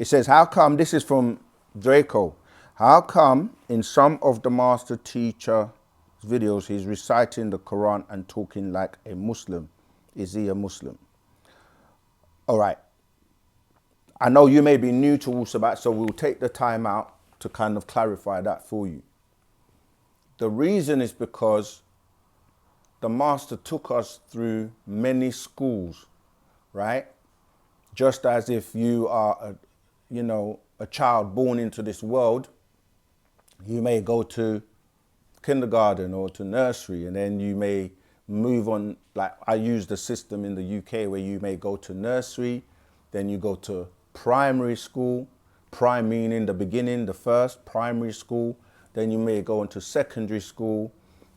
It says, how come, this is from Draco, how come in some of the master teacher videos he's reciting the Quran and talking like a Muslim? Is he a Muslim? All right. I know you may be new to Wu-Sabat, so we'll take the time out to kind of clarify that for you. The reason is because the master took us through many schools, right? Just as if you are, a child born into this world, you may go to kindergarten or to nursery, and then you may move on. Like I use the system in the UK where you may go to nursery, then you go to primary school, prime meaning the beginning, the first primary school, then you may go into secondary school,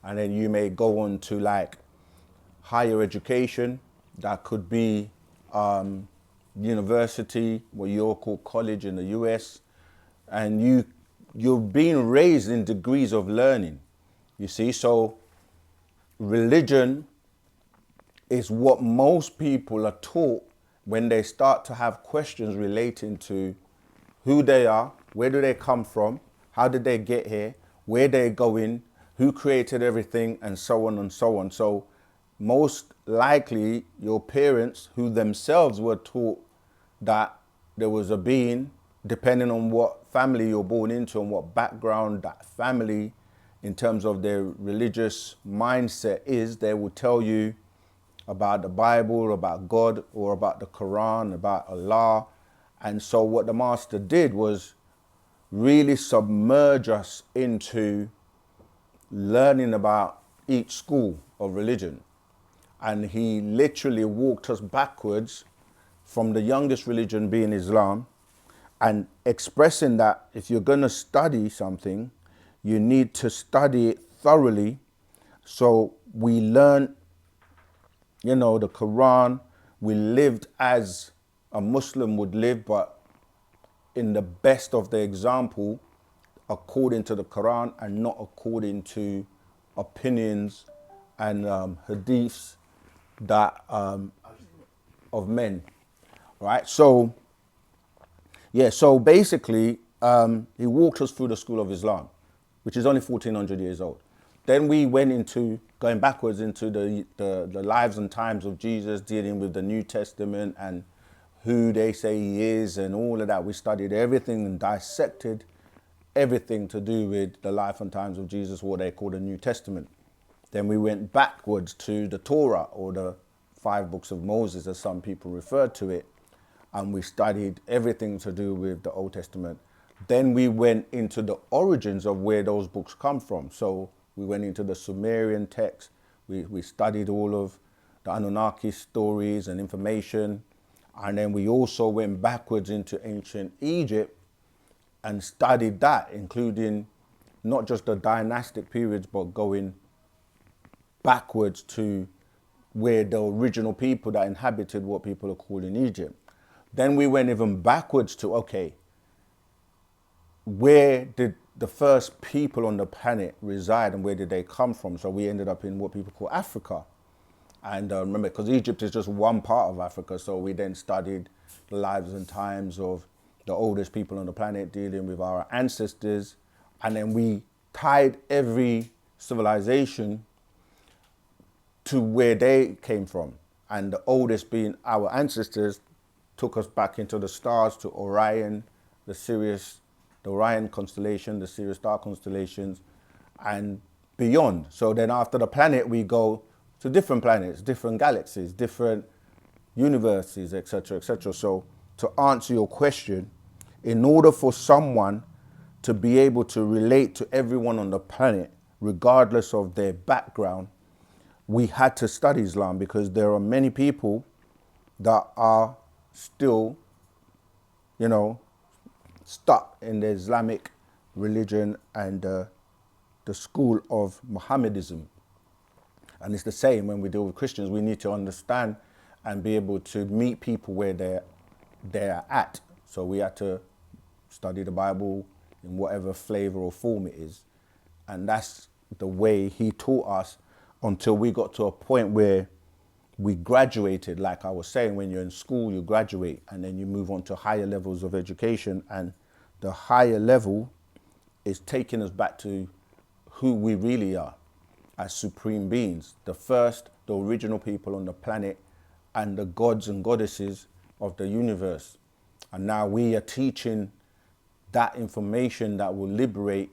and then you may go on to like higher education. That could be university, what you'll call college in the US, and you're being raised in degrees of learning, you see. So religion is what most people are taught when they start to have questions relating to who they are, where do they come from, how did they get here, where they're going, who created everything, and so on and so on. So most likely your parents, who themselves were taught that there was a being, depending on what family you're born into and what background that family in terms of their religious mindset is, they will tell you about the Bible, about God, or about the Quran, about Allah. And so what the master did was really submerge us into learning about each school of religion. And he literally walked us backwards from the youngest religion being Islam, and expressing that if you're going to study something, you need to study it thoroughly. So we learned, the Quran. We lived as a Muslim would live, but in the best of the example, according to the Quran and not according to opinions and hadiths that of men, right? So, yeah, so basically, he walked us through the school of Islam, which is only 1400 years old. Then we went into going backwards into the lives and times of Jesus, dealing with the New Testament and who they say he is and all of that. We studied everything and dissected everything to do with the life and times of Jesus, what they call the New Testament. Then we went backwards to the Torah, or the 5 books of Moses, as some people refer to it, and we studied everything to do with the Old Testament. Then we went into the origins of where those books come from. So we went into the Sumerian text. We studied all of the Anunnaki stories and information. And then we also went backwards into ancient Egypt and studied that, including not just the dynastic periods, but going backwards to where the original people that inhabited what people are calling Egypt. Then we went even backwards to, okay, where did the first people on the planet reside and where did they come from? So we ended up in what people call Africa. And remember, because Egypt is just one part of Africa, so we then studied the lives and times of the oldest people on the planet, dealing with our ancestors. And then we tied every civilization to where they came from. And the oldest being our ancestors took us back into the stars, to Orion, the Orion constellation, the Sirius star constellations, and beyond. So then after the planet, we go to different planets, different galaxies, different universes, etc., etc. So to answer your question, in order for someone to be able to relate to everyone on the planet, regardless of their background, we had to study Islam, because there are many people that are still, stuck in the Islamic religion and the school of Mohammedism. And it's the same when we deal with Christians. We need to understand and be able to meet people where they're at. So we had to study the Bible in whatever flavor or form it is. And that's the way he taught us, until we got to a point where we graduated, like I was saying, when you're in school, you graduate and then you move on to higher levels of education. And the higher level is taking us back to who we really are as supreme beings, the original people on the planet and the gods and goddesses of the universe. And now we are teaching that information that will liberate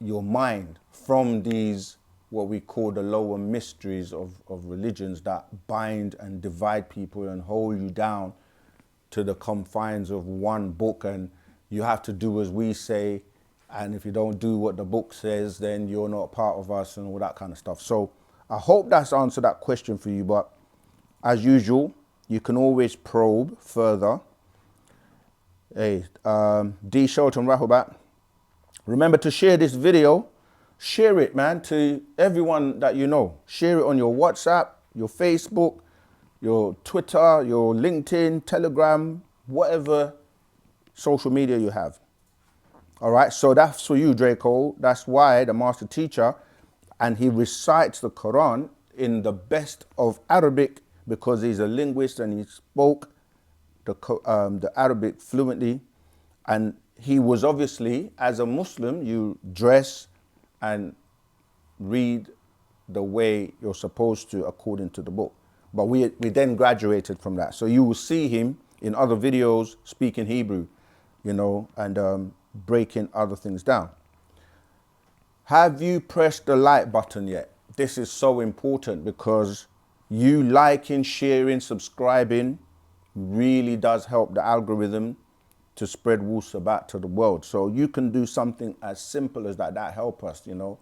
your mind from these, what we call the lower mysteries of religions that bind and divide people and hold you down to the confines of one book, and you have to do as we say, and if you don't do what the book says, then you're not part of us and all that kind of stuff. So I hope that's answered that question for you, but as usual, you can always probe further. Hey, D. Shelton Rahobat, remember to share this video. Share it, man, to everyone that you know. Share it on your WhatsApp, your Facebook, your Twitter, your LinkedIn, Telegram, whatever social media you have. All right, so that's for you, Draco. That's why the master teacher, and he recites the Quran in the best of Arabic, because he's a linguist and he spoke the Arabic fluently. And he was obviously, as a Muslim, you dress and read the way you're supposed to according to the book. But we then graduated from that. So you will see him in other videos speaking Hebrew, you know, and breaking other things down. Have you pressed the like button yet? This is so important, because you liking, sharing, subscribing really does help the algorithm to spread Wu-Sabat to the world. So you can do something as simple as that. That help us, you know.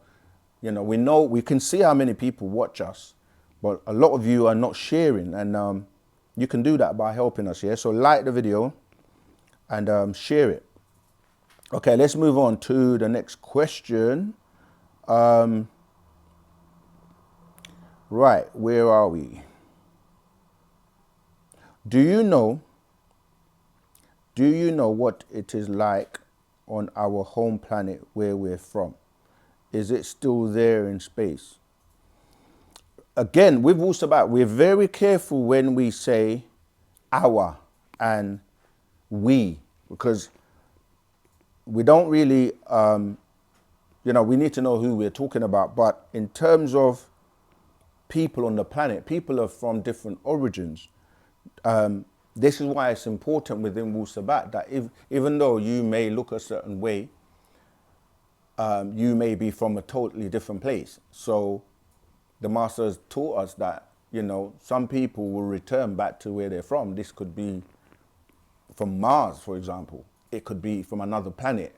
We can see how many people watch us, but a lot of you are not sharing, and you can do that by helping us, yeah? So like the video and share it. Okay, let's move on to the next question. Right, where are we? Do you know what it is like on our home planet where we're from? Is it still there in space? Again, with Wu-Sabat, we're very careful when we say our and we, because we don't really, we need to know who we're talking about. But in terms of people on the planet, people are from different origins. This is why it's important within Wu-Sabat that even though you may look a certain way, you may be from a totally different place. So the master has taught us that, you know, some people will return back to where they're from. This could be from Mars, for example. It could be from another planet.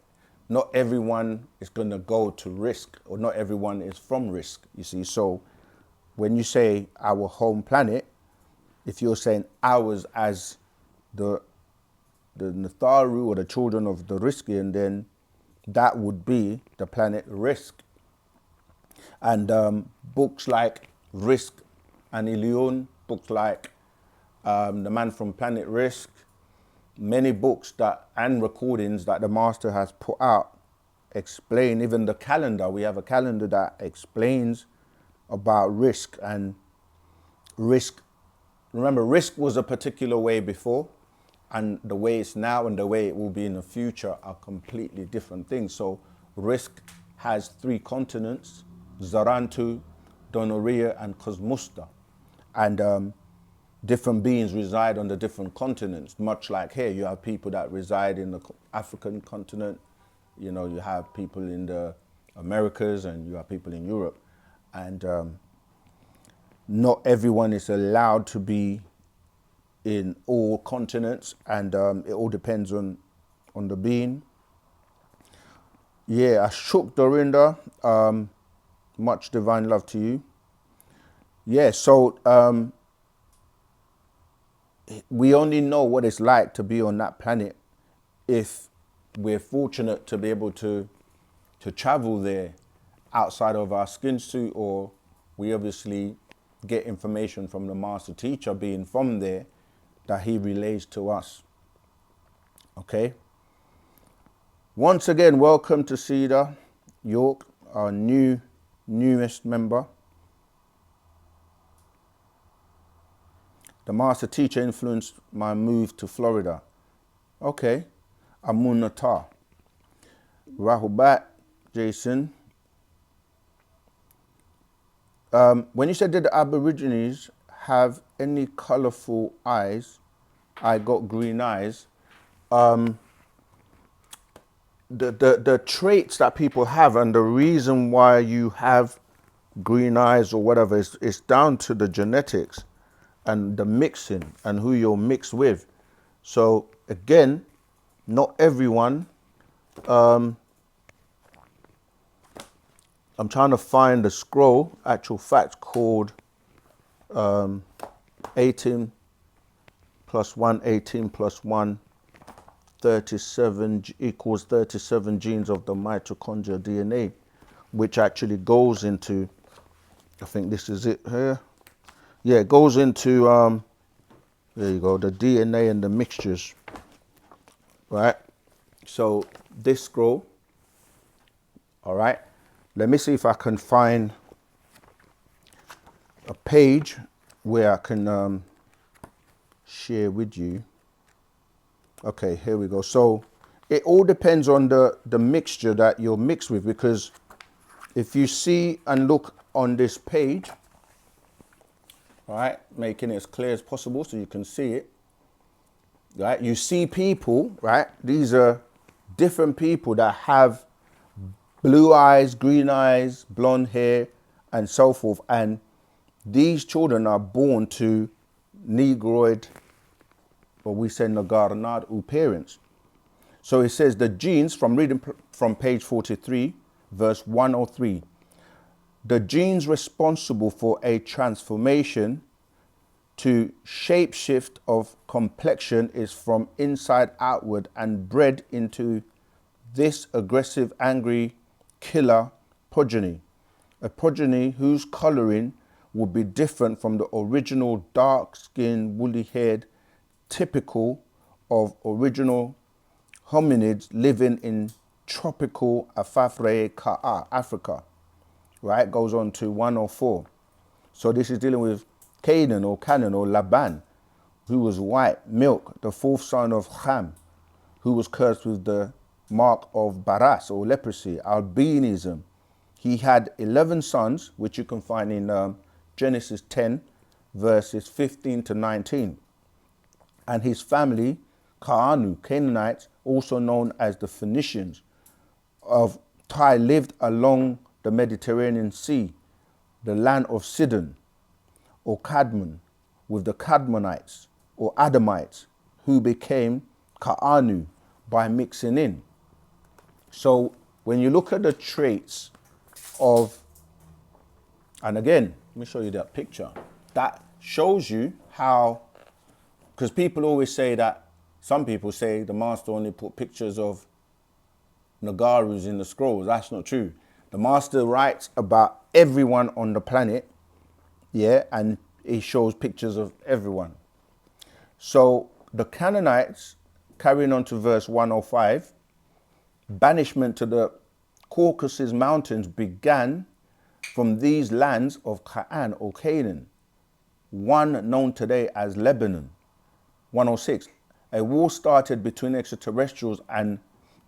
Not everyone is going to go to Risk, or not everyone is from Risk, you see. So when you say our home planet, if you're saying ours as the Natharu or the children of the Riskian, then that would be the planet Risk. And books like Risk and Ilion, books like The Man from Planet Risk, many books and recordings that the master has put out explain, even the calendar. We have a calendar that explains about Risk. And Risk, remember, Risk was a particular way before, and the way it's now and the way it will be in the future are completely different things. So Risk has 3 continents: Zarantu, Donoria, and Cosmusta. And different beings reside on the different continents, much like here. You have people that reside in the African continent, you know, you have people in the Americas, and you have people in Europe. And not everyone is allowed to be in all continents, and it all depends on the being. Yeah, Ashok Dorinda, much divine love to you. Yeah, so we only know what it's like to be on that planet if we're fortunate to be able to travel there outside of our skin suit, or we obviously get information from the master teacher being from there that he relays to us. Okay. Once again, welcome to Cedar York, our newest member. The master teacher influenced my move to Florida. Okay. Amunata. Rahubat, Jason. When you said did the Aborigines have any colorful eyes, I got green eyes. The traits that people have and the reason why you have green eyes or whatever is down to the genetics and the mixing and who you're mixed with. So again, not everyone. I'm trying to find the scroll, actual fact, called 18 plus 1, 18 plus 1, 37 equals 37 genes of the mitochondrial DNA, which actually goes into, I think this is it here. Yeah, it goes into, there you go, the DNA and the mixtures, right? So this scroll, all right, let me see if I can find a page where I can share with you. Okay, here we go. So it all depends on the mixture that you're mixed with, because if you see and look on this page, all right, making it as clear as possible so you can see it, right? You see people, right? These are different people that have blue eyes, green eyes, blonde hair, and so forth. And these children are born to Negroid, or we say Nagarnadu parents. So it says the genes, from reading from page 43, verse 103, the genes responsible for a transformation to shapeshift of complexion is from inside outward and bred into this aggressive, angry, killer progeny. A progeny whose coloring would be different from the original dark-skinned, woolly-haired, typical of original hominids living in tropical Afafre Ka'a, Africa. Right, goes on to 104. So this is dealing with Canaan or Laban, who was white, milk, the fourth son of Ham, who was cursed with the mark of Baras or leprosy, albinism. He had 11 sons, which you can find in Genesis 10, verses 15 to 19. And his family, Kaanu, Canaanites, also known as the Phoenicians of Tyre, lived along the Mediterranean Sea, the land of Sidon, or Cadmon, with the Cadmonites, or Adamites, who became Kaanu by mixing in. So when you look at the traits of, and again, let me show you that picture, that shows you how, because people always say that, some people say the master only put pictures of Nagarus in the scrolls. That's not true. The master writes about everyone on the planet, yeah, and he shows pictures of everyone. So the Canaanites, carrying on to verse 105, banishment to the Caucasus Mountains began from these lands of Canaan or Canaan, one known today as Lebanon. 106, a war started between extraterrestrials and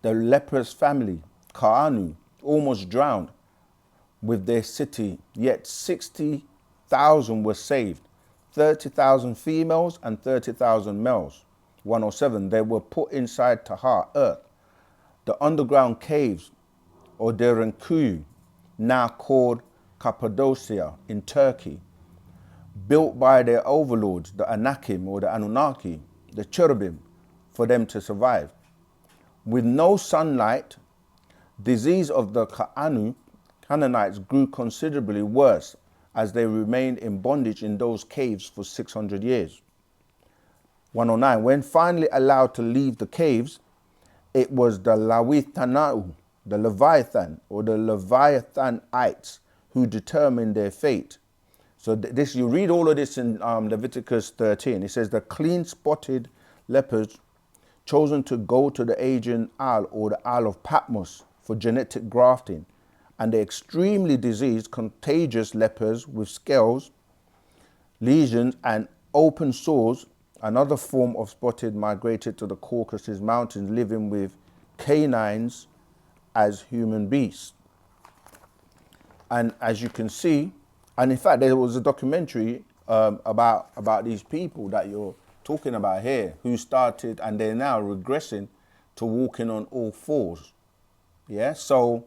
the leprous family, Kaanu, almost drowned with their city, yet 60,000 were saved, 30,000 females and 30,000 males. 107, they were put inside Tahar, earth, the underground caves, or Derenkuyu, now called Cappadocia in Turkey, built by their overlords, the Anakim or the Anunnaki, the cherubim, for them to survive. With no sunlight, disease of the Canaanites grew considerably worse as they remained in bondage in those caves for 600 years. 109, when finally allowed to leave the caves, it was the Lawithanau, the Leviathan or the Leviathanites, who determined their fate. So this, you read all of this in Leviticus 13. It says the clean-spotted lepers chosen to go to the Aegean Isle or the Isle of Patmos for genetic grafting, and the extremely diseased, contagious lepers with scales, lesions, and open source, another form of spotted migrated to the Caucasus Mountains, living with canines as human beasts. And as you can see, and in fact, there was a documentary about these people that you're talking about here, who started and they're now regressing to walking on all fours. Yeah, so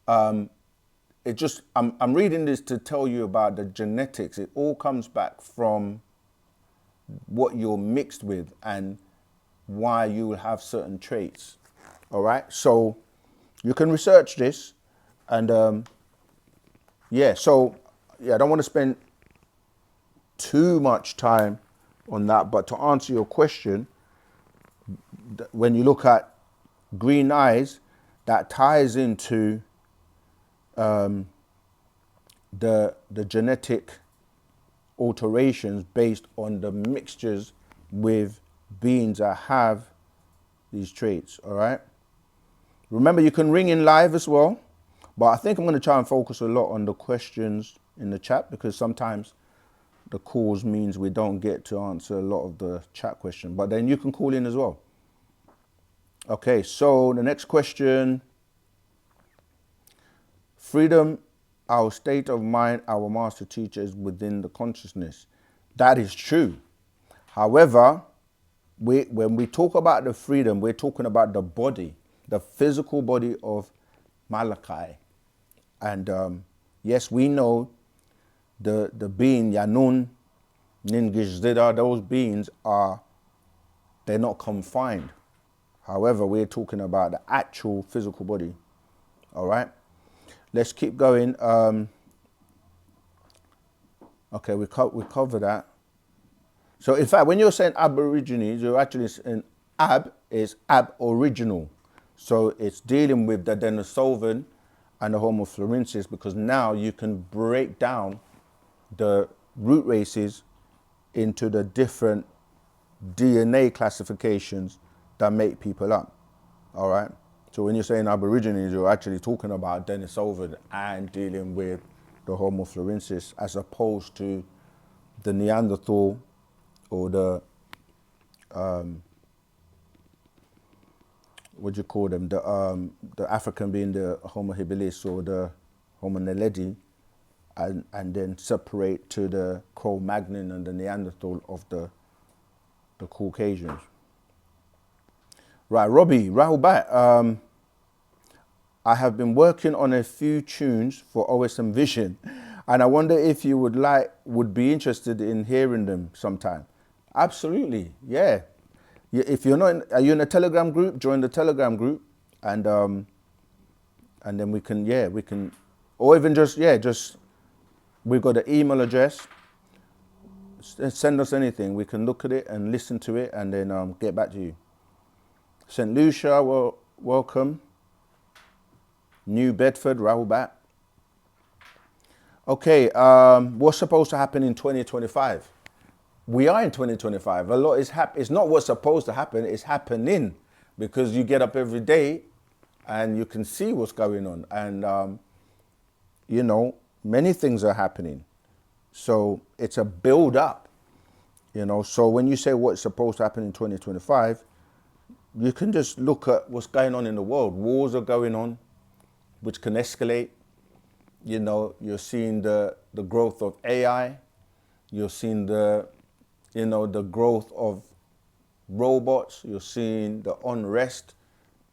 I'm reading this to tell you about the genetics. It all comes back from what you're mixed with and why you will have certain traits. All right, so you can research this, and I don't want to spend too much time on that, but to answer your question, when you look at green eyes, that ties into the genetic alterations based on the mixtures with beings that have these traits. All right, remember, you can ring in live as well, but I think I'm going to try and focus a lot on the questions in the chat, because sometimes the calls means we don't get to answer a lot of the chat question, but then you can call in as well. Okay, so the next question: freedom, our state of mind, our master teacher, is within the consciousness. That is true. However, when we talk about the freedom, we're talking about the body, the physical body of Malachi. And yes, we know the being Yanun, Ningish Zida, those beings they're not confined. However, we're talking about the actual physical body. All right, let's keep going. Okay, we cover that. So in fact, when you're saying Aborigines, you're actually saying Ab is aboriginal. So it's dealing with the Denisovan and the Homo florensis, because now you can break down the root races into the different DNA classifications that make people up. All right. So when you're saying Aborigines, you're actually talking about Denisovan and dealing with the Homo florensis, as opposed to the Neanderthal or the what do you call them? The African being the Homo habilis or the Homo naledi, and then separate to the Cro-Magnon and the Neanderthal of the Caucasians. Right, Robbie, Rahul Bhatt. I have been working on a few tunes for OSM Vision, and I wonder if you would be interested in hearing them sometime. Absolutely, yeah. If you're not, are you in a Telegram group? Join the Telegram group, and then we can, or even just we've got an email address. Send us anything. We can look at it and listen to it, and then get back to you. St. Lucia, well, welcome. New Bedford, Rahul Bhatt. Okay, what's supposed to happen in 2025? We are in 2025. A lot is it's not what's supposed to happen, it's happening, because you get up every day and you can see what's going on. And, many things are happening. So it's a build up, So when you say what's supposed to happen in 2025, you can just look at what's going on in the world. Wars are going on, which can escalate. You're seeing the growth of AI. You're seeing the growth of robots. You're seeing the unrest,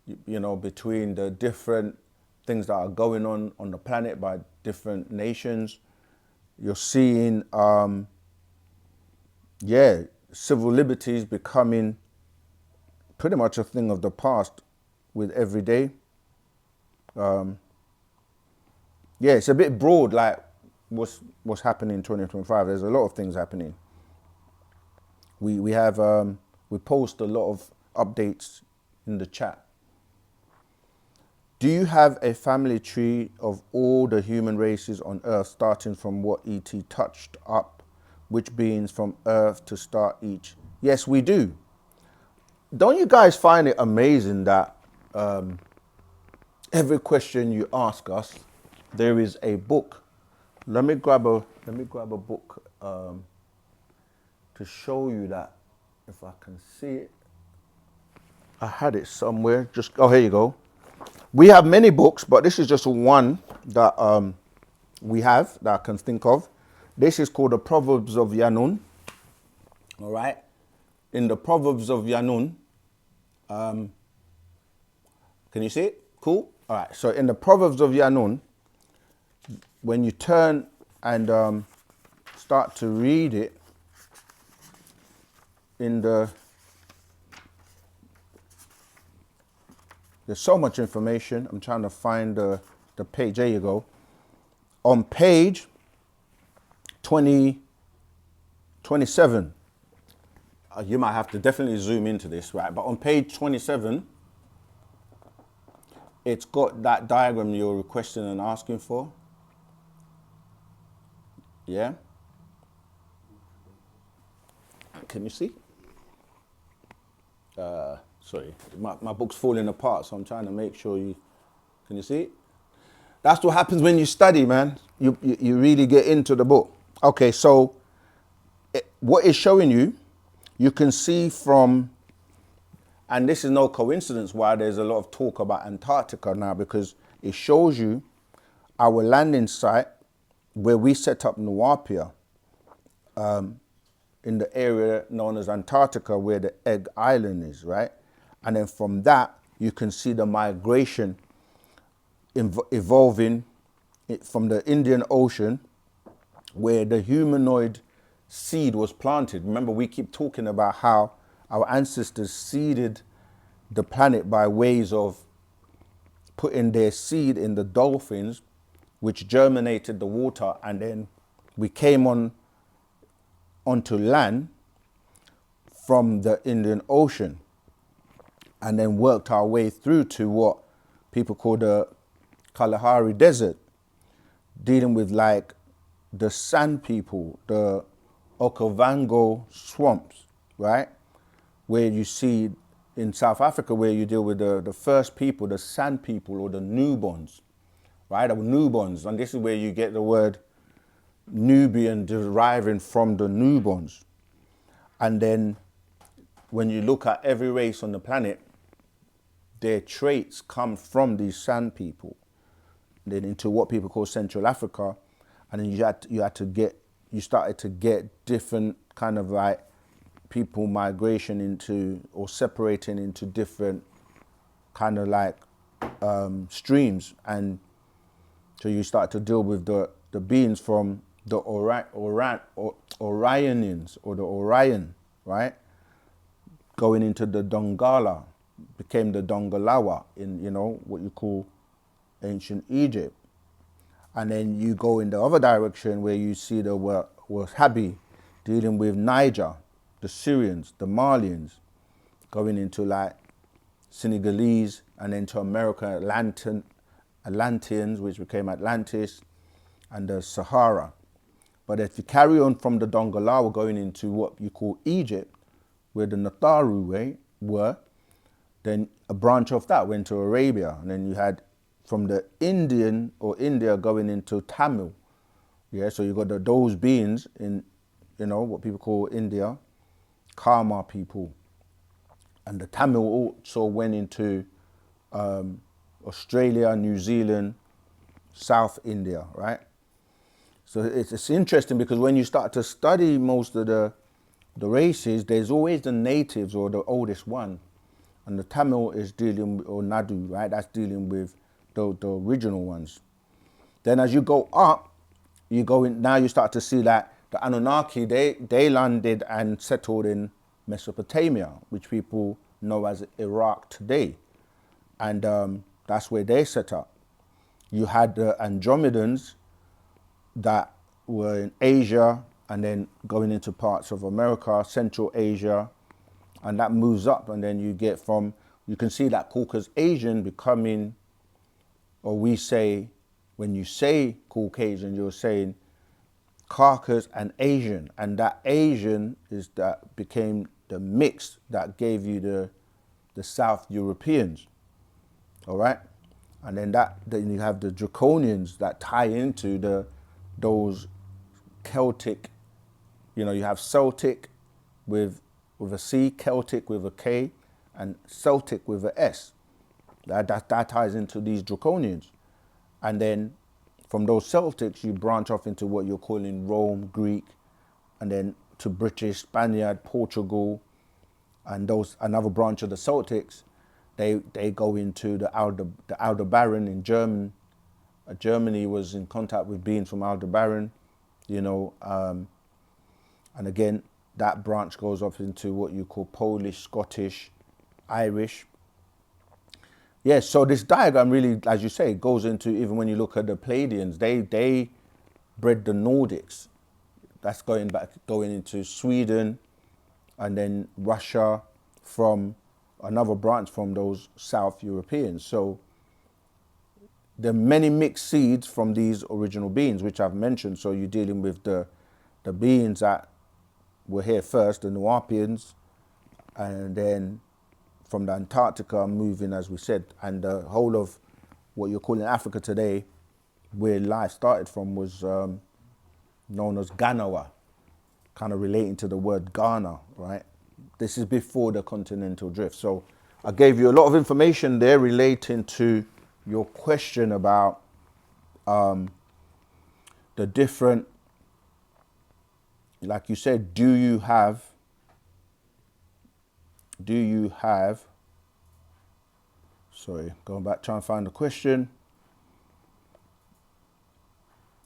between the different things that are going on the planet by different nations. You're seeing, civil liberties becoming pretty much a thing of the past with every day. It's a bit broad, like what's happening in 2025. There's a lot of things happening. We have we post a lot of updates in the chat. Do you have a family tree of all the human races on Earth, starting from what ET touched up, which beings from Earth to start each? Yes, we do. Don't you guys find it amazing that every question you ask us, there is a book? Let me grab a book. to show you that, if I can see it. I had it somewhere. Just, oh, here you go. We have many books, but this is just one that we have that I can think of. This is called the Proverbs of Yanun. All right. In the Proverbs of Yanun, can you see it? Cool. All right. So in the Proverbs of Yanun, when you turn and start to read it, there's so much information. I'm trying to find the page. There you go. On page 27, you might have to definitely zoom into this, right? But on page 27, it's got that diagram you're requesting and asking for. Yeah? Can you see? Sorry, my book's falling apart, so I'm trying to make sure you... Can you see it? That's what happens when you study, man. You really get into the book. Okay, so what it's showing you, you can see from... And this is no coincidence why there's a lot of talk about Antarctica now, because it shows you our landing site where we set up Nuwapia, in the area known as Antarctica, where the Egg Island is, right? And then from that, you can see the migration evolving from the Indian Ocean, where the humanoid seed was planted. Remember, we keep talking about how our ancestors seeded the planet by ways of putting their seed in the dolphins, which germinated the water, and then we came onto land from the Indian Ocean, and then worked our way through to what people call the Kalahari Desert, dealing with like the Sand people, the Okavango swamps, right? Where you see in South Africa, where you deal with the first people, the Sand people, or the Nubons, right? The Nubons, and this is where you get the word Nubian deriving from the Nubons. And then when you look at every race on the planet, their traits come from these Sand people, then into what people call Central Africa, and then you started to get different kind of like people migration into, or separating into different kind of like streams, and so you start to deal with the beings from the Orionians, or the Orion, right? Going into the Dongala, became the Dongalawa in, what you call ancient Egypt. And then you go in the other direction where you see the Wahhabi dealing with Niger, the Syrians, the Malians, going into like Senegalese, and then to America, Atlanteans, which became Atlantis, and the Sahara. But if you carry on from the Dongalawa going into what you call Egypt, where the Natharu were, then a branch of that went to Arabia, and then you had from the Indian or India going into Tamil. Yeah, so you got those beings in, what people call India, Karma people. And the Tamil also went into Australia, New Zealand, South India, right? So it's interesting because when you start to study most of the races, there's always the natives or the oldest one. And the Tamil is dealing with, or Nadu, right? That's dealing with the original ones. Then as you go up, now you start to see that the Anunnaki, they landed and settled in Mesopotamia, which people know as Iraq today. And that's where they set up. You had the Andromedans that were in Asia, and then going into parts of America, Central Asia, and that moves up, and then you can see that Caucasian becoming, or we say, when you say Caucasian, you're saying Caucasus and Asian, and that Asian became the mix that gave you the South Europeans, all right? And then you have the Draconians that tie into those Celtic, you have Celtic, with a C, Celtic with a K, and Celtic with a S. That ties into these draconians. And then from those Celtics, you branch off into what you're calling Rome, Greek, and then to British, Spaniard, Portugal, and those another branch of the Celtics, they go into the Aldebaran in German. Germany was in contact with beings from Aldebaran, you know, and again, that branch goes off into what you call Polish, Scottish, Irish. Yes, so this diagram really, as you say, goes into, even when you look at the Palladians, they bred the Nordics. That's going into Sweden and then Russia, from another branch from those South Europeans. So there are many mixed seeds from these original beings, which I've mentioned. So you're dealing with the beings that were here first, the Nuwapians, and then from the Antarctica moving, as we said, and the whole of what you're calling Africa today, where life started from, was known as Ganawa, kind of relating to the word Ghana, right? This is before the continental drift. So I gave you a lot of information there relating to your question about the different, like you said, do you have, sorry, going back, trying to find the question.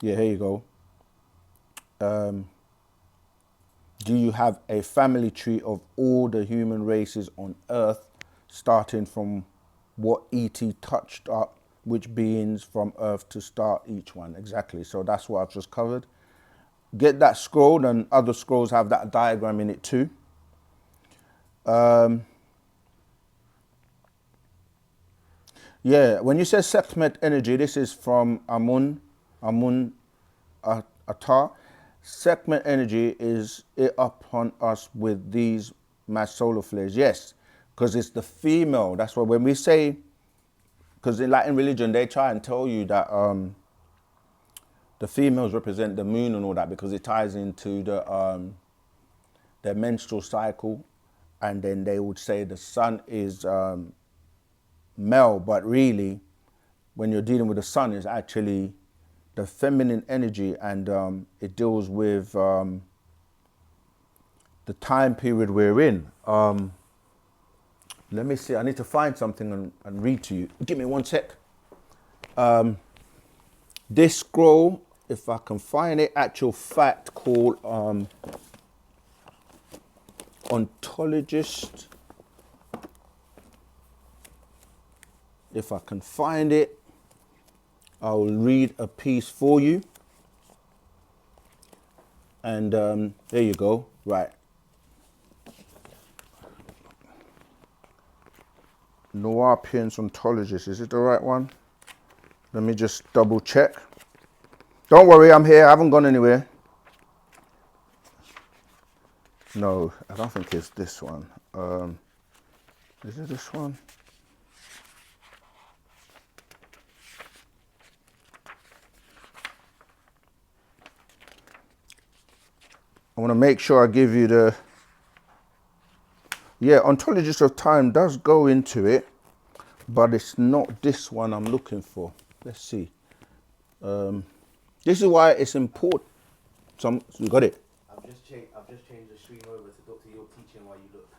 Yeah, here you go. Do you have a family tree of all the human races on Earth, starting from what ET touched up, which beings from Earth to start each one? Exactly. So that's what I've just covered. Get that scroll, and other scrolls have that diagram in it too. Yeah, when you say Sekhmet energy, this is from Amun Atar. Sekhmet energy is it upon us with these mass solar flares. Yes, because it's the female. That's why when we say, because in Latin religion, they try and tell you that the females represent the moon and all that, because it ties into their menstrual cycle. And then they would say the sun is male, but really, when you're dealing with the sun, it's actually the feminine energy, and it deals with the time period we're in. Let me see, I need to find something and read to you. Give me one sec. This scroll, if I can find it, actual fact called Ontologist. If I can find it, I'll read a piece for you. And there you go. Right. Nuwapians Ontologist. Is it the right one? Let me just double check. Don't worry, I'm here. I haven't gone anywhere. No, I don't think it's this one. Is it this one? I want to make sure I give you the... Yeah, Ontologist of Time does go into it, but it's not this one I'm looking for. Let's see. This is why it's important. You got it? I've just changed the stream over to Doctor, you're teaching while you look.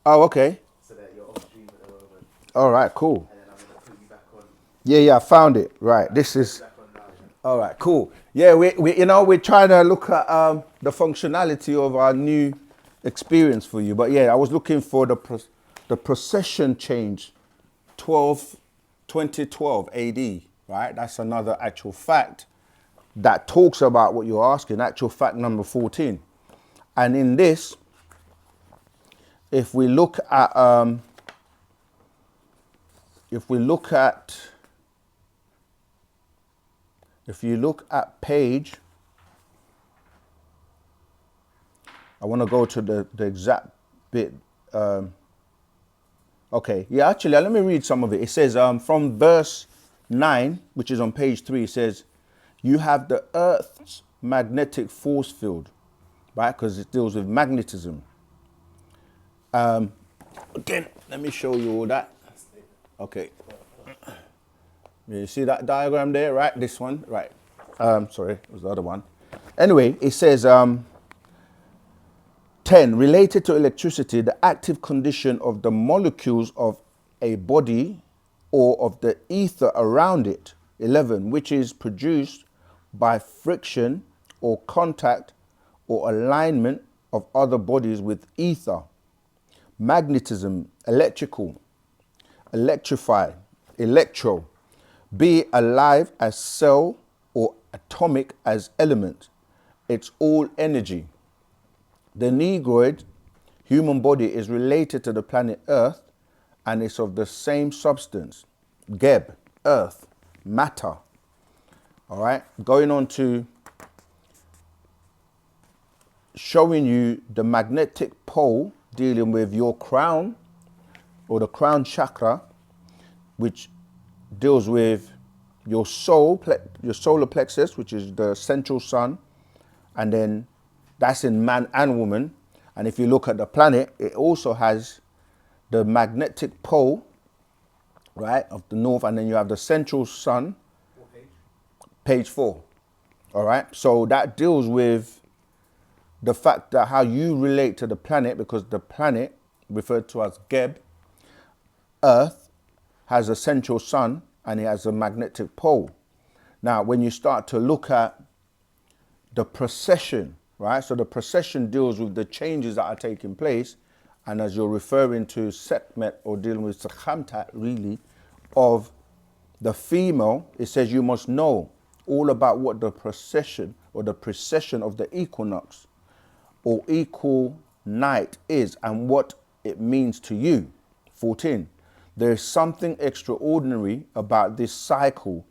Oh, okay. So that you're on stream at the moment. All right, cool. And then I'm going to put you back on. Yeah, I found it. Right, this is... Back on now, yeah. All right, cool. Yeah, we're trying to look at the functionality of our new experience for you. But yeah, I was looking for the procession change, 2012 AD, right? That's another actual fact that talks about what you're asking, actual fact number 14. And in this, if we look at page, I want to go to the exact bit. Okay, yeah, actually, let me read some of it. It says from verse 9, which is on page 3, it says, you have the Earth's magnetic force field, right? Because it deals with magnetism. Again, let me show you all that. Okay. You see that diagram there, right? This one, right? Sorry, it was the other one. Anyway, it says 10, related to electricity, the active condition of the molecules of a body or of the ether around it. 11, which is produced by friction or contact or alignment of other bodies with ether. Magnetism, electrical, electrify, electro. Be alive as cell or atomic as element. It's all energy. The Negroid human body is related to the planet Earth and is of the same substance. Geb, earth, matter. All right, going on to showing you the magnetic pole dealing with your crown or the crown chakra, which deals with your soul, your solar plexus, which is the central sun, and then that's in man and woman. And if you look at the planet, it also has the magnetic pole, right, of the north, and then you have the central sun. What page? Page 4. All right, so that deals with the fact that how you relate to the planet, because the planet, referred to as Geb, Earth, has a central sun and it has a magnetic pole. Now, when you start to look at the precession, right? So the precession deals with the changes that are taking place. And as you're referring to Sekhmet or dealing with Sekhamtat, really, of the female, it says you must know all about what the precession or the precession of the equinox or equal night is and what it means to you. 14. There is something extraordinary about this cycle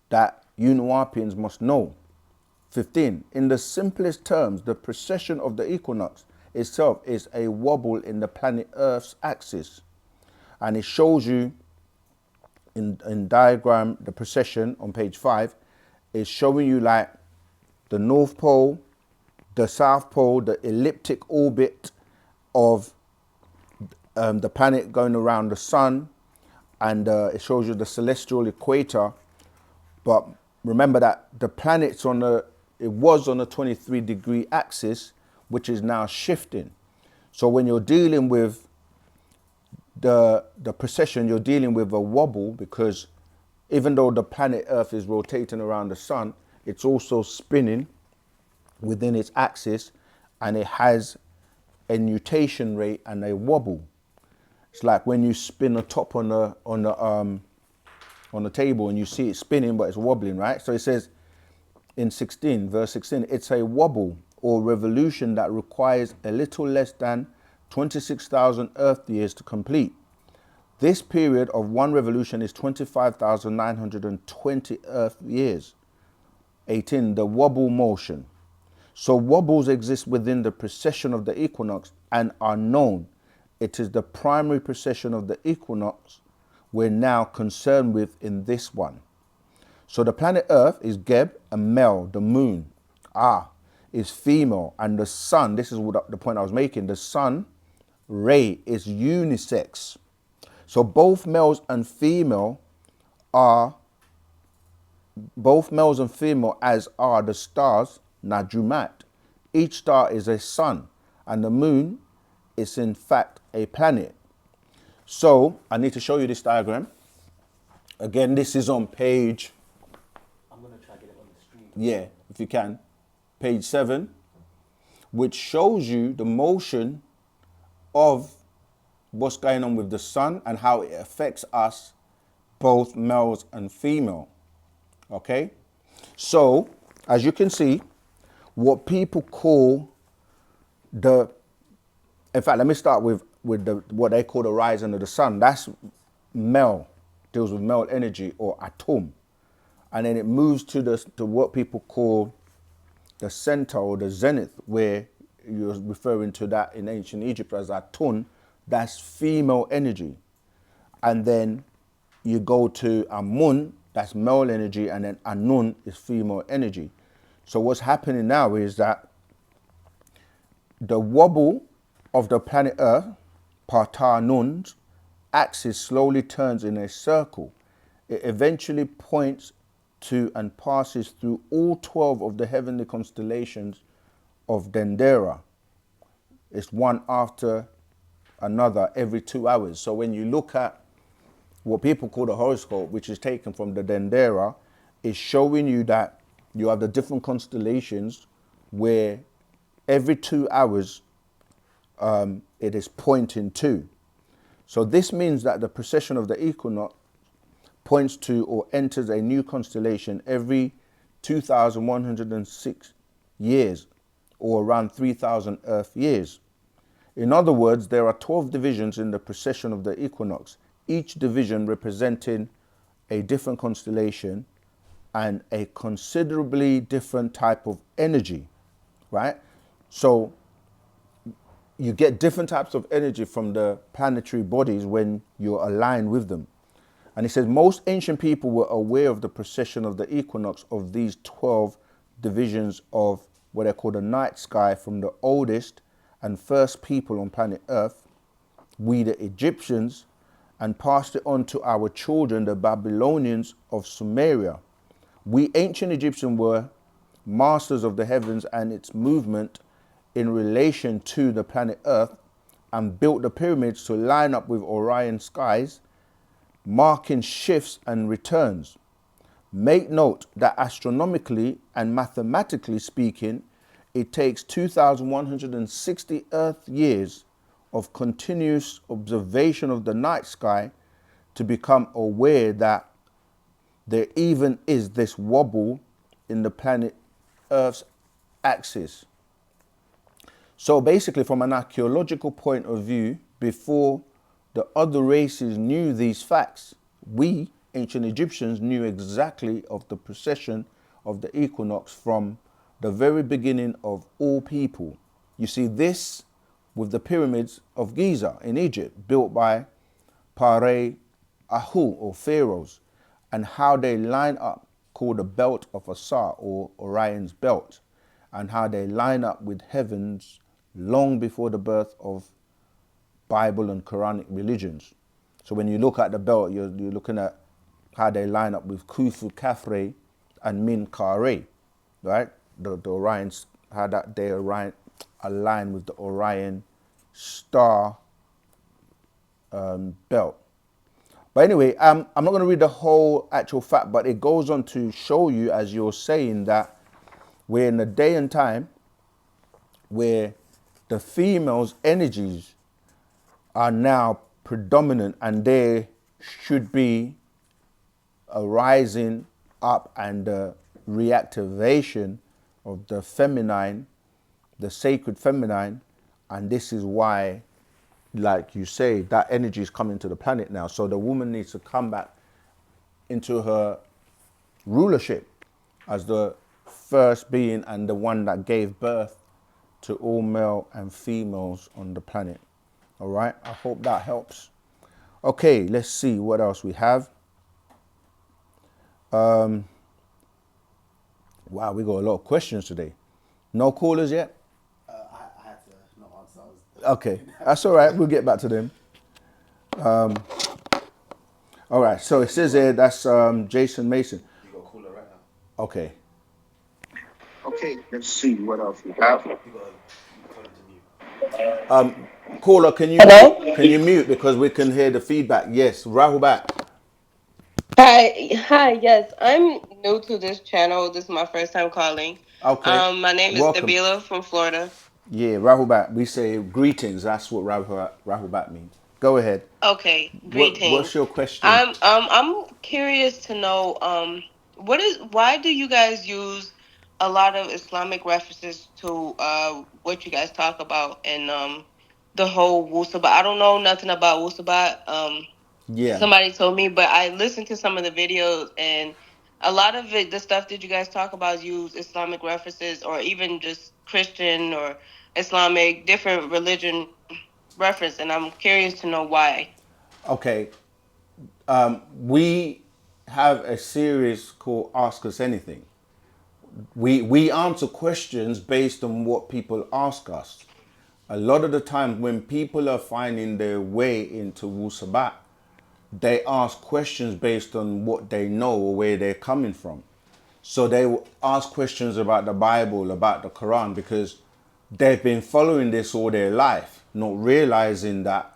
that wu-nuwapians must know. 15. In the simplest terms, the precession of the equinox itself is a wobble in the planet Earth's axis. And it shows you in diagram, the precession on page 5, is showing you like the North Pole, the South Pole, the elliptic orbit of the planet going around the sun, and it shows you the celestial equator. But remember that the planet's it was on a 23-degree axis, which is now shifting. So when you're dealing with the precession, you're dealing with a wobble, because even though the planet Earth is rotating around the sun, it's also spinning within its axis, and it has a nutation rate and a wobble. It's like when you spin a top on the table and you see it spinning, but it's wobbling, right? So it says in 16, verse 16, it's a wobble or revolution that requires a little less than 26,000 Earth years to complete. This period of one revolution is 25,920 Earth years. 18, the wobble motion. So wobbles exist within the precession of the equinox and are known. It is the primary precession of the equinox we're now concerned with in this one. So the planet Earth is Geb, a male. The moon, is female. And the sun, this is what the point I was making, the sun, Ray, is unisex. So both males and female as are the stars, Najumat. Each star is a sun, and the moon is in fact a planet. So I need to show you this diagram. Again, this is on page, I'm going to try to get it on the screen. yeah, if you can, page 7, which shows you the motion of what's going on with the sun and how it affects us, both males and female. Okay? So, as you can see, what people call in fact, let me start with what they call the rising of the sun. That's male, deals with male energy or atom. And then it moves to what people call the center or the zenith, where you're referring to that in ancient Egypt as Atun. That's female energy. And then you go to Amun, that's male energy, and then Anun is female energy. So what's happening now is that the wobble of the planet Earth Partanun's axis slowly turns in a circle. It eventually points to and passes through all 12 of the heavenly constellations of Dendera. It's one after another every 2 hours. So when you look at what people call the horoscope, which is taken from the Dendera, is showing you that you have the different constellations where every 2 hours it is pointing to. So this means that the precession of the equinox points to or enters a new constellation every 2,106 years, or around 3,000 Earth years. In other words, there are 12 divisions in the precession of the equinox, each division representing a different constellation and a considerably different type of energy, right? So you get different types of energy from the planetary bodies when you're aligned with them. And he says most ancient people were aware of the precession of the equinox of these 12 divisions of what they call the night sky from the oldest and first people on planet Earth, we the Egyptians, and passed it on to our children, the Babylonians of Sumeria. We ancient Egyptians were masters of the heavens and its movement in relation to the planet Earth, and built the pyramids to line up with Orion skies, marking shifts and returns. Make note that astronomically and mathematically speaking, it takes 2,160 Earth years of continuous observation of the night sky to become aware that there even is this wobble in the planet Earth's axis. So basically, from an archaeological point of view, before the other races knew these facts, we, ancient Egyptians, knew exactly of the precession of the equinox from the very beginning of all people. You see this with the pyramids of Giza in Egypt, built by Pare Ahu, or pharaohs, and how they line up, called the belt of Asar, or Orion's belt, and how they line up with heavens long before the birth of Bible and Quranic religions. So when you look at the belt, you're looking at how they line up with Khufu Khafre and Min Kare, right? The Orions, how that they align with the Orion star belt. But anyway, I'm not going to read the whole actual fact, but it goes on to show you, as you're saying, that we're in a day and time where the female's energies are now predominant, and there should be a rising up and the reactivation of the feminine, the sacred feminine. And this is why, like you say, that energy is coming to the planet now. So the woman needs to come back into her rulership as the first being and the one that gave birth to all male and females on the planet. All right, I hope that helps. Okay, let's see what else we have. Wow, we got a lot of questions today. No callers yet? I had to not answer. Okay, that's all right. We'll get back to them. All right, so it says here that's Jason Mason. You got a caller right now. Okay. Okay, let's see what else we have. You got to mute. Caller, can you Hello? can you mute because we can hear the feedback? Yes, Rahul back. Hi, yes. I'm new to this channel. This is my first time calling. Okay, My name is welcome. Nabila from Florida. Yeah, Rahul back. We say greetings. That's what Rahul back means. Go ahead. Okay, What's greetings. your question? I'm curious to know why do you guys use a lot of Islamic references to what you guys talk about and the whole Wu-Sabat? I don't know nothing about Wu-Sabat. Yeah. Somebody told me, but I listened to some of the videos, and a lot of it, the stuff that you guys talk about, use Islamic references or even just Christian or Islamic, different religion reference, and I'm curious to know why. Okay. We have a series called Ask Us Anything. We answer questions based on what people ask us. A lot of the time when people are finding their way into Wu-Sabat, they ask questions based on what they know or where they're coming from. So they will ask questions about the Bible, about the Quran, because they've been following this all their life, not realizing that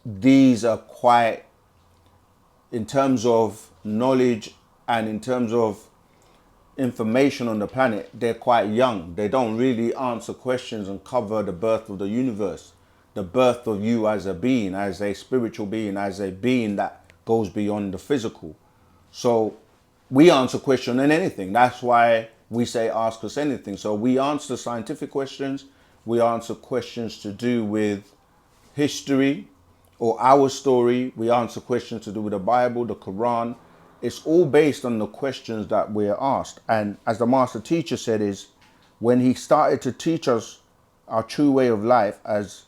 these are quite, in terms of knowledge and in terms of information on the planet, they're quite young. They don't really answer questions and cover the birth of the universe, the birth of you as a being, as a spiritual being, as a being that goes beyond the physical. So we answer question on anything. That's why we say ask us anything. So we answer scientific questions. We answer questions to do with history or our story. We answer questions to do with the Bible, the Quran. It's all based on the questions that we're asked. And as the master teacher said, is when he started to teach us our true way of life as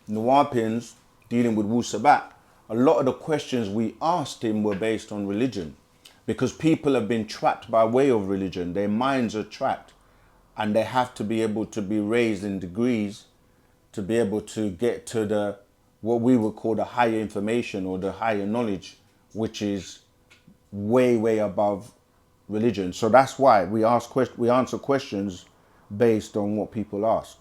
Nuwapians dealing with Wu-Sabat, a lot of the questions we asked him were based on religion, because people have been trapped by way of religion. Their minds are trapped, and they have to be able to be raised in degrees to be able to get to the what we would call the higher information or the higher knowledge, which is way above religion. So that's why we answer questions based on what people ask.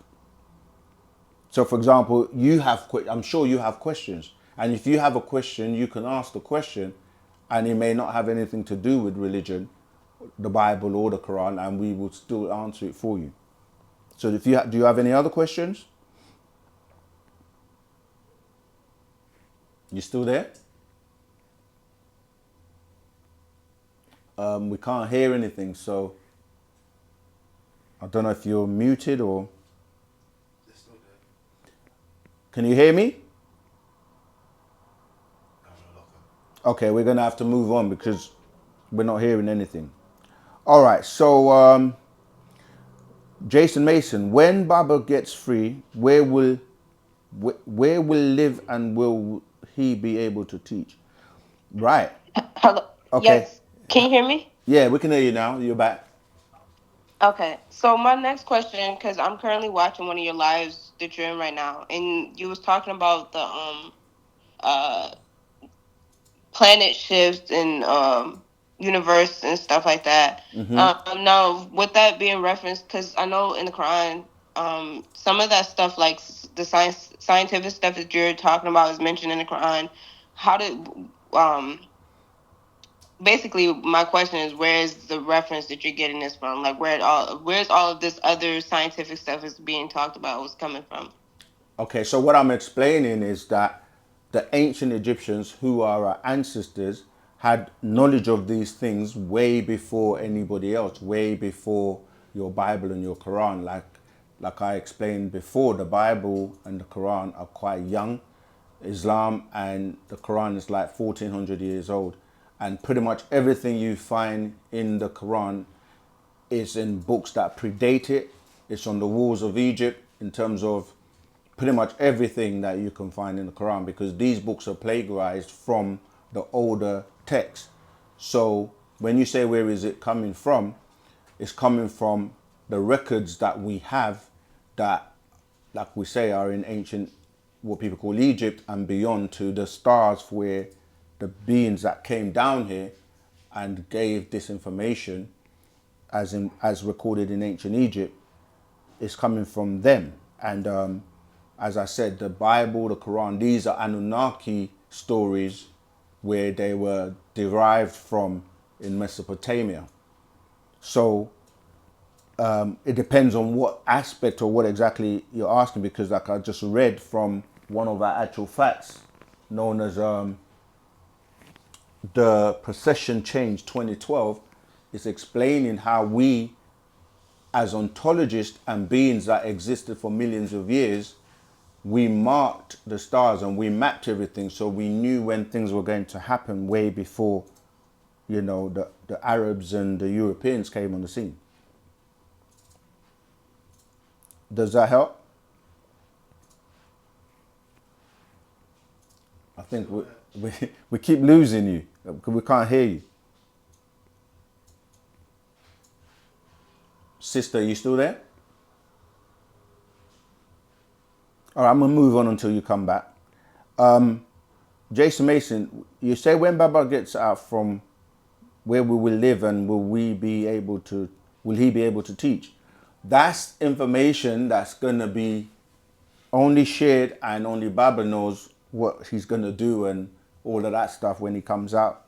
So for example, I'm sure you have questions, and if you have a question, you can ask the question, and it may not have anything to do with religion, the Bible or the Quran, and we will still answer it for you. So if you do you have any other questions? You still there? We can't hear anything, so I don't know if you're muted or... They're still there. Can you hear me? I'm gonna lock them. Okay, we're gonna have to move on because we're not hearing anything. All right, so Jason Mason, when Baba gets free, where will live and will he be able to teach? Right. Hello. Okay. Yes. Can you hear me? Yeah, we can hear you now. You're back. Okay. So my next question, because I'm currently watching one of your lives that you're in right now, and you was talking about the uh planet shifts and universe and stuff like that. Now, with that being referenced, because I know in the Quran, some of that stuff, like the scientific stuff that you're talking about, is mentioned in the Quran. How did basically my question is, where is the reference that you're getting this from? Like, where's all of this other scientific stuff is being talked about was coming from? Okay, so what I'm explaining is that the ancient Egyptians, who are our ancestors, had knowledge of these things way before anybody else, way before your Bible and your Quran. Like I explained before, the Bible and the Quran are quite young. Islam and the Quran is like 1400 years old. And pretty much everything you find in the Quran is in books that predate it. It's on the walls of Egypt in terms of pretty much everything that you can find in the Quran, because these books are plagiarized from the older texts. So when you say where is it coming from, it's coming from the records that we have that, like we say, are in ancient, what people call Egypt and beyond, to the stars, where the beings that came down here and gave this information as recorded in ancient Egypt is coming from them. And as I said, the Bible, the Quran, these are Anunnaki stories where they were derived from in Mesopotamia. So it depends on what aspect or what exactly you're asking, because like I just read from one of our actual facts known as the Procession Change 2012, is explaining how we as ontologists and beings that existed for millions of years, we marked the stars and we mapped everything, so we knew when things were going to happen way before, you know, the Arabs and the Europeans came on the scene. Does that help? I think we keep losing you because we can't hear you. Sister, you still there? All right, I'm going to move on until you come back. Jason Mason, you say when Baba gets out from where we will live and will he be able to teach? That's information that's going to be only shared, and only Baba knows what he's going to do and all of that stuff when he comes out.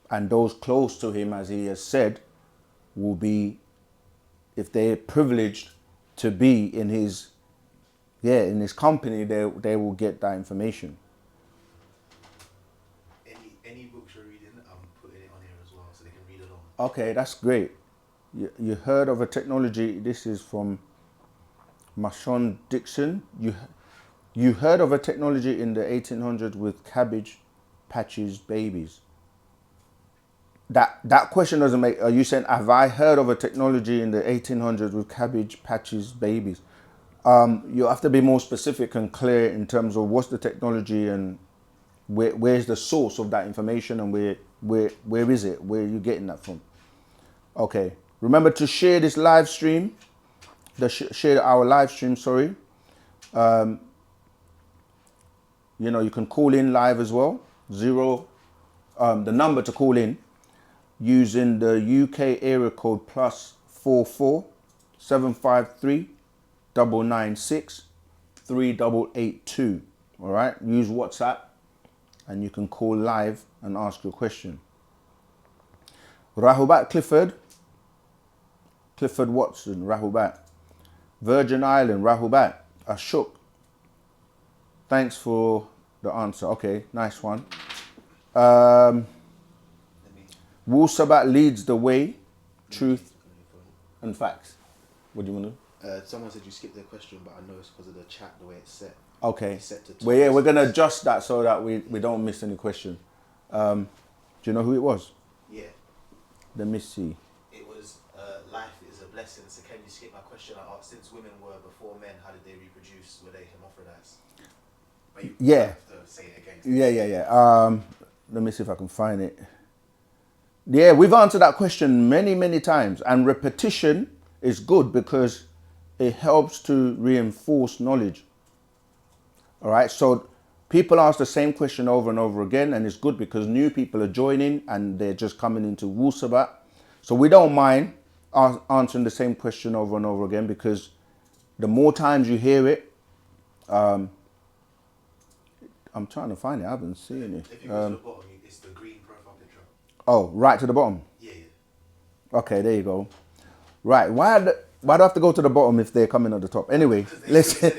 And those close to him, as he has said, will be, if they're privileged to be in his company, they will get that information. Any books you're reading, I'm putting it on here as well so they can read along. Okay, that's great. You heard of a technology, this is from Marshawn Dixon. You heard of a technology in the 1800s with cabbage patches babies. That question doesn't make, are you saying, have I heard of a technology in the 1800s with cabbage patches babies? You have to be more specific and clear in terms of what's the technology and where's the source of that information, and where is it? Where are you getting that from? Okay. Remember to share this live stream. Share our live stream, sorry. You can call in live as well. The number to call in using the UK area code +44 753 996 3882. All right. Use WhatsApp, and you can call live and ask your question. Rahubat Clifford Watson, Rahubat. Virgin Island, Rahubat. Ashok. Thanks for the answer. Okay, nice one. Wu-Sabat leads the way, truth and facts. What do you want to do? Someone said you skipped their question, but I know it's because of the chat, the way it's set. Okay. It's set to Well, yeah, we're going to adjust that so that we don't miss any question. Do you know who it was? Yeah. Let me see. It was life is a blessing. So can you skip my question? I asked, since women were before men, how did they reproduce? Were they hermaphrodites? But you Yeah. have to say it again. Yeah. Let me see if I can find it. Yeah, we've answered that question many, many times. And repetition is good because it helps to reinforce knowledge. All right. So people ask the same question over and over again, and it's good because new people are joining and they're just coming into Wu-Sabat. So we don't mind answering the same question over and over again, because the more times you hear it, I'm trying to find it. I haven't seen it. If you go to the bottom, it's the green profile picture. Oh, right to the bottom. Yeah. Okay, there you go. Right. Why do I have to go to the bottom if they're coming at the top? Anyway, listen.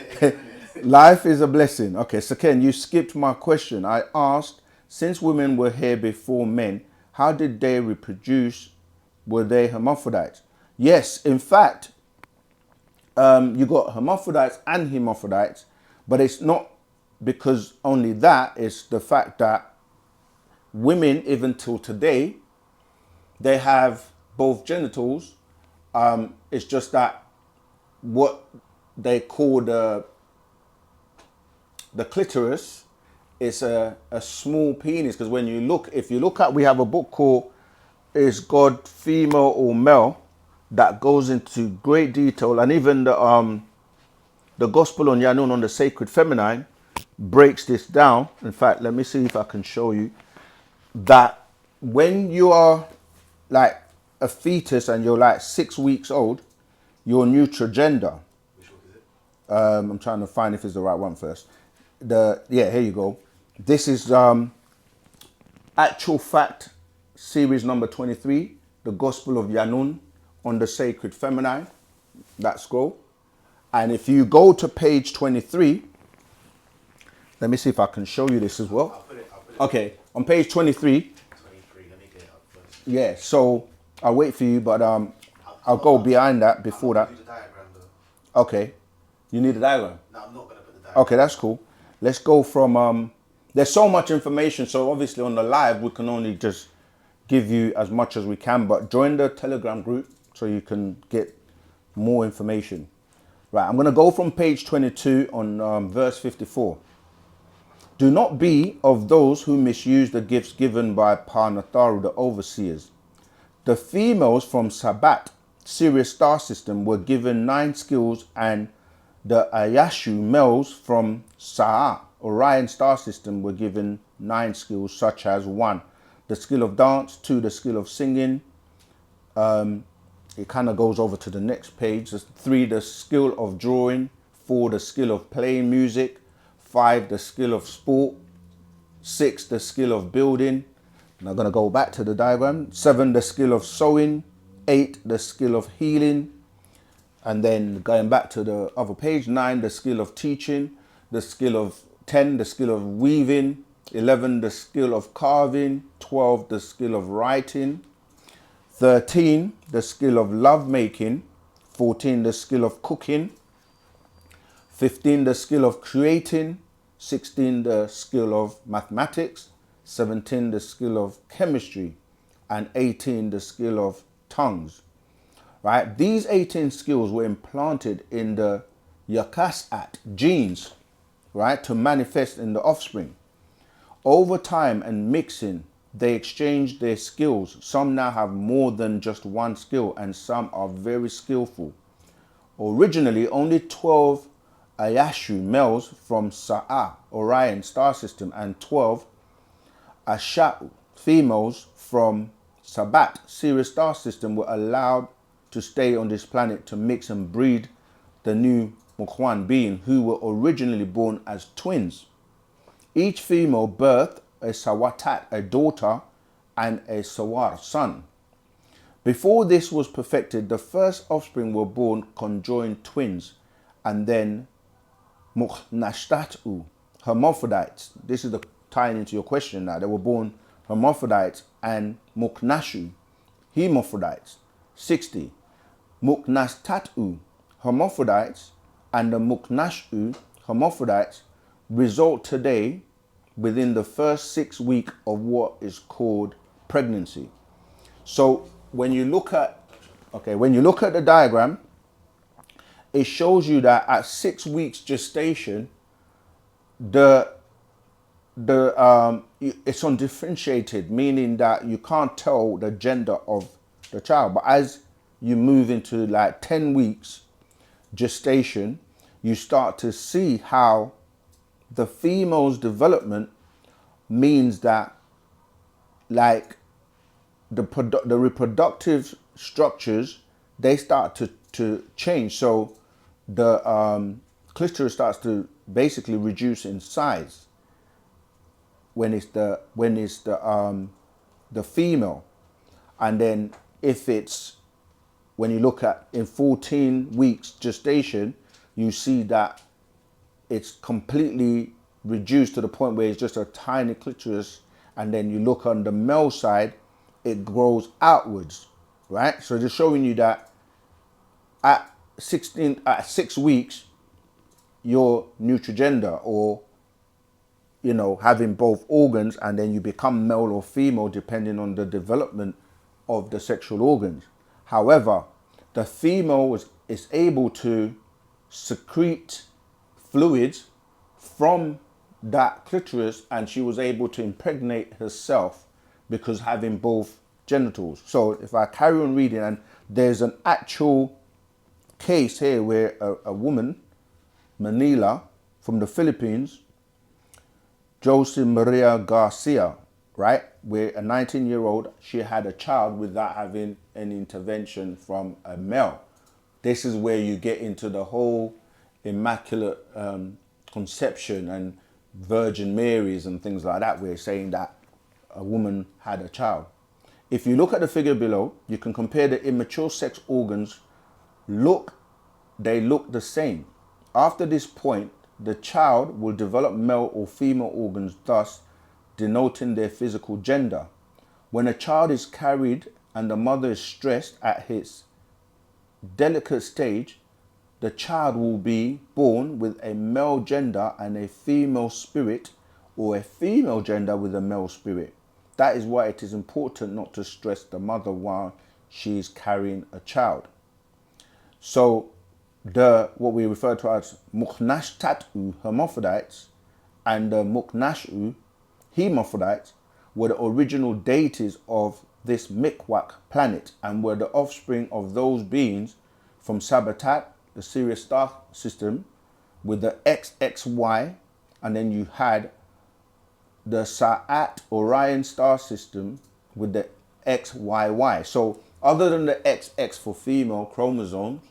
Life is a blessing. Okay, so Ken, you skipped my question. I asked, since women were here before men, how did they reproduce? Were they hermaphrodites? Yes, in fact, you got hermaphrodites and hermaphrodites, but it's not because only that. It's the fact that women, even till today, they have both genitals. It's just that what they call the clitoris is a small penis, because if you look at, we have a book called Is God Female or Male, that goes into great detail, and even the Gospel on Yanun on the Sacred Feminine breaks this down. In fact, let me see if I can show you that when you are like a fetus and you're like 6 weeks old, you're nutrigender. Which book is it? I'm trying to find if it's the right one first. Here you go. This is Actual Fact series number 23, the Gospel of Yanun on the Sacred Feminine, that scroll. And if you go to page 23, let me see if I can show you this as well. I'll put it. Okay, on page 23. 23. Let me get it up first. Yeah, so I'll wait for you, but I'll go behind that before that. Do the diagram though. Okay, you need a diagram. No, I'm not gonna put the diagram. Okay, that's cool. Let's go from, there's so much information, so obviously on the live, we can only just give you as much as we can, but join the Telegram group so you can get more information. Right, I'm gonna go from page 22 on verse 54. Do not be of those who misuse the gifts given by Parnatharu, the overseers. The females from Sabat, Sirius star system, were given 9 skills, and The Ayashu males from Sa'a, Orion star system, were given 9 skills, such as 1, the skill of dance, 2, the skill of singing. It kind of goes over to the next page. 3, the skill of drawing, 4, the skill of playing music, 5, the skill of sport, 6, the skill of building. And I'm going to go back to the diagram. 7, the skill of sewing, 8, the skill of healing. And then going back to the other page, 9, the skill of teaching, the skill of 10, the skill of weaving, 11, the skill of carving, 12, the skill of writing, 13, the skill of love making, 14, the skill of cooking, 15, the skill of creating, 16, the skill of mathematics, 17, the skill of chemistry, and 18, the skill of tongues. Right? These 18 skills were implanted in the Yakasat genes, right, to manifest in the offspring. Over time and mixing, they exchanged their skills. Some now have more than just 1 skill, and some are very skillful. Originally, only 12 Ayashu males from Sa'a, Orion star system, and 12 Asha'u females from Sabat, Sirius star system, were allowed to stay on this planet to mix and breed the new Mukwan being, who were originally born as twins. Each female birthed a Sawatat, a daughter, and a Sawar, son. Before this was perfected, the first offspring were born conjoined twins, and then Muknashtatu, hermaphrodites. This is the tying into your question now. They were born hermaphrodites and Muknashu, hermaphrodites. 60. Muknastatu, hermaphrodites, and the Muknashu, hermaphrodites, result today within the first 6 weeks of what is called pregnancy. So when you look at the diagram, it shows you that at 6 weeks gestation, it's undifferentiated, meaning that you can't tell the gender of the child. But as you move into like 10 weeks gestation, you start to see how the female's development means that, like, the reproductive structures, they start to change. So the clitoris starts to basically reduce in size when it's the female. And then when you look at in 14 weeks gestation, you see that it's completely reduced to the point where it's just a tiny clitoris. And then you look on the male side, it grows outwards, right? So just showing you that at 6 weeks, you're nutrigender, or, you know, having both organs, and then you become male or female depending on the development of the sexual organs. However, the female is able to secrete fluids from that clitoris, and she was able to impregnate herself because having both genitals. So if I carry on reading, and there's an actual case here where a woman, Manila, from the Philippines, Josie Maria Garcia, right, where a 19-year-old, she had a child without having any intervention from a male. This is where you get into the whole immaculate conception and Virgin Marys and things like that. We're saying that a woman had a child. If you look at the figure below, you can compare the immature sex organs. They look the same. After this point, the child will develop male or female organs, thus denoting their physical gender. When a child is carried and the mother is stressed at his delicate stage, the child will be born with a male gender and a female spirit, or a female gender with a male spirit. That is why it is important not to stress the mother while she is carrying a child. So what we refer to as Muknashtatu hermaphrodites and the Muknashu hermaphrodites were the original deities of this Mikwak planet, and were the offspring of those beings from Sabatat, the Sirius star system, with the XXY, and then you had the Sa'at Orion star system with the XYY. So other than the XX for female chromosomes,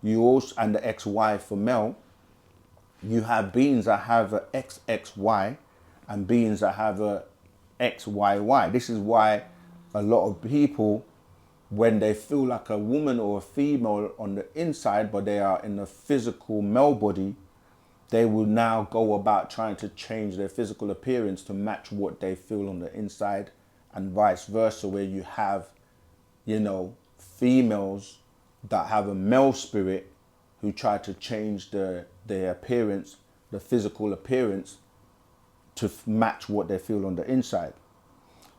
you also, and the XY for male, you have beings that have a XXY and beings that have a XYY. This is why a lot of people, when they feel like a woman or a female on the inside, but they are in a physical male body, they will now go about trying to change their physical appearance to match what they feel on the inside, and vice versa, where you have, you know, females that have a male spirit who try to change their appearance, the physical appearance, to match what they feel on the inside.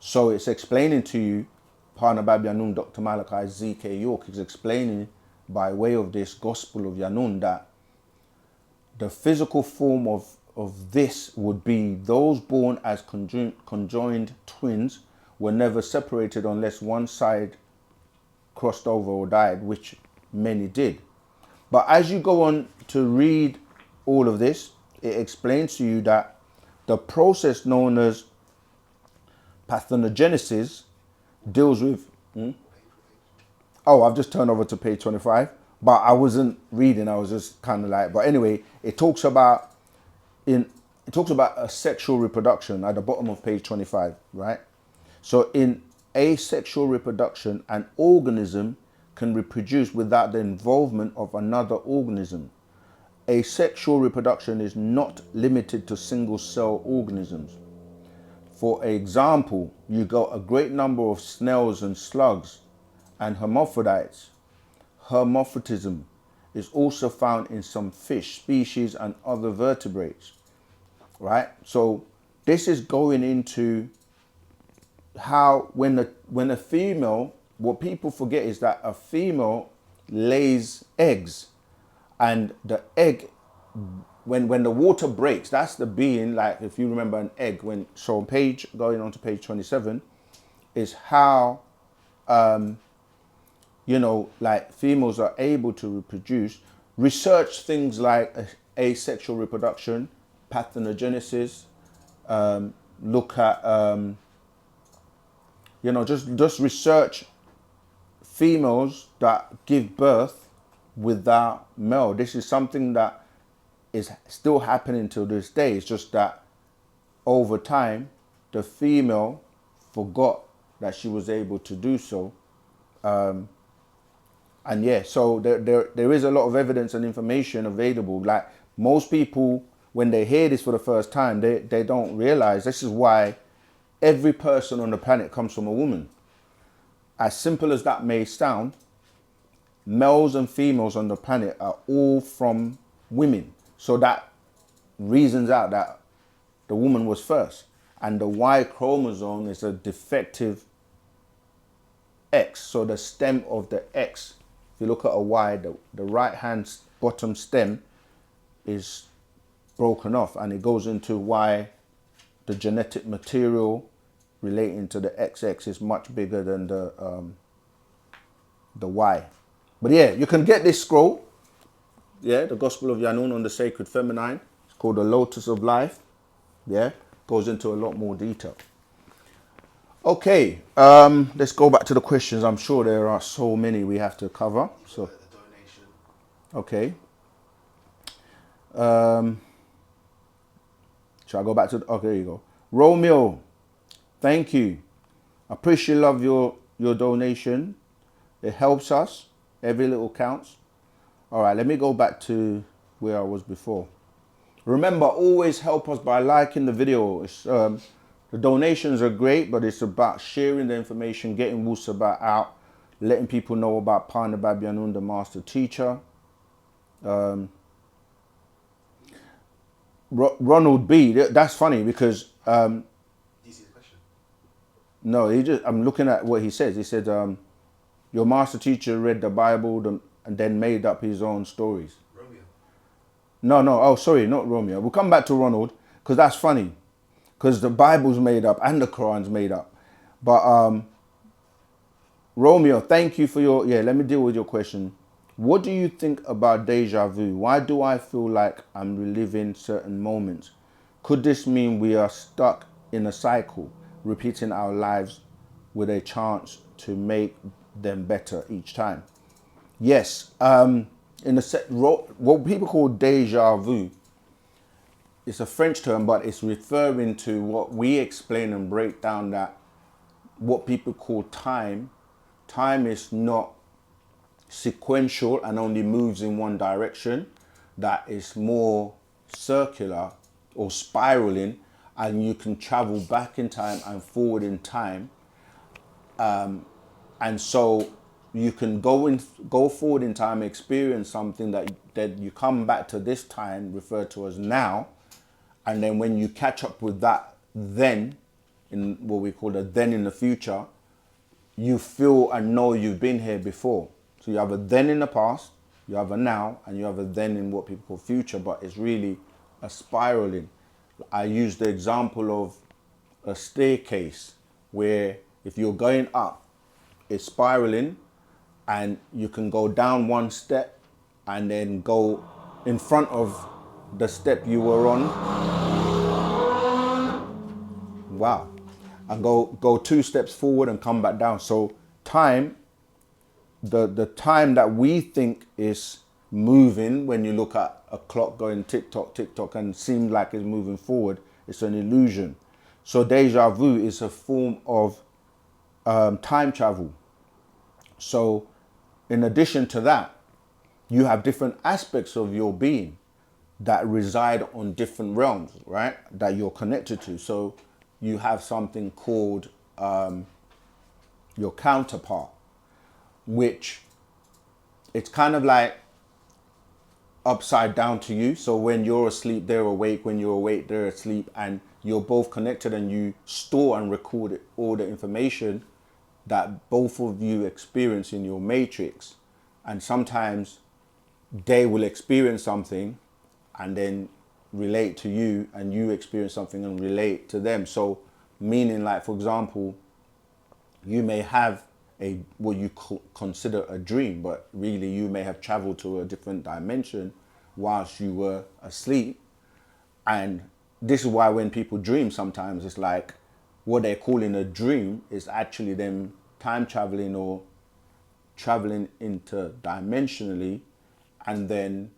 So it's explaining to you, Parnabab Yanun, Dr. Malachi Z.K. York is explaining by way of this Gospel of Yanun that the physical form of this would be those born as conjoined twins were never separated unless one side crossed over or died, which many did. But as you go on to read all of this, it explains to you that the process known as parthenogenesis deals with... Oh, I've just turned over to page 25, but I wasn't reading. I was just kind of like... But anyway, it talks about a sexual reproduction at the bottom of page 25, right? So in asexual reproduction, an organism can reproduce without the involvement of another organism. Asexual reproduction is not limited to single cell organisms. For example, you got a great number of snails and slugs and hermaphrodites. Hermaphroditism is also found in some fish species and other vertebrates, right? So this is going into how when a female, what people forget is that a female lays eggs, and the egg, when the water breaks, that's the being, like if you remember an egg, so going on to page 27 is how you know, like females are able to reproduce. Research things like asexual reproduction, parthenogenesis, look at you know, just research females that give birth without male. This is something that is still happening till this day. It's just that over time, the female forgot that she was able to do so. And yeah, so there is a lot of evidence and information available. Like most people, when they hear this for the first time, they don't realize this is why every person on the planet comes from a woman. As simple as that may sound, males and females on the planet are all from women. So that reasons out that the woman was first. And the Y chromosome is a defective X. So the stem of the X, if you look at a Y, the right hand bottom stem is broken off, and it goes into why the genetic material relating to the XX is much bigger than the Y. But yeah, you can get this scroll. Yeah, the Gospel of Yanun on the Sacred Feminine. It's called the Lotus of Life. Yeah, goes into a lot more detail. Okay, let's go back to the questions. I'm sure there are so many we have to cover. So, okay. Shall I go back to... Okay, there you go. Romeo, thank you. I appreciate your donation. It helps us. Every little counts. All right, let me go back to where I was before. Remember, always help us by liking the video. The donations are great, but it's about sharing the information, getting Wu-Sabat out, letting people know about Parnabab Yanun, the master teacher. Ronald B, that's funny because... Do you see the question? No, I'm looking at what he says. He said, your master teacher read the Bible and then made up his own stories. Romeo. No. Oh, sorry, not Romeo. We'll come back to Ronald because that's funny. Because the Bible's made up and the Quran's made up. But Romeo, thank you for your... Yeah, let me deal with your question. What do you think about deja vu? Why do I feel like I'm reliving certain moments? Could this mean we are stuck in a cycle, repeating our lives with a chance to make them better each time? Yes. What people call deja vu, it's a French term, but it's referring to what we explain and break down, that what people call time. Time is not sequential and only moves in one direction. That is more circular or spiraling, and you can travel back in time and forward in time. And so you can go forward in time, experience something that you come back to this time, referred to as now, and then when you catch up with that then, in what we call a then in the future, you feel and know you've been here before. So you have a then in the past, you have a now, and you have a then in what people call future, but it's really a spiraling. I use the example of a staircase where if you're going up, it's spiraling, and you can go down one step and then go in front of the step you were on. Wow. And go two steps forward and come back down. So time, the time that we think is moving when you look at a clock going tick tock and seems like it's moving forward, it's an illusion. So deja vu is a form of time travel. So in addition to that, you have different aspects of your being that reside on different realms, right? That you're connected to. So you have something called your counterpart, which it's kind of like upside down to you. So when you're asleep, they're awake. When you're awake, they're asleep, and you're both connected, and you store and record all the information that both of you experience in your matrix. And sometimes they will experience something and then relate to you, and you experience something and relate to them. So meaning, like, for example, you may have what you consider a dream, but really you may have traveled to a different dimension whilst you were asleep. And this is why when people dream, sometimes it's like what they're calling a dream is actually them time traveling or traveling interdimensionally, and then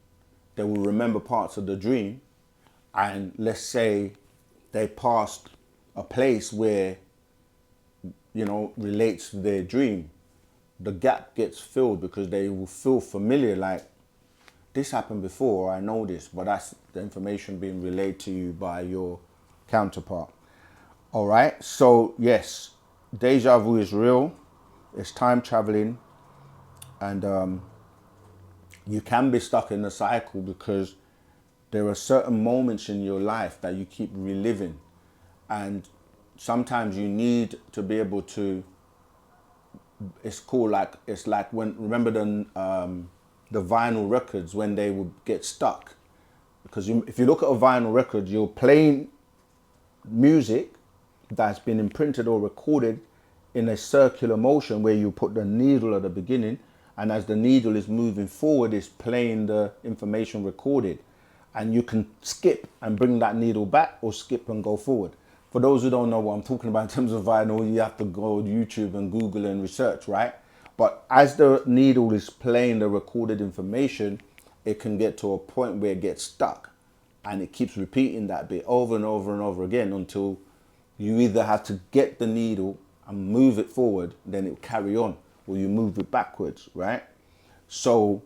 they will remember parts of the dream. And let's say they passed a place where, relates to their dream, the gap gets filled because they will feel familiar, like this happened before, I know this, but that's the information being relayed to you by your counterpart. All right, so yes, deja vu is real, it's time traveling, and you can be stuck in a cycle because there are certain moments in your life that you keep reliving, and sometimes you need to be able to. It's like when, remember the vinyl records when they would get stuck, because if you look at a vinyl record, you're playing music that's been imprinted or recorded in a circular motion where you put the needle at the beginning, and as the needle is moving forward, it's playing the information recorded, and you can skip and bring that needle back or skip and go forward. For those who don't know what I'm talking about in terms of vinyl, you have to go to YouTube and Google and research, right? But as the needle is playing the recorded information, it can get to a point where it gets stuck, and it keeps repeating that bit over and over and over again until you either have to get the needle and move it forward, then it will carry on, or you move it backwards, right? So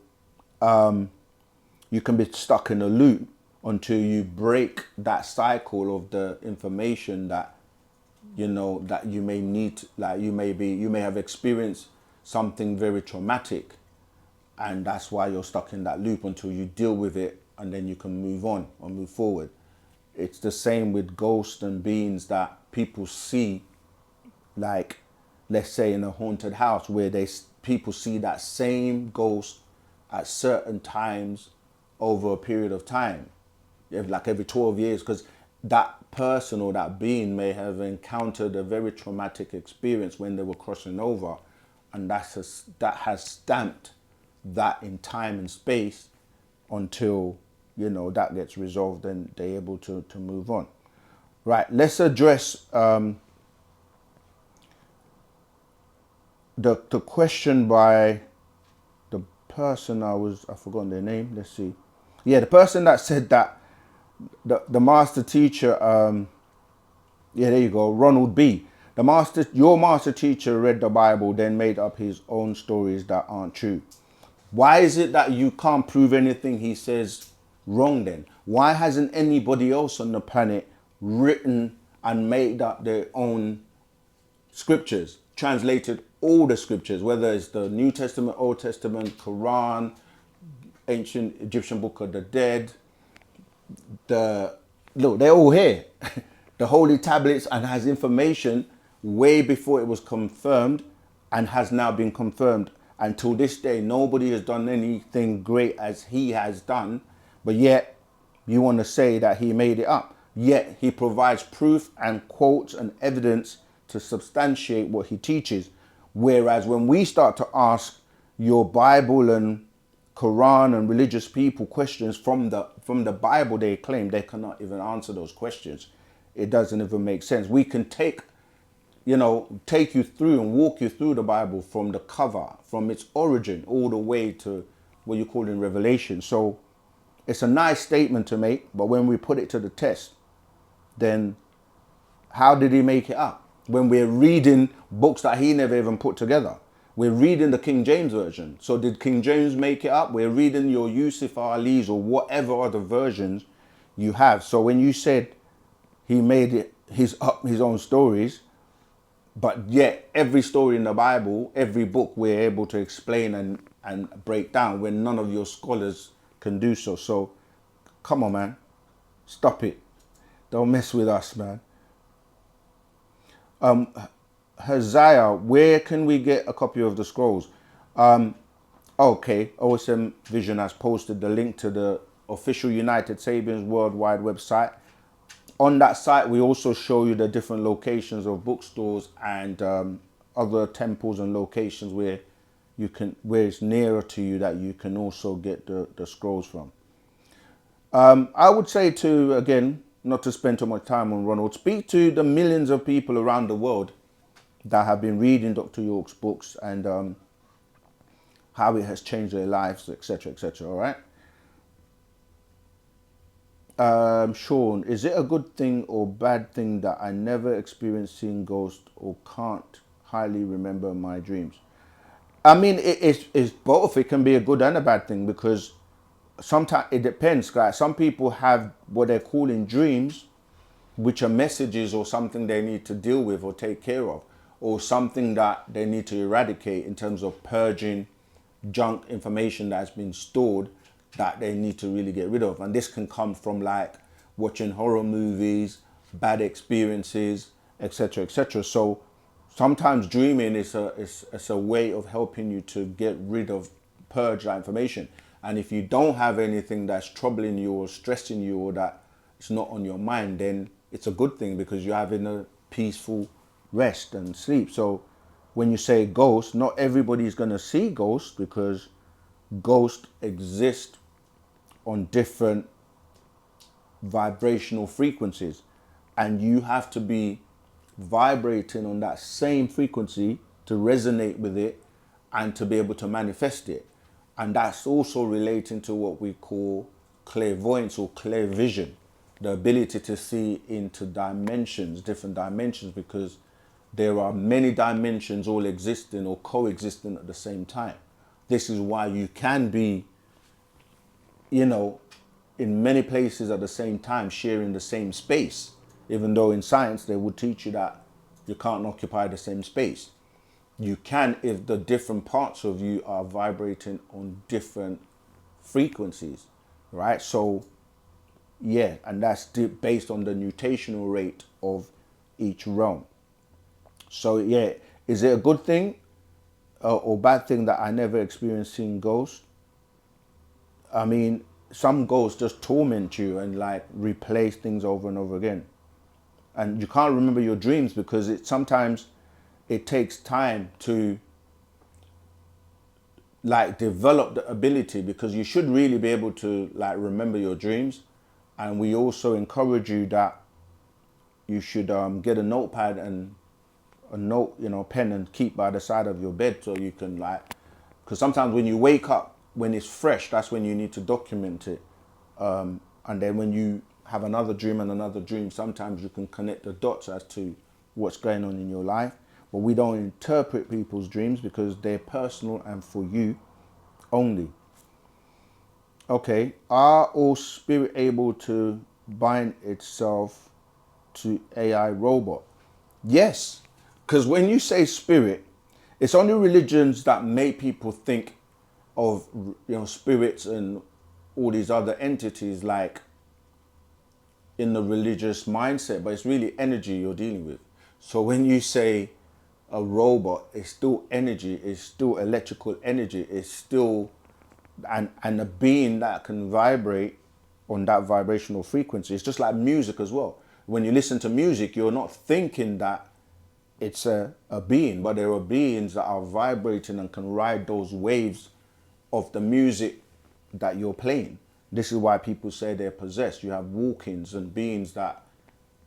you can be stuck in a loop until you break that cycle of the information that that you may need. Like you may have experienced something very traumatic, and that's why you're stuck in that loop until you deal with it, and then you can move on or move forward. It's the same with ghosts and beings that people see, like let's say in a haunted house where people see that same ghost at certain times over a period of time, like every 12 years, because that person or that being may have encountered a very traumatic experience when they were crossing over, and that has stamped that in time and space until, you know, that gets resolved and they're able to move on. Right, let's address the question by the person I've forgotten their name. Let's see. Yeah, the person that said that the master teacher, yeah, there you go, Ronald B. Your master teacher read the Bible, then made up his own stories that aren't true. Why is it that you can't prove anything he says wrong then? Why hasn't anybody else on the planet written and made up their own scriptures, translated all the scriptures, whether it's the New Testament, Old Testament, Quran, ancient Egyptian Book of the Dead, look, they're all here. The holy tablets, and has information way before it was confirmed and has now been confirmed. Until this day, nobody has done anything great as he has done, but yet you want to say that he made it up. Yet he provides proof and quotes and evidence to substantiate what he teaches. Whereas when we start to ask your Bible and Quran and religious people questions from the Bible, they claim they cannot even answer those questions. It doesn't even make sense. We can take you through and walk you through the Bible from the cover, from its origin, all the way to what you call in Revelation. So it's a nice statement to make, but when we put it to the test, then how did he make it up? When we're reading books that he never even put together. We're reading the King James Version. So did King James make it up? We're reading your Yusuf Ali's or whatever other versions you have. So when you said he made it his own stories, but yet every story in the Bible, every book, we're able to explain and break down when none of your scholars can do so. So come on, man. Stop it. Don't mess with us, man. Haziah, where can we get a copy of the scrolls? Okay, OSM Vision has posted the link to the official United Sabians worldwide website. On that site, we also show you the different locations of bookstores and other temples and locations where it's nearer to you that you can also get the scrolls from. I would say again, not to spend too much time on Ronald, speak to the millions of people around the world that have been reading Dr. York's books and how it has changed their lives, etc., etc. All right. Sean, is it a good thing or bad thing that I never experienced seeing ghosts or can't highly remember my dreams? I mean, it's both. It can be a good and a bad thing because sometimes it depends, guys. Some people have what they're calling dreams, which are messages or something they need to deal with or take care of, or something that they need to eradicate in terms of purging junk information that's been stored that they need to really get rid of. And this can come from like watching horror movies, bad experiences, etc., etc. So sometimes dreaming is a way of helping you to get rid of, purge that information. And if you don't have anything that's troubling you or stressing you or that it's not on your mind, then it's a good thing because you're having a peaceful rest and sleep. So when you say ghost, not everybody's going to see ghosts because ghosts exist on different vibrational frequencies, and you have to be vibrating on that same frequency to resonate with it and to be able to manifest it. And that's also relating to what we call clairvoyance or clear vision, the ability to see into dimensions, different dimensions, because there are many dimensions all existing or coexisting at the same time. This is why you can be, in many places at the same time, sharing the same space, even though in science they would teach you that you can't occupy the same space. You can if the different parts of you are vibrating on different frequencies, right? So, yeah, and that's based on the nutational rate of each realm. So, yeah, is it a good thing or bad thing that I never experienced seeing ghosts? I mean, some ghosts just torment you and like replace things over and over again. And you can't remember your dreams because sometimes it takes time to like develop the ability, because you should really be able to like remember your dreams. And we also encourage you that you should get a notepad and a note, pen, and keep by the side of your bed, so you can like, because sometimes when you wake up, when it's fresh, that's when you need to document it. And then when you have another dream and another dream, sometimes you can connect the dots as to what's going on in your life. But we don't interpret people's dreams because they're personal and for you only. Okay, are all spirit able to bind itself to AI robot? Yes, because when you say spirit, it's only religions that make people think of spirits and all these other entities like in the religious mindset, but it's really energy you're dealing with. So when you say a robot, it's still energy, it's still electrical energy, it's still and a being that can vibrate on that vibrational frequency. It's just like music as well. When you listen to music, you're not thinking that it's a being, but there are beings that are vibrating and can ride those waves of the music that you're playing. This is why people say they're possessed. You have walk-ins and beings that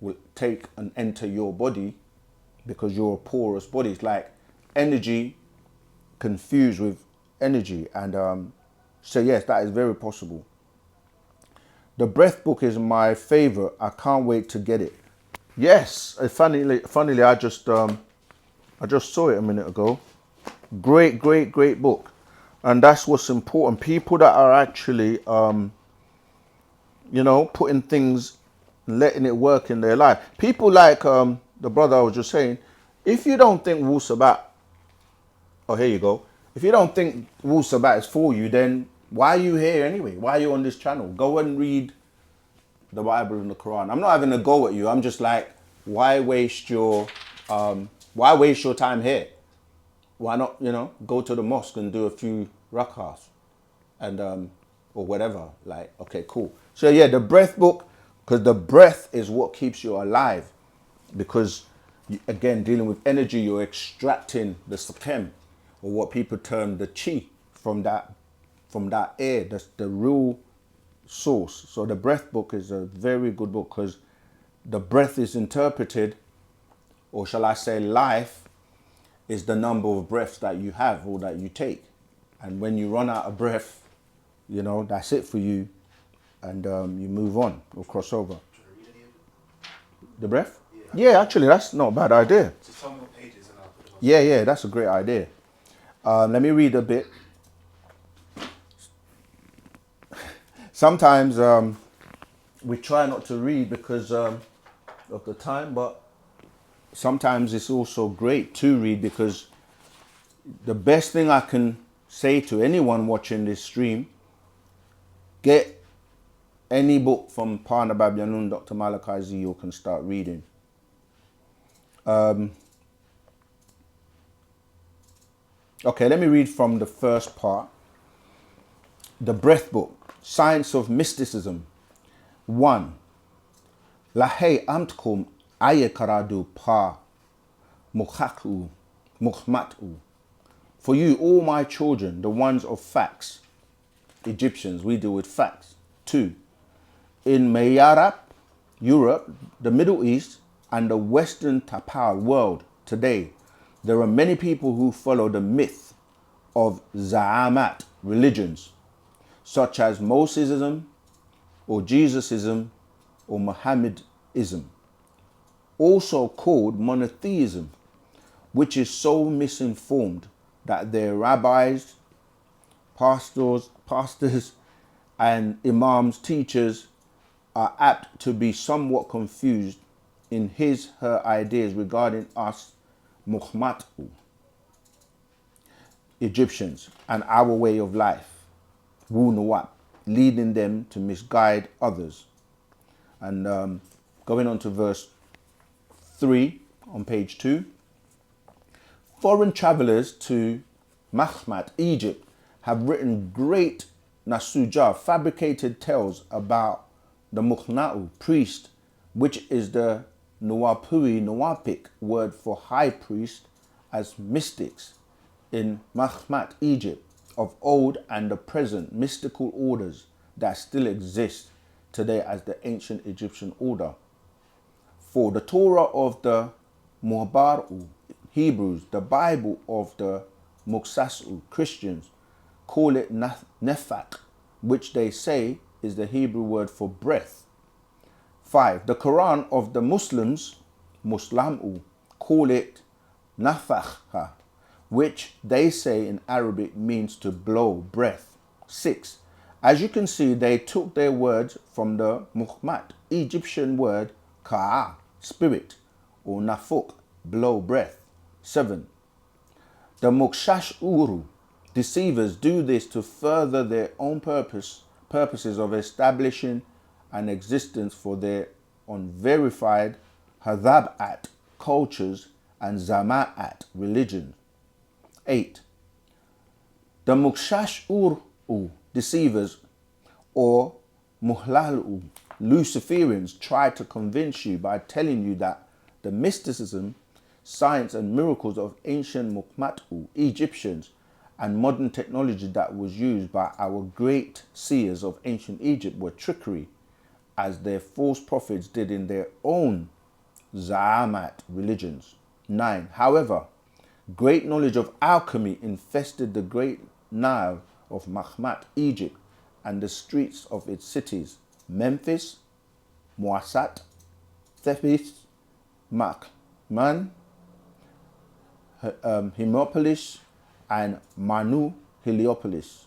will take and enter your body because you're a porous body. It's like energy confused with energy. And so yes, that is very possible. The breath book is my favorite. I can't wait to get it. Yes, funnily, I just saw it a minute ago. Great book, and that's what's important. People that are actually, putting things, letting it work in their life. People like the brother I was just saying. If you don't think Wu-Sabat, oh here you go. If you don't think Wu-Sabat is for you, then why are you here anyway? Why are you on this channel? Go and read the Bible and the Quran. I'm not having a go at you. I'm just like, why waste your time here? Why not, go to the mosque and do a few rak'ahs and or whatever. Like, okay, cool. So yeah, the breath book, because the breath is what keeps you alive. Because again, dealing with energy, you're extracting the sakem, or what people term the chi from that air. That's the real source. So the breath book is a very good book because the breath is interpreted, or shall I say life is the number of breaths that you have or that you take. And when you run out of breath, that's it for you, and you move on or cross over. The breath? Yeah, actually that's not a bad idea. Just tell me what pages and I'll put them on. Yeah, that's a great idea. Let me read a bit. Sometimes we try not to read because of the time, but sometimes it's also great to read, because the best thing I can say to anyone watching this stream, get any book from Pana Babyanun, Dr. Malachi Z, you can start reading. Okay, let me read from the first part. The breath book, Science of Mysticism. 1. Lahei amtkum aye karadu pa mukhaku mukhmatu. For you, all my children, the ones of facts. Egyptians, we deal with facts. 2. In Mayarab, Europe, the Middle East, and the Western Tapal world today, there are many people who follow the myth of Za'amat religions, such as Mosesism, or Jesusism, or Mohammedism, also called monotheism, which is so misinformed that their rabbis, pastors, and imams, teachers, are apt to be somewhat confused in her ideas regarding us, Muhammadu, Egyptians, and our way of life, wu-nuwapu, leading them to misguide others. And going on to verse 3 on page 2. Foreign travelers to Mahmat, Egypt, have written great nasuja, fabricated tales about the Muhna'u priest, which is the Nuwapic word for high priest, as mystics in Mahmat, Egypt, of old and the present mystical orders that still exist today as the ancient Egyptian order. 4. The Torah of the Muhabaru Hebrews, the Bible of the Muksasu Christians, call it nefak, which they say is the Hebrew word for breath. 5. The Quran of the Muslims, Muslamu, call it nafakha, which they say in Arabic means to blow, breath. 6. As you can see, they took their words from the Muhammad Egyptian word ka'a, spirit, or nafuk, blow, breath. 7. The Mukshashuru, deceivers, do this to further their own purposes of establishing an existence for their unverified hadhab'at, cultures, and zama'at, religion. 8. The Mukshashuru, deceivers, or Muhlalu, Luciferians, try to convince you by telling you that the mysticism, science, and miracles of ancient Muqmatu Egyptians and modern technology that was used by our great seers of ancient Egypt were trickery, as their false prophets did in their own Za'amat religions. 9. However, great knowledge of alchemy infested the great Nile of Mahmat, Egypt, and the streets of its cities, Memphis, Muassat, Thebes, Makman, Hermopolis, and Manu Heliopolis.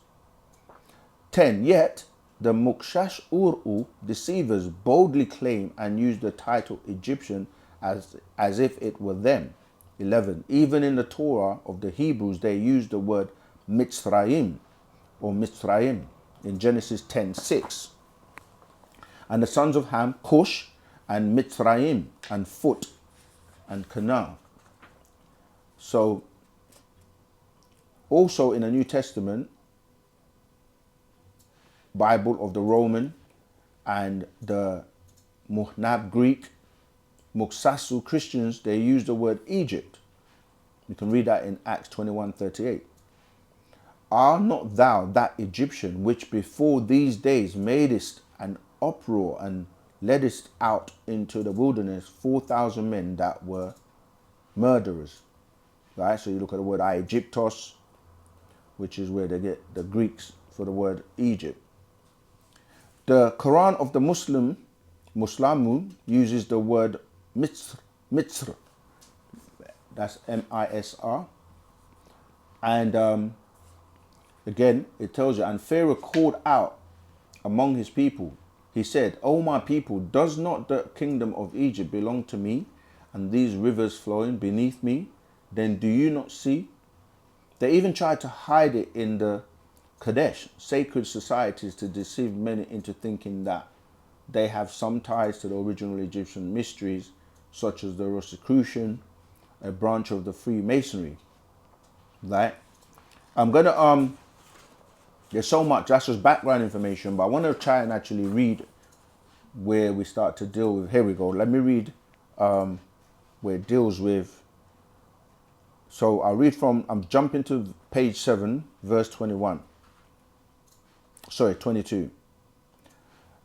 10. Yet, the Mukshashuru deceivers boldly claim and use the title Egyptian as if it were them. 11. Even in the Torah of the Hebrews, they use the word Mitzrayim or Mitzrayim in Genesis 10:6. And the sons of Ham, Cush, and Mitzrayim, and Phut, and Canaan. So, also in the New Testament, Bible of the Roman and the Muhnab Greek, Muksasu Christians, they use the word Egypt. You can read that in Acts 21:38. Are not thou that Egyptian which before these days madest an uproar and leddest out into the wilderness 4,000 men that were murderers? Right, so you look at the word Aegyptos, which is where they get the Greeks for the word Egypt. The Quran of the Muslamu uses the word Misr, that's M-I-S-R, and again it tells you, and Pharaoh called out among his people, he said, O my people, does not the kingdom of Egypt belong to me, and these rivers flowing beneath me? Then do you not see? They even tried to hide it in the Kadesh, sacred societies, to deceive many into thinking that they have some ties to the original Egyptian mysteries, such as the Rosicrucian, a branch of the Freemasonry. Right? I'm gonna there's so much, that's just background information, but I want to try and actually read where we start to deal with. Here we go. Let me read where it deals with. So I'll read from, I'm jumping to page 7, verse 21. Sorry, 22.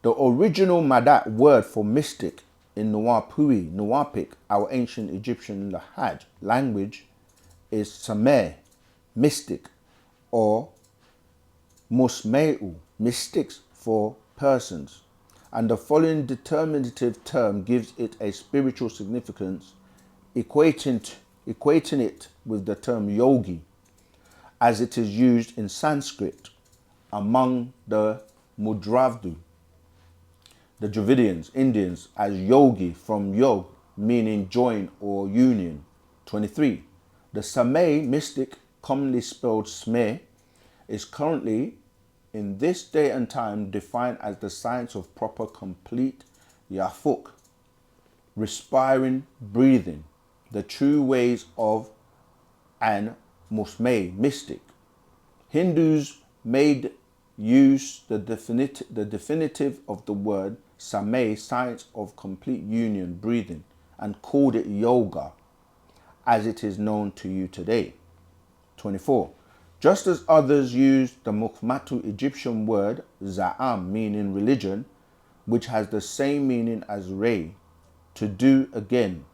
The original Madat word for mystic in Nuwapic, our ancient Egyptian Lahaj language, is Sameh, mystic, or Musmeu, mystics for persons. And the following determinative term gives it a spiritual significance, equating it with the term yogi, as it is used in Sanskrit among the Mudravdu, the Dravidians, Indians, as yogi from yog, meaning join or union. 23. The Sameh mystic, commonly spelled Sme, is currently in this day and time defined as the science of proper complete yafuk, respiring, breathing, the true ways of an Musmeh, mystic. Hindus made use the definitive of the word Sameh, science of complete union, breathing, and called it yoga, as it is known to you today. 24. Just as others use the Mukhmatu Egyptian word Za'am, meaning religion, which has the same meaning as Ray, to do again.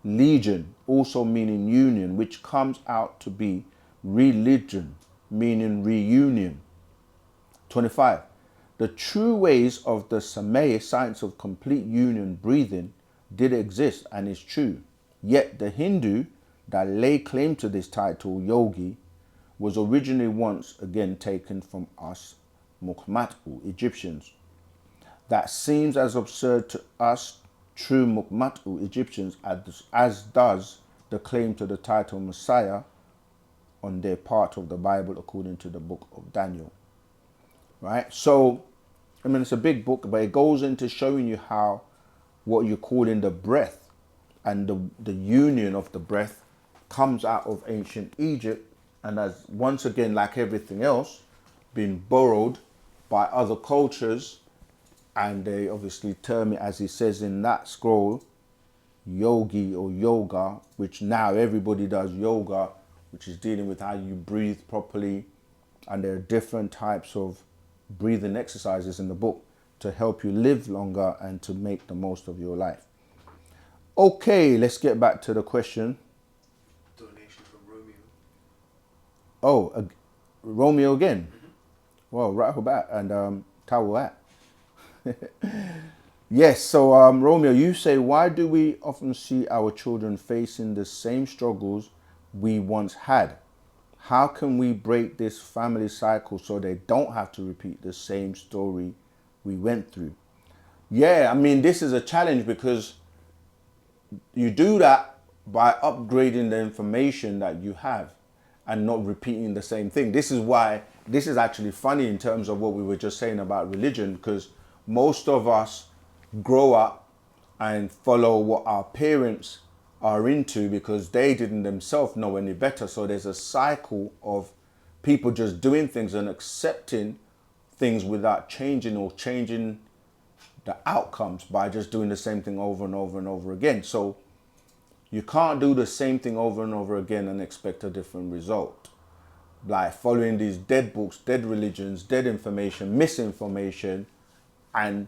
Legion, also meaning union, which comes out to be religion, meaning reunion. 25. The true ways of the Samay science of complete union breathing did exist and is true. Yet the Hindu that lay claim to this title, yogi, was originally once again taken from us Mukhmatu Egyptians. That seems as absurd to us true Mukhmatu Egyptians as does the claim to the title Messiah on their part of the Bible according to the book of Daniel. Right? So, I mean, it's a big book, but it goes into showing you how what you call in the breath and the union of the breath comes out of ancient Egypt and has once again, like everything else, been borrowed by other cultures, and they obviously term it, as he says in that scroll, yogi or yoga, which now everybody does yoga, which is dealing with how you breathe properly, and there are different types of breathing exercises in the book to help you live longer and to make the most of your life. Okay, let's get back to the question. Donation from Romeo. Oh, Romeo again. Well, Rahubat and Tawat. Yes, so Romeo, you say, why do we often see our children facing the same struggles we once had? How can we break this family cycle so they don't have to repeat the same story we went through? Yeah, I mean, this is a challenge because you do that by upgrading the information that you have and not repeating the same thing. This is why this is actually funny in terms of what we were just saying about religion, because most of us grow up and follow what our parents are into because they didn't themselves know any better. So there's a cycle of people just doing things and accepting things without changing or changing the outcomes by just doing the same thing over and over and over again. So you can't do the same thing over and over again and expect a different result. Like following these dead books, dead religions, dead information, misinformation, and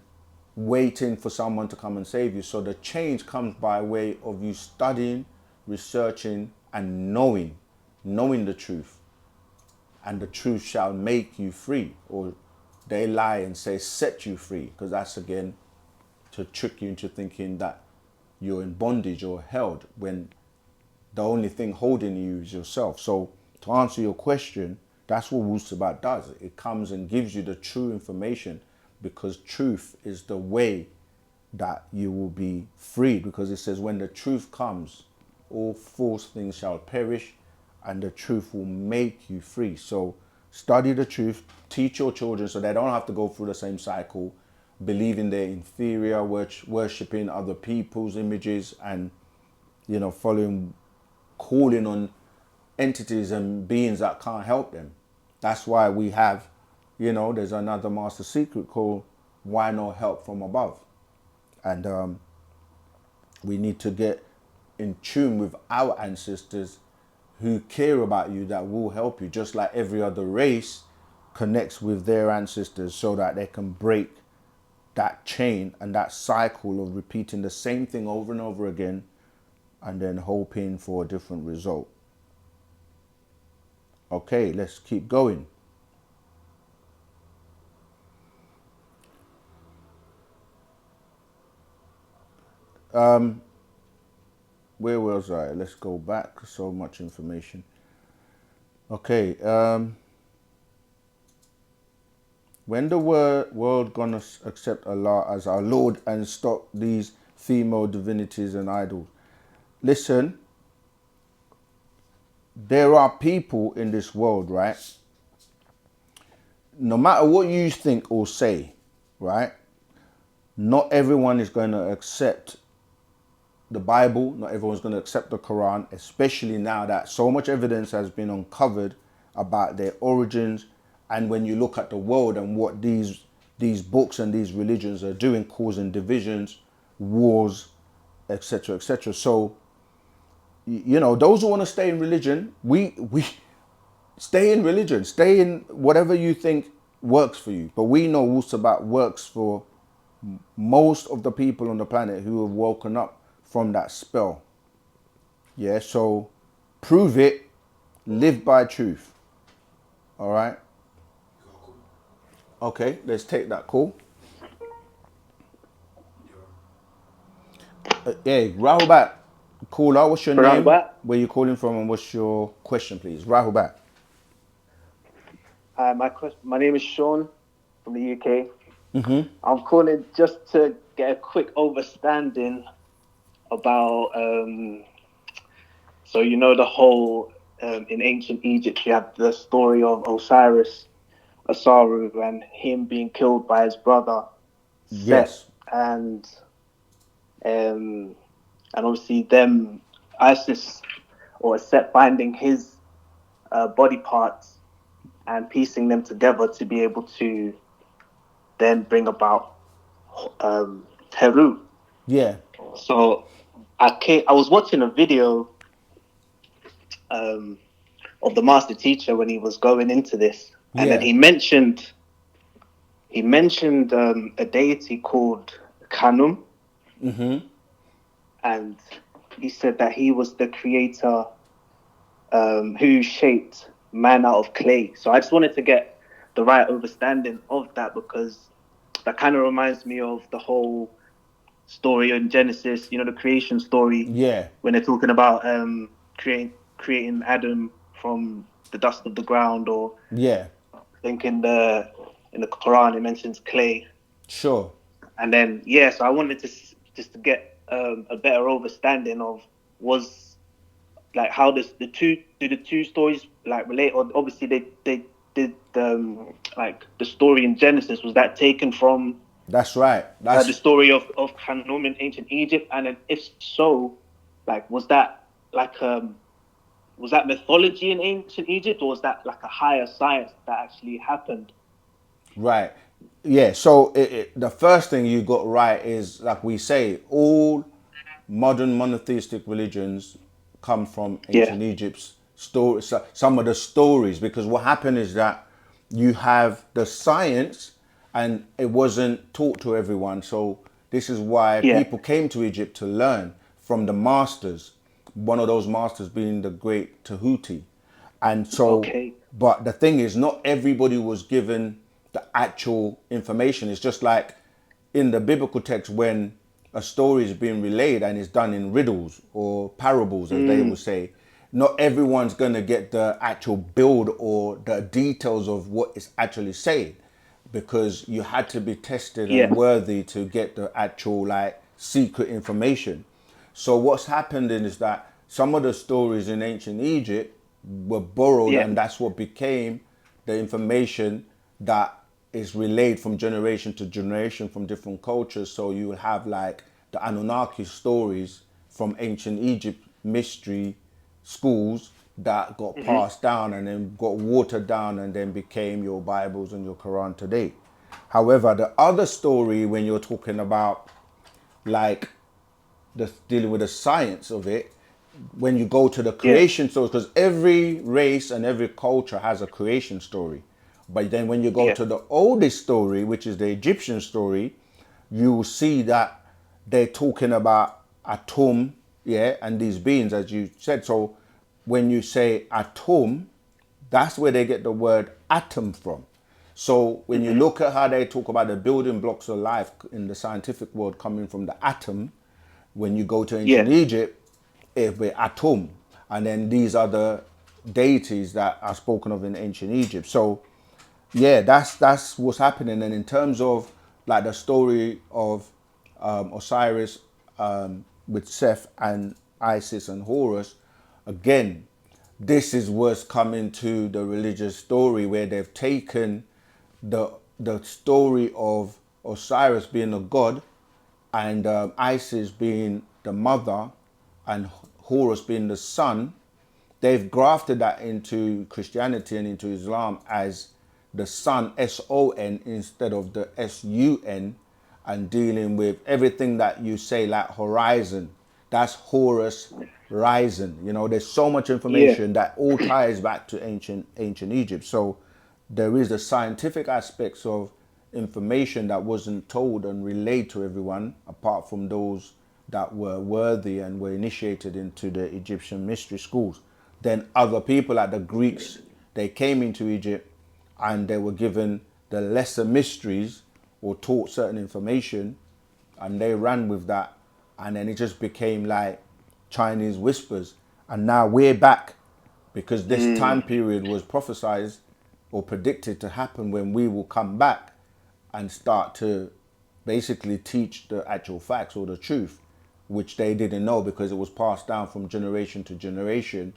waiting for someone to come and save you. So the change comes by way of you studying, researching, and knowing the truth. And the truth shall make you free. Or they lie and say set you free, because that's again to trick you into thinking that you're in bondage or held when the only thing holding you is yourself. So to answer your question, that's what Wu-Sabat does. It comes and gives you the true information, because truth is the way that you will be freed. Because it says when the truth comes, all false things shall perish and the truth will make you free. So study the truth, teach your children so they don't have to go through the same cycle, believing they're inferior, worshipping other people's images, and, you know, calling on entities and beings that can't help them. That's why we have, you know, there's another master secret called Why No Help From Above. And we need to get in tune with our ancestors who care about you, that will help you, just like every other race connects with their ancestors so that they can break that chain and that cycle of repeating the same thing over and over again and then hoping for a different result. Okay, let's keep going. Where was I? Let's go back. So much information. Okay. When the world gonna accept Allah as our Lord and stop these female divinities and idols? Listen, there are people in this world, right? No matter what you think or say, right? Not everyone is going to accept the Bible. Not everyone's going to accept the Quran, especially now that so much evidence has been uncovered about their origins. And when you look at the world and what these books and these religions are doing, causing divisions, wars, etc., etc. So, you know, those who want to stay in religion, we Stay in religion. Stay in whatever you think works for you. But we know Wu-Sabat works for most of the people on the planet who have woken up from that spell. Yeah, so prove it, live by truth. All right? Okay, let's take that call. Yeah, Rahul Bat. Caller, what's your Rahul name? Bat. Where you calling from and what's your question, please? Rahul Bat. Hi, my name is Sean from the UK. I'm calling just to get a quick understanding about, so you know the whole, in ancient Egypt, you have the story of Osiris, Asaru, and him being killed by his brother, Set, Yes. and obviously them, Isis or Set finding his body parts and piecing them together to be able to then bring about Heru. Yeah. So I was watching a video of the master teacher when he was going into this, and then Yeah. he mentioned a deity called Khanum, and he said that he was the creator who shaped man out of clay. So I just wanted to get the right understanding of that, because that kind of reminds me of the whole story in Genesis, you know, the creation story. Yeah. When they're talking about creating Adam from the dust of the ground, or Yeah. I think in the Quran it mentions clay. Sure. And then so I wanted to just to get a better understanding of like how the two stories like relate, or obviously they did like the story in Genesis, was that taken from That's right. the That's story of Khanum in ancient Egypt, and then if so, like was that mythology in ancient Egypt, or was that like a higher science that actually happened? right. Yeah. So the first thing you got right is, like we say, all modern monotheistic religions come from Yeah. ancient Egypt's story. So some of the stories, because what happened is that you have the science, and it wasn't taught to everyone. So this is why Yeah. people came to Egypt to learn from the masters. One of those masters being the great Tahuti. And so, Okay. but the thing is, not everybody was given the actual information. It's just like in the biblical text, when a story is being relayed and it's done in riddles or parables, as they would say, not everyone's going to get the actual build or the details of what it's actually saying, because you had to be tested Yeah. and worthy to get the actual like secret information. So what's happened is that some of the stories in ancient Egypt were borrowed, Yeah. and that's what became the information that is relayed from generation to generation from different cultures. So you will have like the Anunnaki stories from ancient Egypt, mystery schools that got passed down and then got watered down and then became your Bibles and your Quran today. However, the other story, when you're talking about like dealing with the science of it, when you go to the creation story, because every race and every culture has a creation story. But then when you go Yeah. to the oldest story, which is the Egyptian story, you will see that they're talking about Atum, yeah, and these beings, as you said. So when you say Atum, that's where they get the word atom from. So when you look at how they talk about the building blocks of life in the scientific world coming from the atom, when you go to ancient Yeah. Egypt, it will be Atum. And then these are the deities that are spoken of in ancient Egypt. So yeah, that's what's happening. And in terms of like the story of Osiris with Seth and Isis and Horus, again, this is what's coming to the religious story, where they've taken the story of Osiris being a god, and Isis being the mother, and Horus being the son. They've grafted that into Christianity and into Islam as the sun, S-O-N, instead of the S-U-N, and dealing with everything that you say like horizon. That's Horus rising. You know, there's so much information that all ties back to ancient Egypt. So there is the scientific aspects of information that wasn't told and relayed to everyone, apart from those that were worthy and were initiated into the Egyptian mystery schools. Then other people, like the Greeks, they came into Egypt and they were given the lesser mysteries or taught certain information, and they ran with that, and then it just became like Chinese whispers. And now we're back because this time period was prophesized or predicted to happen, when we will come back and start to basically teach the actual facts or the truth, which they didn't know because it was passed down from generation to generation,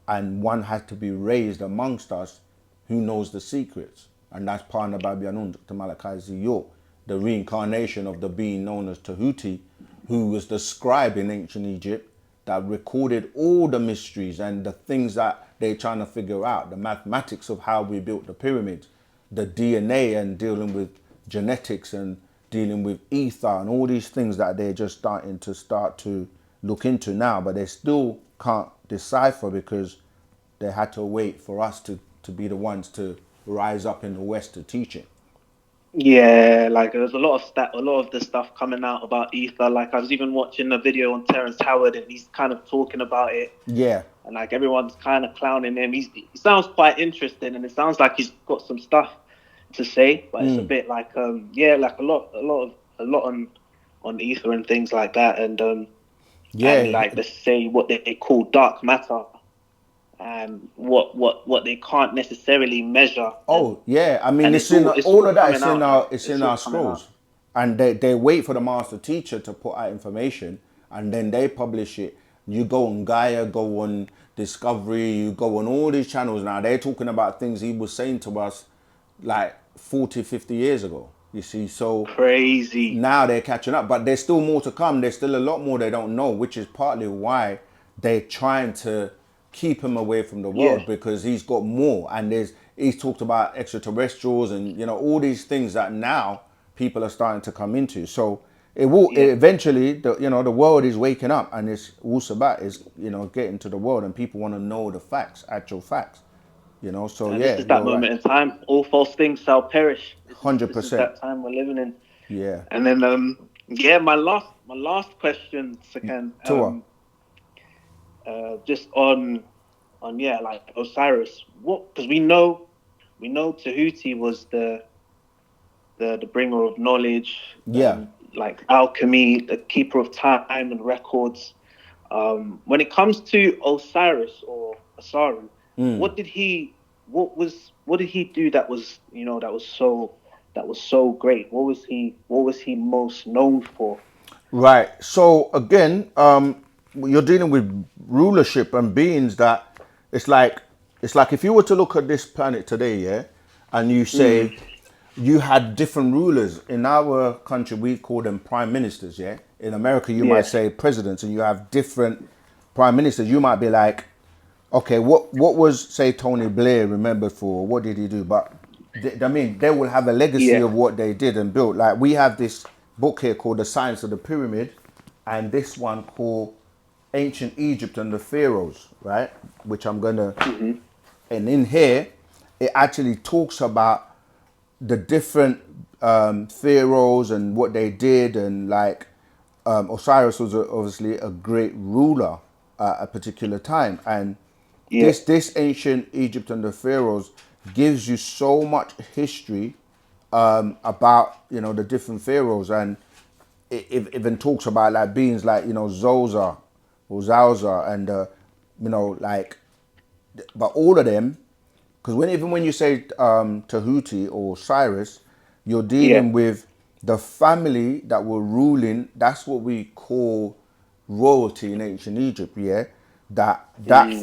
and one had to be raised amongst us who knows the secrets. And that's Parna Babyanun, Dr. Malachi Ziyot, the reincarnation of the being known as Tahuti, who was the scribe in ancient Egypt that recorded all the mysteries and the things that they're trying to figure out, the mathematics of how we built the pyramids, the DNA and dealing with genetics and dealing with ether and all these things that they're just starting to look into now, but they still can't decipher because they had to wait for us to be the ones to rise up in the West to teach it. Yeah, like there's a lot of the stuff coming out about ether. Like I was even watching a video on Terrence Howard, and he's kind of talking about it. Yeah. And like everyone's kind of clowning him. He sounds quite interesting, and it sounds like he's got some stuff to say. But it's a bit like like a lot on ether and things like that, and and like they say what they call dark matter. And what they can't necessarily measure. Oh yeah, I mean it's in all of that. It's in our scrolls, and they wait for the master teacher to put out information, and then they publish it. You go on Gaia, go on Discovery, you go on all these channels now. They're talking about things he was saying to us like 40, 50 years ago. You see, so crazy. Now they're catching up, but there's still more to come. There's still a lot more they don't know, which is partly why they're trying to keep him away from the world, because he's got more, and he's talked about extraterrestrials and all these things that now people are starting to come into. So it will eventually, the world is waking up, and this Wu-Sabat is getting to the world, and people want to know the facts, actual facts. So and this is that moment in time. All false things shall perish. 100%. This is that time we're living in. Yeah. And then my last question, Sakan. Just on like Osiris, because we know Tahuti was the bringer of knowledge, like alchemy, the keeper of time and records. When it comes to Osiris or Asaru, what did he do that was that was so great? What was he most known for? Right. So again, you're dealing with rulership and beings that it's like if you were to look at this planet today, and you say you had different rulers. In our country, we call them prime ministers, In America, you might say presidents, and you have different prime ministers. You might be like, okay, what was, say, Tony Blair remembered for? What did he do? But they will have a legacy of what they did and built. Like we have this book here called The Science of the Pyramid, and this one called Ancient Egypt and the Pharaohs, right? Which I'm gonna, and in here, it actually talks about the different pharaohs and what they did, and like Osiris was obviously a great ruler at a particular time, and this ancient Egypt and the pharaohs gives you so much history about the different pharaohs, and it even talks about like beings like Zoza or Zauza, and like, but all of them, because even when you say Tahuti or Cyrus, you're dealing with the family that were ruling. That's what we call royalty in ancient Egypt. That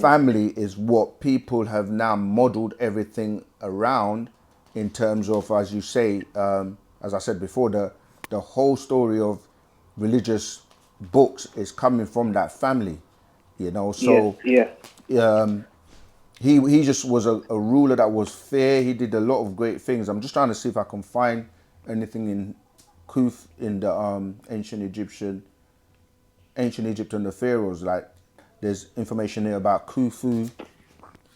family is what people have now modeled everything around, in terms of, as you say, as I said before, the whole story of religious books is coming from that family, So he just was a ruler that was fair. He did a lot of great things. I'm just trying to see if I can find anything in in the ancient Egypt and the pharaohs. Like There's information here about Khufu.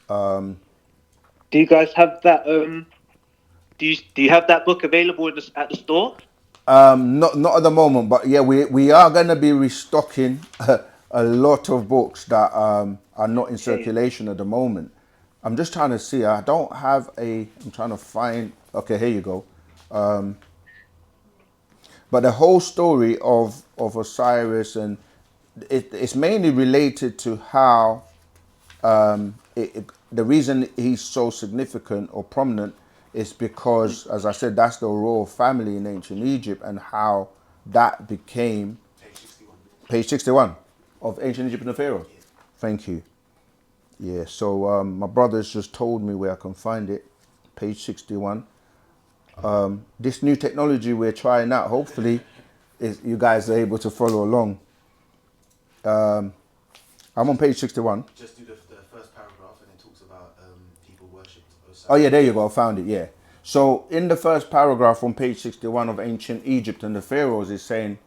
Do you guys have that? Do you have that book available at the store? Not at the moment, but yeah, we are going to be restocking a lot of books that are not in circulation at the moment. I'm just trying to see. I don't have a. I'm trying to find. Okay, here you go. But the whole story of Osiris, and it's mainly related to how the reason he's so significant or prominent is because, as I said, that's the royal family in ancient Egypt, and how that became page 61 of ancient Egypt and the Pharaohs. Thank you. Yeah, so my brothers just told me where I can find it. Page 61. This new technology we're trying out, hopefully, you guys are able to follow along. I'm on page 61. Just do the first paragraph, and it talks about people worshipped Osiris. Oh yeah, there you go. I found it. Yeah. So in the first paragraph on page 61 of ancient Egypt and the Pharaohs is saying,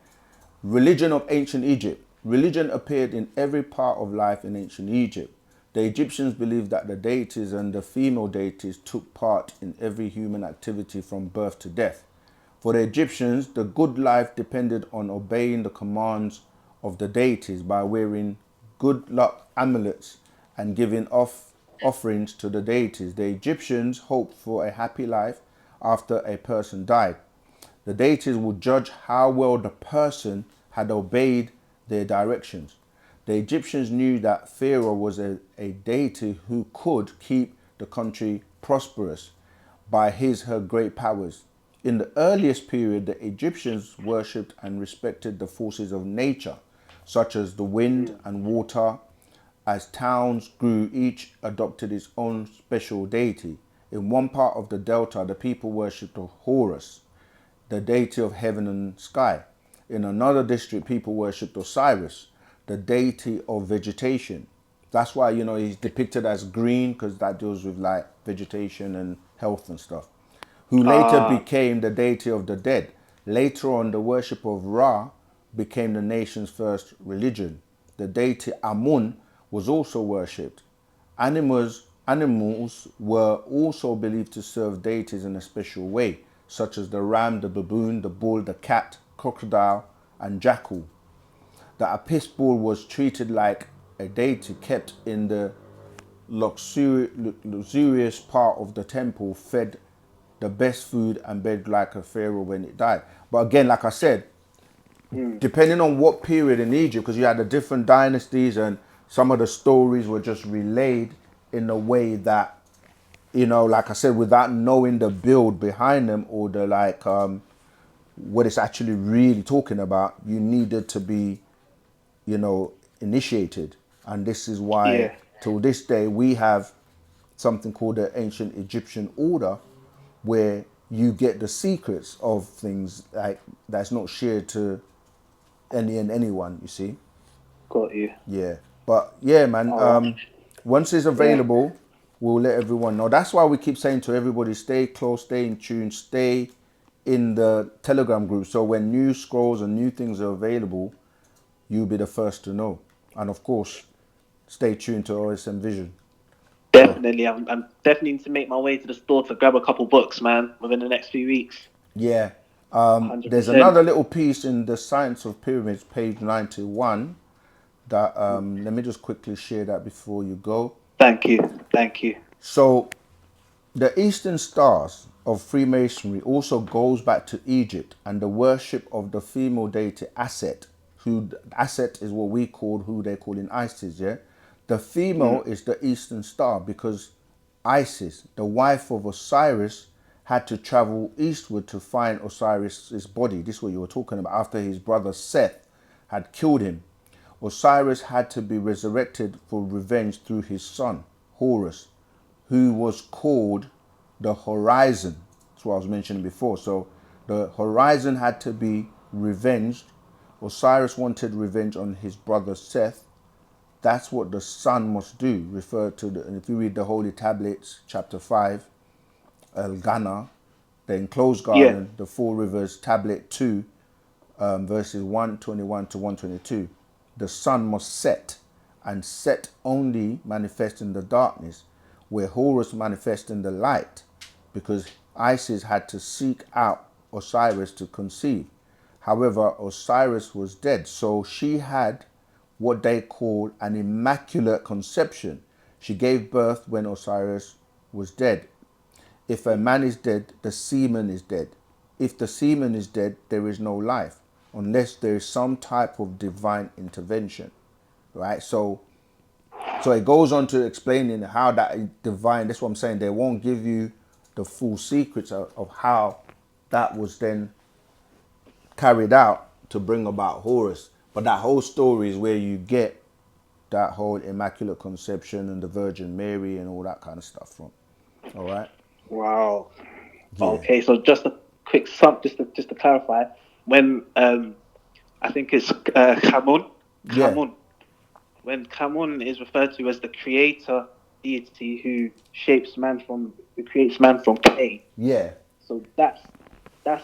religion of ancient Egypt. Religion appeared in every part of life in ancient Egypt. The Egyptians believed that the deities and the female deities took part in every human activity from birth to death. For the Egyptians, the good life depended on obeying the commands of the deities by wearing good luck amulets and giving offerings to the deities. The Egyptians hoped for a happy life after a person died. The deities would judge how well the person had obeyed their directions. The Egyptians knew that Pharaoh was a deity who could keep the country prosperous by her great powers. In the earliest period, the Egyptians worshipped and respected the forces of nature, such as the wind and water. As towns grew, each adopted its own special deity. In one part of the delta, the people worshipped Horus, the deity of heaven and sky. In another district, people worshipped Osiris, the deity of vegetation. That's why, he's depicted as green, because that deals with like vegetation and health and stuff. Who later became the deity of the dead. Later on, the worship of Ra became the nation's first religion. The deity Amun was also worshipped. Animals were also believed to serve deities in a special way, such as the ram, the baboon, the bull, the cat, crocodile, and jackal. The apis bull was treated like a deity kept in the luxurious part of the temple, fed the best food, and begged like a pharaoh when it died. But again, like I said, depending on what period in Egypt, because you had the different dynasties, and some of the stories were just relayed in a way that, like I said, without knowing the build behind them, or the what it's actually really talking about, you needed to be, initiated. And this is why till this day we have something called the ancient Egyptian order, where you get the secrets of things like that's not shared to anyone, you see. Got you. Yeah, but yeah, man, once it's available, we'll let everyone know. That's why we keep saying to everybody, stay close, stay in tune, stay in the Telegram group, so when new scrolls and new things are available, you'll be the first to know. And of course, stay tuned to OSM Vision. Definitely. I'm definitely need to make my way to the store to grab a couple books, man, within the next few weeks. Yeah. 100%. There's another little piece in the Science of Pyramids, page 91, that let me just quickly share that before you go. Thank you. So the Eastern stars of Freemasonry also goes back to Egypt and the worship of the female deity Aset, who Aset is what who they call in Isis, yeah? The female is the Eastern star, because Isis, the wife of Osiris, had to travel eastward to find Osiris's body. This is what you were talking about, after his brother Seth had killed him. Osiris had to be resurrected for revenge through his son, Horus, who was called the Horizon. That's what I was mentioning before. So the Horizon had to be revenged. Osiris wanted revenge on his brother Seth. That's what the son must do, referred to, and if you read the Holy Tablets, chapter 5, El Ghana, the enclosed garden, the Four Rivers, tablet 2, verses 121 to 122. The sun must set and Set only manifest in the darkness, where Horus manifests in the light, because Isis had to seek out Osiris to conceive. However, Osiris was dead, so she had what they call an immaculate conception. She gave birth when Osiris was dead. If a man is dead, the semen is dead. If the semen is dead, there is no life, unless there is some type of divine intervention, right? So it goes on to explaining how that divine, that's what I'm saying, they won't give you the full secrets of how that was then carried out to bring about Horus. But that whole story is where you get that whole Immaculate Conception and the Virgin Mary and all that kind of stuff from. All right? Wow. Yeah. Okay, so just a quick sum, just to clarify, when I think it's Khamun, Yeah. when Khamun is referred to as the creator deity who creates man from clay. Yeah. So that's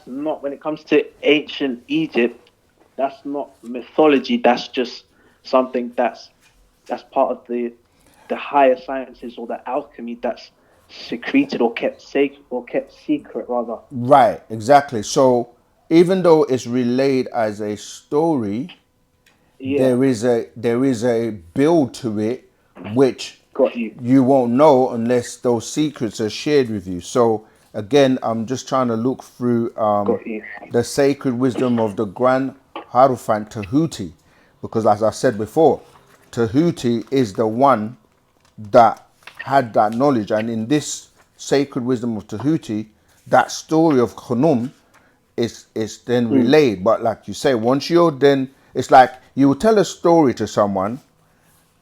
not, when it comes to ancient Egypt, that's not mythology. That's just something that's part of the higher sciences, or the alchemy that's secreted or kept sacred, or kept secret rather. Right, exactly. So even though it's relayed as a story, Yeah, there is a build to it which got you. you won't know unless those secrets are shared with you. So again, I'm just trying to look through Got you. the sacred wisdom of the Grand Hierophant Tahuti, because as I said before, Tahuti is the one that had that knowledge, and in this sacred wisdom of Tahuti, that story of Khnum is then relayed. But like you say, once you're then, it's like you will tell a story to someone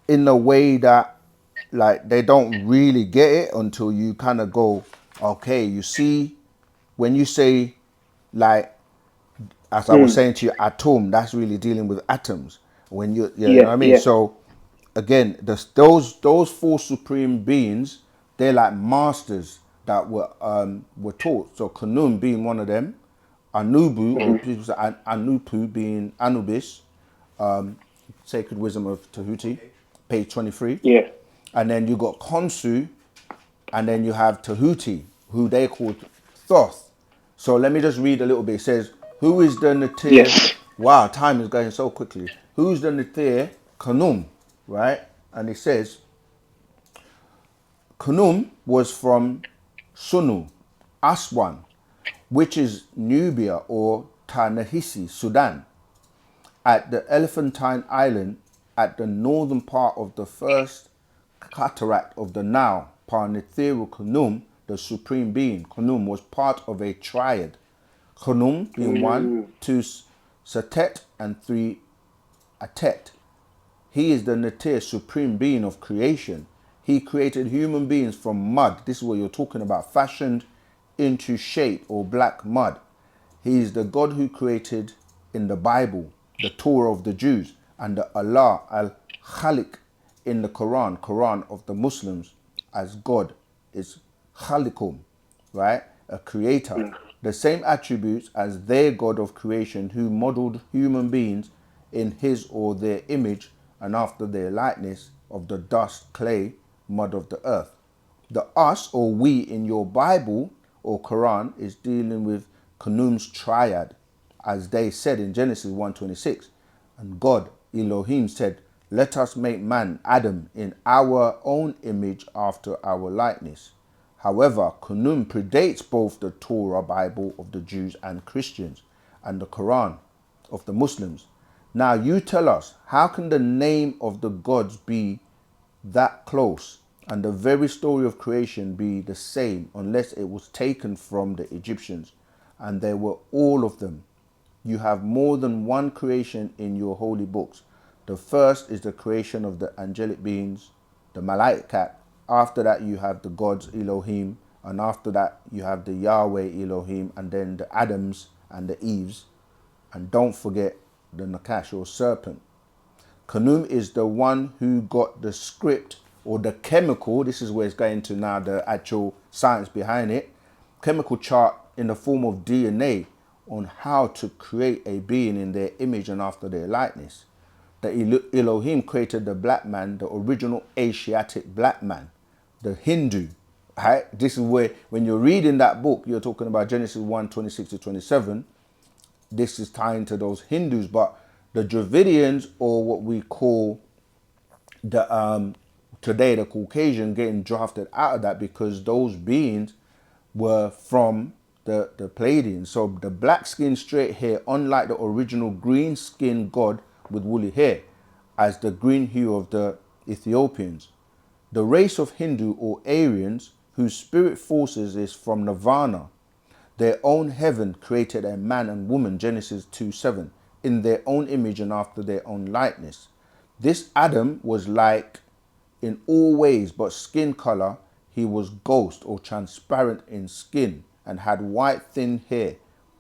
in a way that like they don't really get it until you kind of go, okay, you see, when you say, like, as I was saying to you, atom, that's really dealing with atoms. When you know what I mean? Yeah. So again, those four supreme beings, they're like masters that were taught. So Khnum being one of them, Anubu, or people say Anupu being Anubis, Sacred Wisdom of Tahuti, page 23. Yeah. And then you got Khonsu, and then you have Tahuti, who they called Thoth. So let me just read a little bit. It says, who is the Natir? Yes. Wow, time is going so quickly. Who's the Natir? Khnum, right? And it says, Khnum was from Sunu, Aswan, which is Nubia or Ta-Nehisi, Sudan, at the Elephantine Island, at the northern part of the first cataract of the Nile. Parnithiru Khnum, the supreme being. Khnum was part of a triad. Khnum being 1, 2 Satet, and 3 Atet. He is the Natir, supreme being of creation. He created human beings from mud. This is what you're talking about, fashioned into shape, or black mud. He is the God who created in the Bible, the Torah of the Jews, and the Allah al-Khaliq in the Quran of the Muslims, as God is Khalikum, right? A creator. The same attributes as their God of creation, who modeled human beings in his or their image and after their likeness, of the dust, clay, mud of the earth. The us, or we, in your Bible or Quran is dealing with Khnum's triad, as they said in Genesis 1:26. And God, Elohim, said, let us make man, Adam, in our own image after our likeness. However, Khnum predates both the Torah Bible of the Jews and Christians and the Quran of the Muslims. Now you tell us, how can the name of the gods be that close and the very story of creation be the same, unless it was taken from the Egyptians, and they were all of them? You have more than one creation in your holy books. The first is the creation of the angelic beings, the Malaikat. After that you have the gods Elohim, and after that you have the Yahweh Elohim, and then the Adams and the Eves, and don't forget the Nakash, or serpent. Khnum is the one who got the script, or the chemical, this is where it's going to now, the actual science behind it, chemical chart in the form of DNA on how to create a being in their image and after their likeness. that Elohim created the black man, the original Asiatic black man, the Hindu. Right? This is where, when you're reading that book, you're talking about Genesis 1:26-27. This is tying to those Hindus, but the Dravidians, or what we call the today the Caucasian, getting drafted out of that because those beings were from the Pleiadians. So the black skin, straight hair, unlike the original green skin god with woolly hair, as the green hue of the Ethiopians. The race of Hindu or Aryans, whose spirit forces is from Nirvana, their own heaven created a man and woman, Genesis 2:7, in their own image and after their own likeness. This Adam was like in all ways, but skin color, he was ghost or transparent in skin and had white thin hair.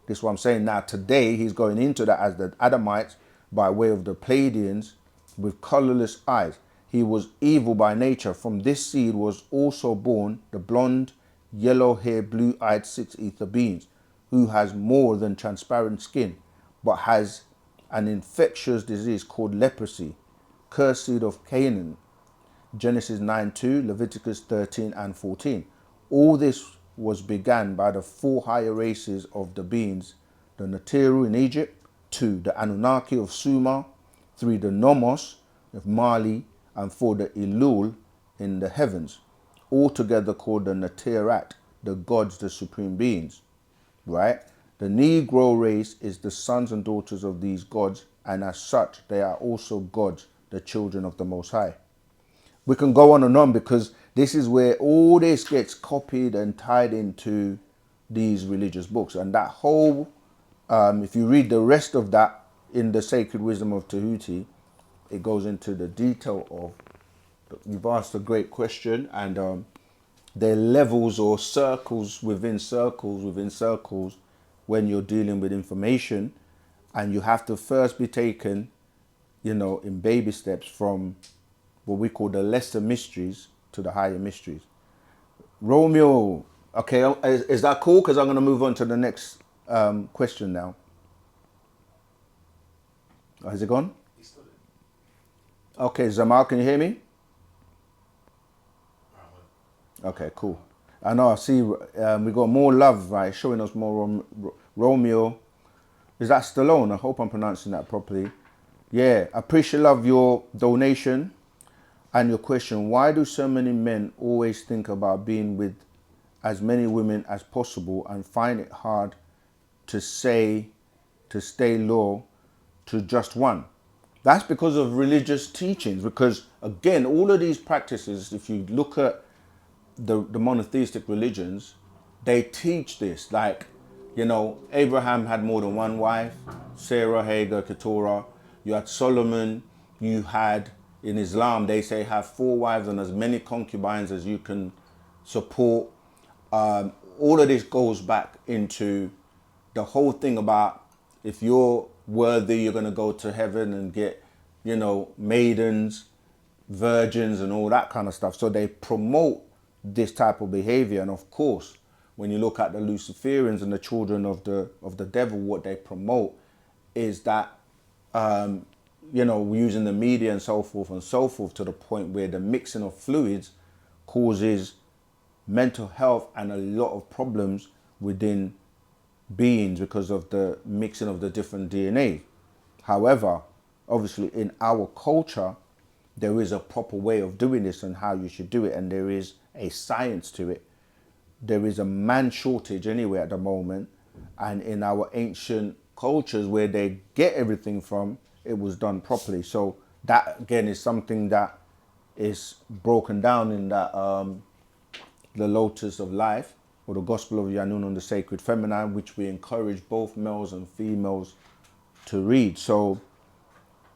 This is what I'm saying now. Today, he's going into that as the Adamites by way of the Pleiadians with colorless eyes. He was evil by nature. From this seed was also born the blonde, yellow-haired, blue-eyed six-ether beings, who has more than transparent skin, but has an infectious disease called leprosy, cursed seed of Canaan, Genesis 9:2, Leviticus 13 and 14. All this was began by the four higher races of the beings, the Natiru in Egypt, 2, the Anunnaki of Sumer, 3, the Nomos of Mali, and 4, the Elul in the heavens, altogether called the Natirat, the gods, the supreme beings, right? The Negro race is the sons and daughters of these gods, and as such, they are also gods, the children of the Most High. We can go on and on because this is where all this gets copied and tied into these religious books. And that whole, if you read the rest of that in the Sacred Wisdom of Tahuti, it goes into the detail of, you've asked a great question, and there are levels or circles within circles within circles when you're dealing with information, and you have to first be taken, in baby steps from what we call the lesser mysteries to the higher mysteries. Romeo, okay, is that cool? Because I'm going to move on to the next question now. Oh, has it gone? Okay, Zamal, can you hear me? Okay, cool. I know, I see we got more love, right? Showing us more Romeo. Is that Stallone? I hope I'm pronouncing that properly. Yeah, I appreciate love your donation. And your question, why do so many men always think about being with as many women as possible and find it hard to stay loyal to just one? That's because of religious teachings. Because again, all of these practices, if you look at the monotheistic religions, they teach this. Like, Abraham had more than one wife, Sarah, Hagar, Keturah. You had Solomon, you had, in Islam, they say have 4 wives and as many concubines as you can support. All of this goes back into the whole thing about if you're worthy, you're going to go to heaven and get, maidens, virgins and all that kind of stuff. So they promote this type of behavior. And of course, when you look at the Luciferians and the children of the devil, what they promote is that using the media and so forth to the point where the mixing of fluids causes mental health and a lot of problems within beings because of the mixing of the different DNA. However, obviously in our culture, there is a proper way of doing this and how you should do it, and there is a science to it. There is a man shortage anyway at the moment, and in our ancient cultures where they get everything from, it was done properly. So that again is something that is broken down in that the Lotus of Life, or the Gospel of Yanun on the Sacred Feminine, which we encourage both males and females to read. So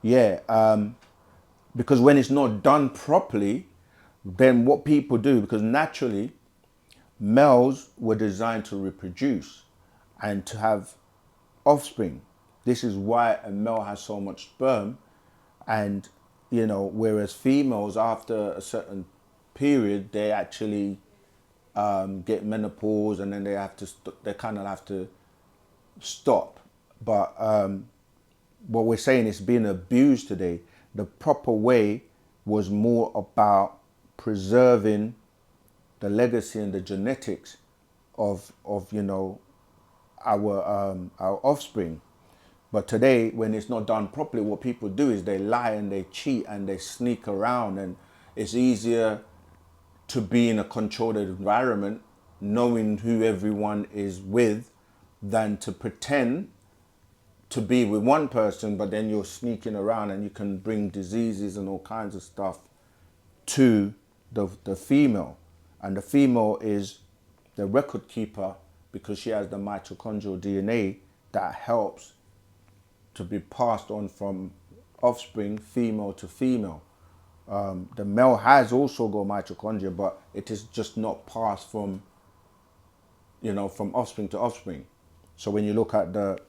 yeah, because when it's not done properly, then what people do, because naturally males were designed to reproduce and to have offspring. This is why a male has so much sperm, and whereas females after a certain period they actually get menopause, and then they kind of have to stop. But what we're saying is being abused today. the proper way was more about preserving the legacy and the genetics of our offspring. But today, when it's not done properly, what people do is they lie and they cheat and they sneak around, and it's easier to be in a controlled environment, knowing who everyone is with, than to pretend to be with one person, but then you're sneaking around and you can bring diseases and all kinds of stuff to the female. And the female is the record keeper because she has the mitochondrial DNA that helps to be passed on from offspring, female to female. The male has also got mitochondria, but it is just not passed from offspring to offspring. So when you look at the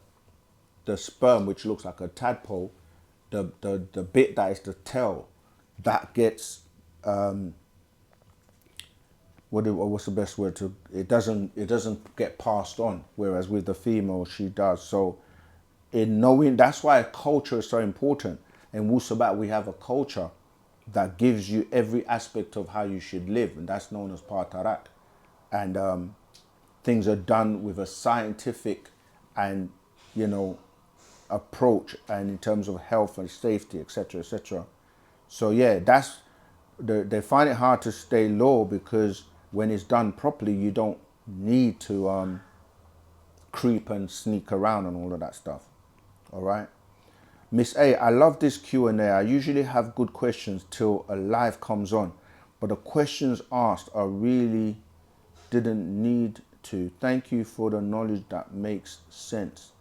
sperm, which looks like a tadpole, the bit that is the tail, that gets what's the best word to? It doesn't get passed on, whereas with the female she does. So in knowing, that's why culture is so important. In Wu-Sabat we have a culture that gives you every aspect of how you should live, and that's known as Patarak. And things are done with a scientific and approach, and in terms of health and safety, etc., etc. So yeah, they find it hard to stay low because when it's done properly, you don't need to creep and sneak around and all of that stuff. All right. Miss A, I love this Q&A. I usually have good questions till a live comes on, but the questions asked are really didn't need to. Thank you for the knowledge that makes sense.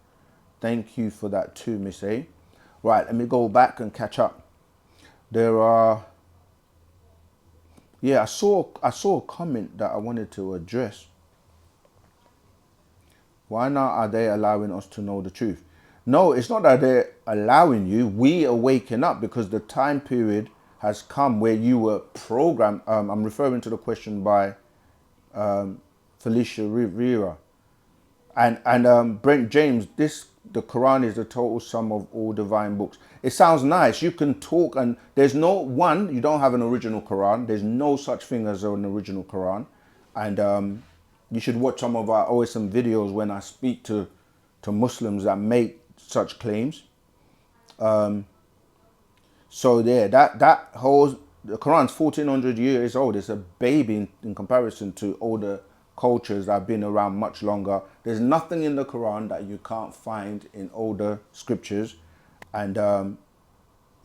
Thank you for that too, Miss A. Right, let me go back and catch up. There are, I saw a comment that I wanted to address. Why not are they allowing us to know the truth? No, it's not that they're allowing you. We are waking up because the time period has come where you were programmed. I'm referring to the question by Felicia Rivera. And Brent James, the Quran is the total sum of all divine books. It sounds nice. You can talk, and there's you don't have an original Quran. There's no such thing as an original Quran. And you should watch some of our OSM videos when I speak to Muslims that make such claims. So yeah, that whole, the Quran's 1400 years old. It's a baby in comparison to older cultures that have been around much longer. There's nothing in the Quran that you can't find in older scriptures. And the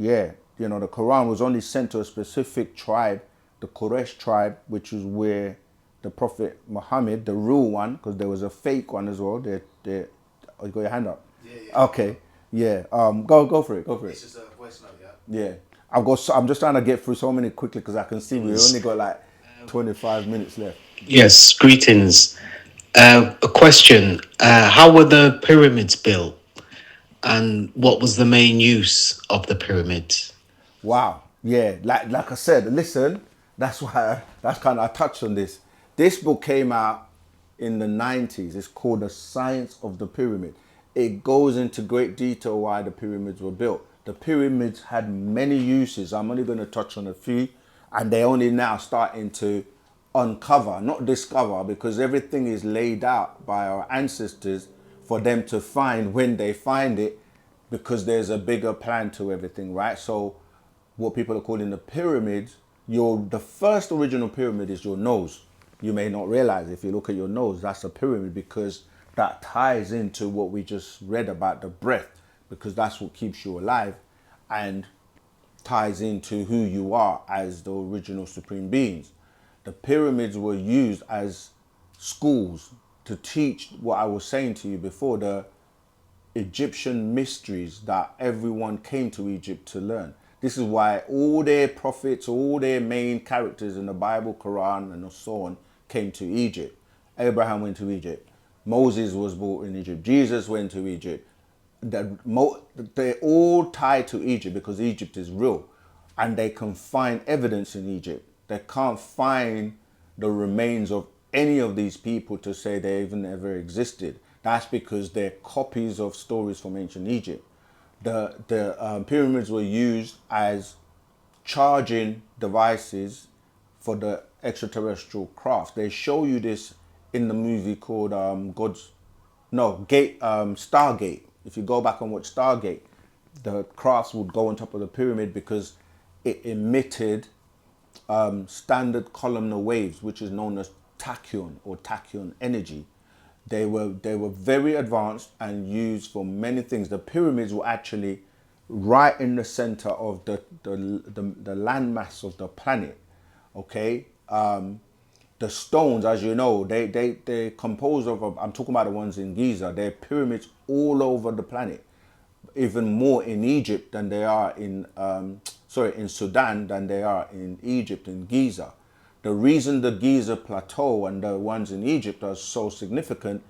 Quran was only sent to a specific tribe, the Quraysh tribe, which is where the Prophet Muhammad, the real one, because there was a fake one as well. Oh, you got your hand up? Yeah. Okay. Yeah. Go for it. It's just a voice note, Yeah. I'm just trying to get through so many quickly because I can see we only got like 25 minutes left. Yes, greetings. A question. How were the pyramids built? And what was the main use of the pyramids? Wow. Yeah. Like I said, listen, that's kind of, I touched on this. This book came out in the 90s. It's called The Science of the Pyramid. It goes into great detail why the pyramids were built. The pyramids had many uses. I'm only going to touch on a few, and they're only now starting to uncover, not discover, because everything is laid out by our ancestors for them to find when they find it, because there's a bigger plan to everything, right? So what people are calling the pyramids, the first original pyramid is your nose. You may not realize, if you look at your nose, that's a pyramid, because that ties into what we just read about the breath, because that's what keeps you alive and ties into who you are as the original supreme beings. The pyramids were used as schools to teach what I was saying to you before, the Egyptian mysteries that everyone came to Egypt to learn. This is why all their prophets, all their main characters in the Bible, Quran, and so on came to Egypt. Abraham went to Egypt. Moses was born in Egypt. Jesus went to Egypt. They're all tied to Egypt because Egypt is real, and they can find evidence in Egypt. They can't find the remains of any of these people to say they even ever existed. That's because they're copies of stories from ancient Egypt. The pyramids were used as charging devices for the extraterrestrial craft. They show you this in the movie called Stargate. If you go back and watch Stargate, the crafts would go on top of the pyramid because it emitted standard columnar waves, which is known as tachyon or tachyon energy. They were very advanced and used for many things. The pyramids were actually right in the center of the landmass of the planet. Okay, the stones, as you know, they're composed of. I'm talking about the ones in Giza. They're pyramids all over the planet, even more in Egypt than they are in Sudan than they are in Egypt in Giza. The reason the Giza plateau and the ones in Egypt are so significant,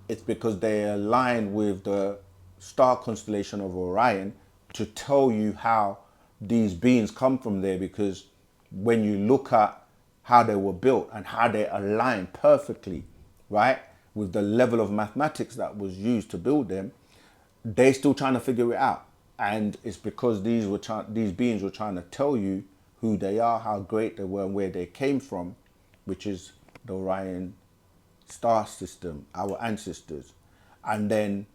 it's because they align with the star constellation of Orion to tell you how these beings come from there. Because when you look at how they were built and how they align perfectly, right, with the level of mathematics that was used to build them, they're still trying to figure it out. And it's because these beings were trying to tell you who they are, how great they were, and where they came from, which is the Orion star system, our ancestors. And then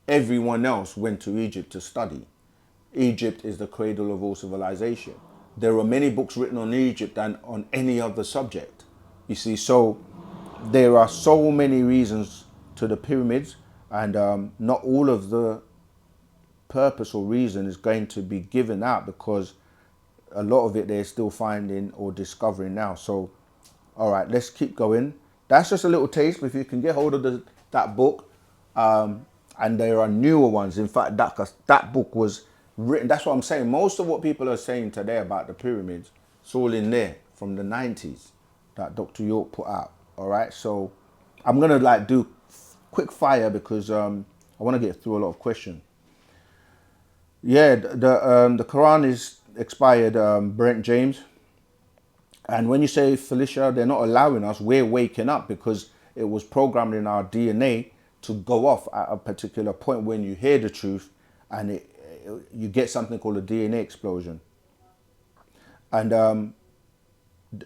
everyone else went to Egypt to study. Egypt is the cradle of all civilization. There are many books written on Egypt than on any other subject. You see, so there are so many reasons to the pyramids, and not all of the purpose or reason is going to be given out, because a lot of it they're still finding or discovering now. So, all right, let's keep going. That's just a little taste. If you can get hold of that book, and there are newer ones. In fact, that book was written. That's what I'm saying. Most of what people are saying today about the pyramids, it's all in there from the 90s that Dr. York put out. All right, so I'm gonna do quick fire because I want to get through a lot of questions. Yeah, the Quran is expired, Brent James. And when you say, Felicia, they're not allowing us, we're waking up, because it was programmed in our DNA to go off at a particular point when you hear the truth, and you get something called a DNA explosion. And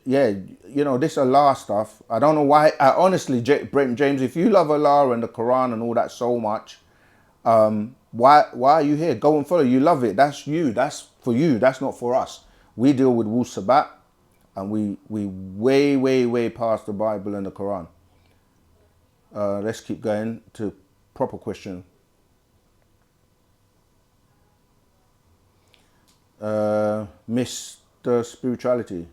yeah, this Allah stuff, I don't know why. Honestly, Brent James, if you love Allah and the Quran and all that so much, why are you here? Go and follow. You love it. That's you. That's for you. That's not for us. We deal with Wu-Sabat, and we way past the Bible and the Quran. Let's keep going to proper question. Mr. Spirituality.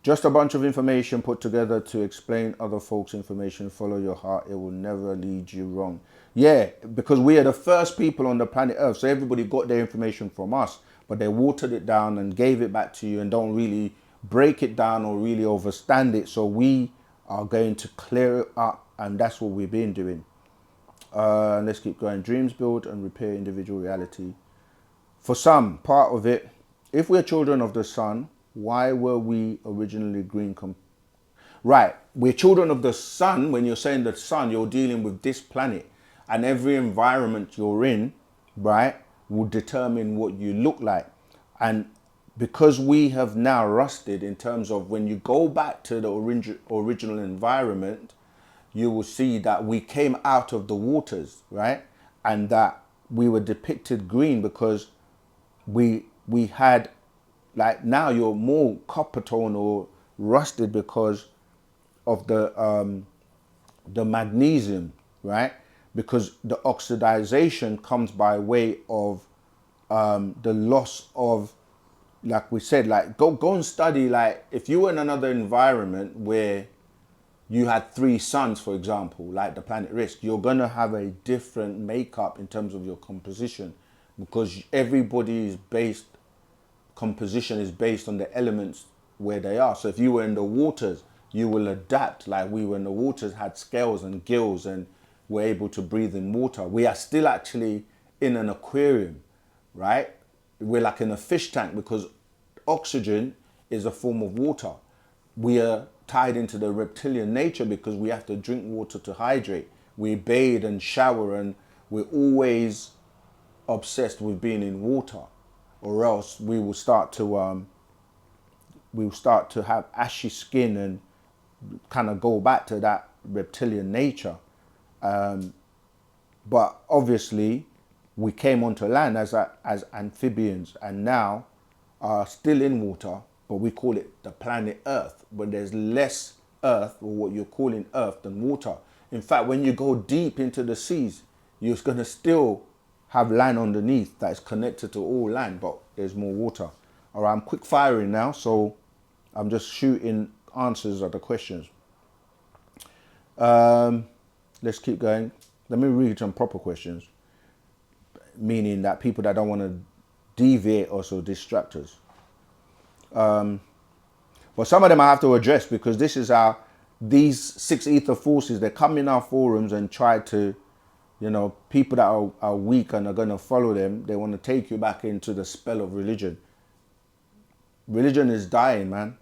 Just a bunch of information put together to explain other folks' information. Follow your heart. It will never lead you wrong. Yeah, because we are the first people on the planet Earth. So everybody got their information from us, but they watered it down and gave it back to you and don't really break it down or really overstand it. So we are going to clear it up, and that's what we've been doing. Let's keep going. Dreams build and repair individual reality. For some, part of it, if we're children of the sun, why were we originally green? Right, we're children of the sun. When you're saying the sun, you're dealing with this planet, and every environment you're in, right, will determine what you look like. And because we have now rusted in terms of when you go back to the original environment, you will see that we came out of the waters, right? And that we were depicted green because we had, like, now you're more copper tone or rusted because of the magnesium, right? Because the oxidization comes by way of the loss of, like we said, like go and study, like if you were in another environment where you had 3 suns, for example, like the planet Risk, you're gonna have a different makeup in terms of your composition, because everybody's composition is based on the elements where they are. So if you were in the waters, you will adapt. Like we were in the waters, had scales and gills, and were able to breathe in water. We are still actually in an aquarium, right? We're like in a fish tank, because oxygen is a form of water. We are tied into the reptilian nature because we have to drink water to hydrate. We bathe and shower, and we're always obsessed with being in water, or else we will start to have ashy skin and kind of go back to that reptilian nature. But obviously, we came onto land as amphibians, and now are still in water, but we call it the planet Earth. But there's less Earth, or what you're calling Earth, than water. In fact, when you go deep into the seas, you're going to still have land underneath that is connected to all land, but there's more water. All right, I'm quick firing now, so I'm just shooting answers of the questions. Let's keep going. Let me read some proper questions, meaning that people that don't want to deviate us or distract us. But some of them I have to address, because this is how these 6 ether forces, they come in our forums and try to, people that are weak and are going to follow them, they want to take you back into the spell of religion. Religion is dying, man.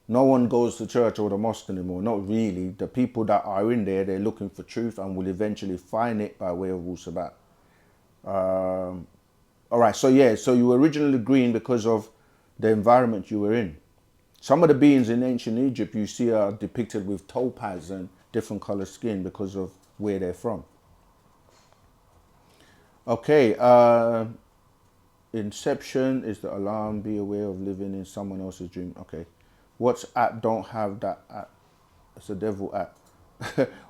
No one goes to church or the mosque anymore. Not really. The people that are in there, they're looking for truth and will eventually find it by way of Wu-Sabat. All right, so you were originally green because of the environment you were in. Some of the beings in ancient Egypt you see are depicted with topaz and different colored skin because of where they're from. Okay, Inception is the alarm. Be aware of living in someone else's dream. Okay. WhatsApp don't have that app. It's a devil app.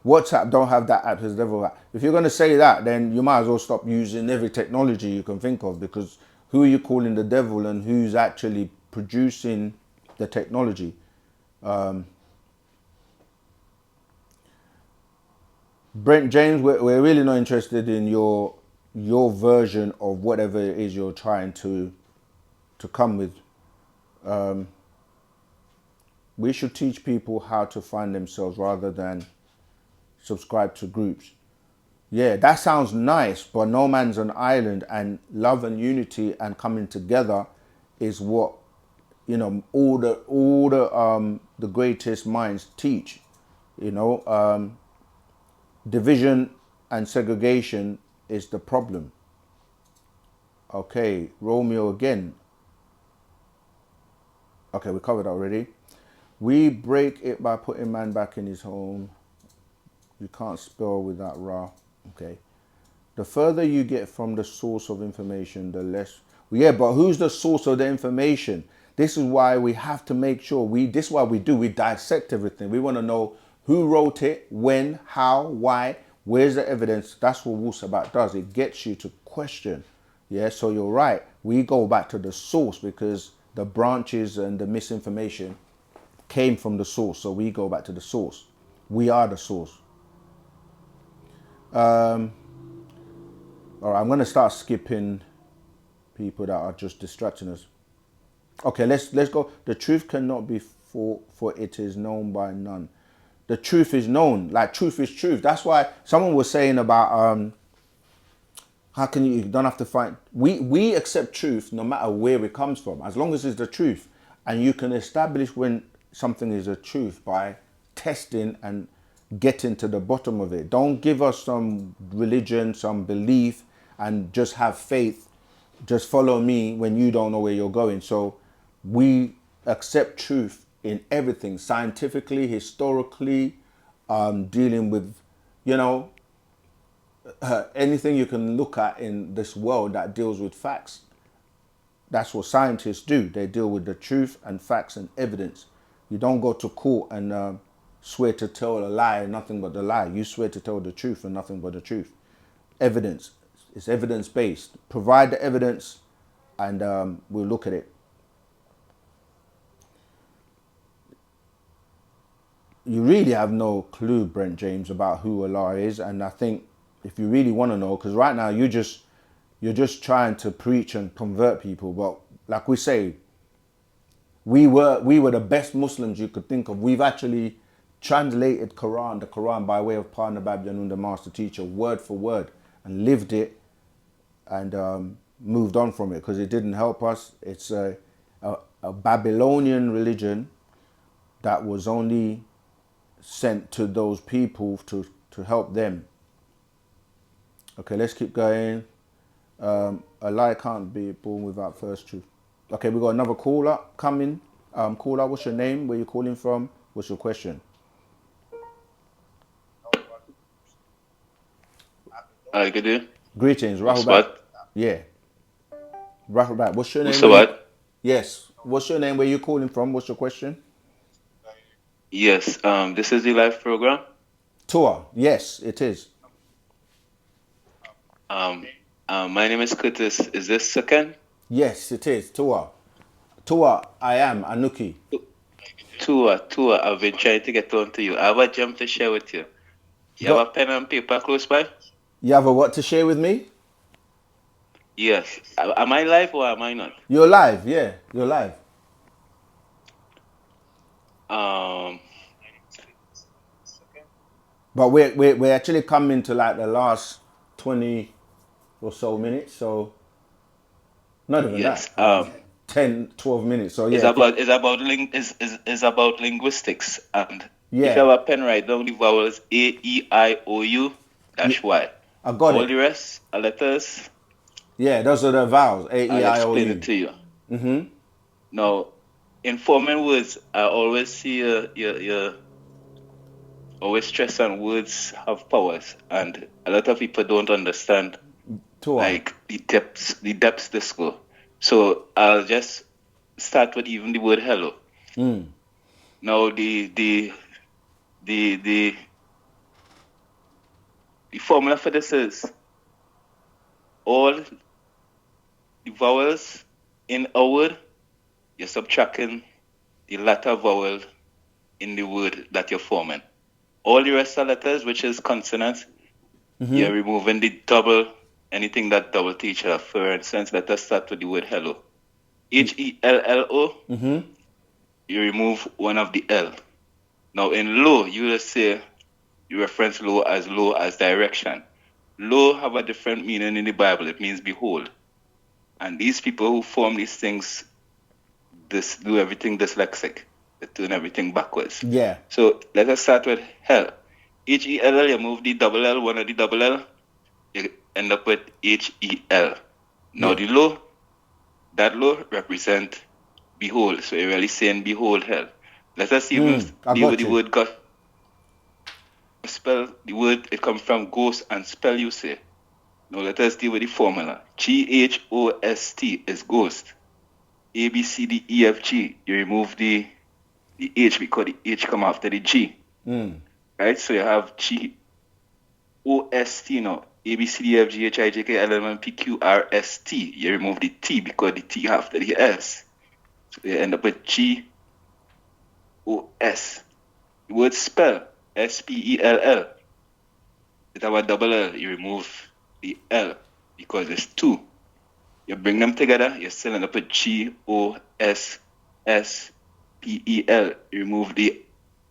WhatsApp don't have that app. It's a devil app. If you're going to say that, then you might as well stop using every technology you can think of, because who are you calling the devil and who's actually producing the technology? Brent James, we're really not interested in your version of whatever it is you're trying to come with. We should teach people how to find themselves rather than subscribe to groups. Yeah, that sounds nice, but no man's an island, and love and unity and coming together is what, all the greatest minds teach. Division and segregation is the problem. Okay, Romeo again. Okay, we covered that already. We break it by putting man back in his home. You can't spell without Ra. Okay. The further you get from the source of information, the less. Yeah, but who's the source of the information? This is why we have to make sure this is what we do. We dissect everything. We want to know who wrote it, when, how, why, where's the evidence. That's what Wu-Sabat does. It gets you to question. Yeah, so you're right. We go back to the source, because the branches and the misinformation came from the source. So we go back to the source. We are the source. All right, I'm going to start skipping people that are just distracting us. Okay, let's go. The truth cannot be for it is known by none. The truth is known. Like, truth is truth. That's why someone was saying about how can you don't have to find. We accept truth no matter where it comes from, as long as it's the truth. And you can establish when something is a truth by testing and getting to the bottom of it. Don't give us some religion, some belief, and just have faith. Just follow me when you don't know where you're going. So we accept truth in everything, scientifically, historically, dealing with, anything you can look at in this world that deals with facts. That's what scientists do. They deal with the truth and facts and evidence. You don't go to court and swear to tell a lie and nothing but the lie. You swear to tell the truth and nothing but the truth. Evidence. It's evidence-based. Provide the evidence and we'll look at it. You really have no clue, Brent James, about who Allah is. And I think if you really want to know, because right now you're just trying to preach and convert people. But like we say, we were the best Muslims you could think of. We've actually translated the Quran by way of Partner Babylon, the master teacher, word for word, and lived it and moved on from it, because it didn't help us. It's a Babylonian religion that was only sent to those people to help them. Okay, let's keep going. A lie can't be born without first truth. Okay, we got another caller coming. Caller, what's your name? Where you calling from? What's your question? Good day. Greetings, Rahubat. Wu-Sabat. Yeah, Rahubat. What's your name? Wu-Sabat. Yes. What's your name? Where you calling from? What's your question? Yes. This is the live program. Tour. Yes, it is. My name is Curtis. Is this second? Yes, it is. Tour. Tour. I am Anuki. Tua. I've been trying to get on to you. I have a gem to share with you. You have a pen and paper close by? You have a what to share with me? Yes. Am I live or am I not? You're live. Yeah, you're live. But we're actually coming to like the last 20 or so minutes. So not even Yes. that. 10, 12 minutes. So yeah. It's about linguistics, and Yeah. if you have a pen, write down the vowels A-E-I-O-U -Y. I got All it. the rest are letters. Yeah, those are the vowels. A, E, I'll I, O, explain U. it to you. Now, in forming words, I always see you always stress on words have powers, and a lot of people don't understand like the depths this go. So I'll just start with even the word hello. Now the formula for this is all the vowels in a word, you're subtracting the latter vowel in the word that you're forming. All the rest are letters, which is consonants. You're removing the double, anything that double to each other. For instance, let us start with the word hello. H-E-L-L-O, you remove one of the L. Now in low, you just say, you reference low as direction. Low have a different meaning in the Bible. It means behold. And these people who form these things, do everything dyslexic. They're doing everything backwards. Yeah. So let us start with hell. H-E-L-L, you move the double L, one of the double L, you end up with H-E-L. Now the low, that low represent behold. So you're really saying behold hell. Let us even deal with the word God. Spell the word, it comes from ghost, and spell you say. Now let us deal with the formula. G-H-O-S-T is ghost. A-B-C-D-E-F-G. You remove the H because the H come after the G. Right? So you have G-O-S-T now. A-B-C-D-E-F-G-H-I-J-K-L-M-N-P-Q-R-S-T. You remove the T because the T after the S. So you end up with G-O-S. The word spell, S-P-E-L-L. It have a double L. You remove the L because it's two. You bring them together, you still end up with G-O-S-S-P-E-L. You remove the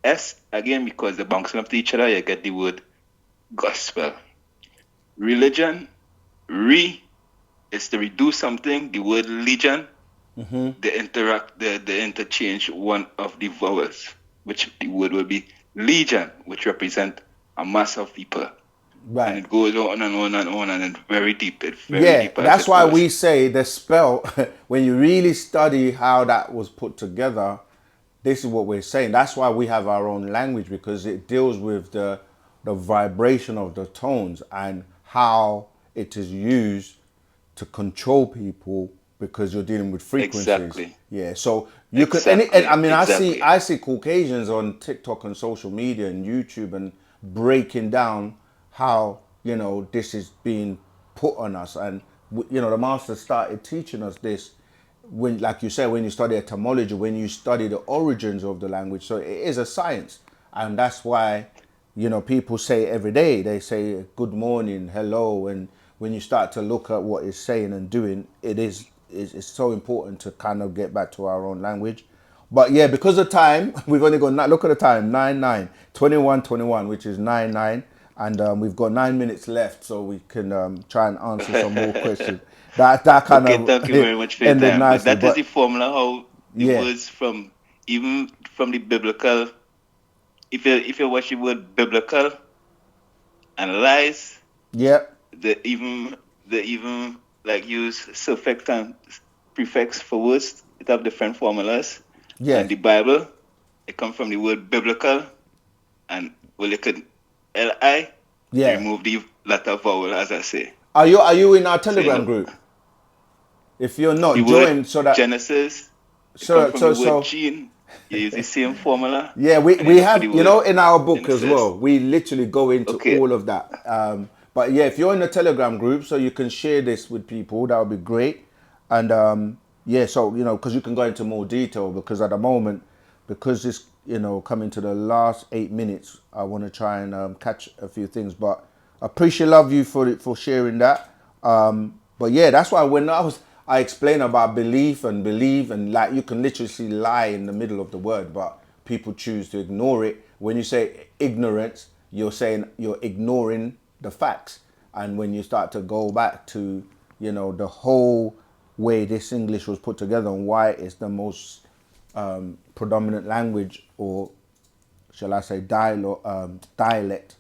S again because they're bouncing up to each other, you get the word gospel. Religion, is to redo something. The word legion, they interchange one of the vowels, which the word will be legion, which represent a mass of people. Right. And it goes on and on and on, and it's very deep. It's very deep. That's why we say the spell, when you really study how that was put together, this is what we're saying. That's why we have our own language, because it deals with the vibration of the tones and how it is used to control people, because you're dealing with frequencies. Exactly. Yeah. So you could, I see Caucasians on TikTok and social media and YouTube and breaking down how, this is being put on us. And, the master started teaching us this when, like you said, when you study etymology, when you study the origins of the language. So it is a science. And that's why, people say every day, they say good morning, hello. And when you start to look at what it's saying and doing, it's so important to kind of get back to our own language. But yeah, because of time, we've only got, look at the time, 9:09, 21:21, which is 9:09. And we've got 9 minutes left, so we can try and answer some more questions. That kind of thank you very much for your time. Nicely, but that is the formula how the Yeah. words from the biblical. If you watch the word biblical, analyze, yeah, they even like use suffix and prefix for words. It have different formulas. Yeah. And the Bible, it come from the word biblical, and well, it could li Yeah. remove the letter vowel, as I say. Are you in our Telegram know, group? If you're not, the join word so that Genesis, it come from the word so gene. You use the same formula. yeah, we and then for have, the you know, word in our book as Genesis. well, we literally go into Okay. all of that. But yeah, if you're in the Telegram group, so you can share this with people, that would be great. And yeah, so, you know, because you can go into more detail, because at the moment, because it's, you know, coming to the last 8 minutes, I want to try and catch a few things. But I appreciate, love you for sharing that. But yeah, that's why when I explain about belief and believe, and like you can literally lie in the middle of the word, but people choose to ignore it. When you say ignorance, you're saying you're ignoring the facts. And when you start to go back to, you know, the whole way this English was put together and why it's the most predominant language, or shall I say dialect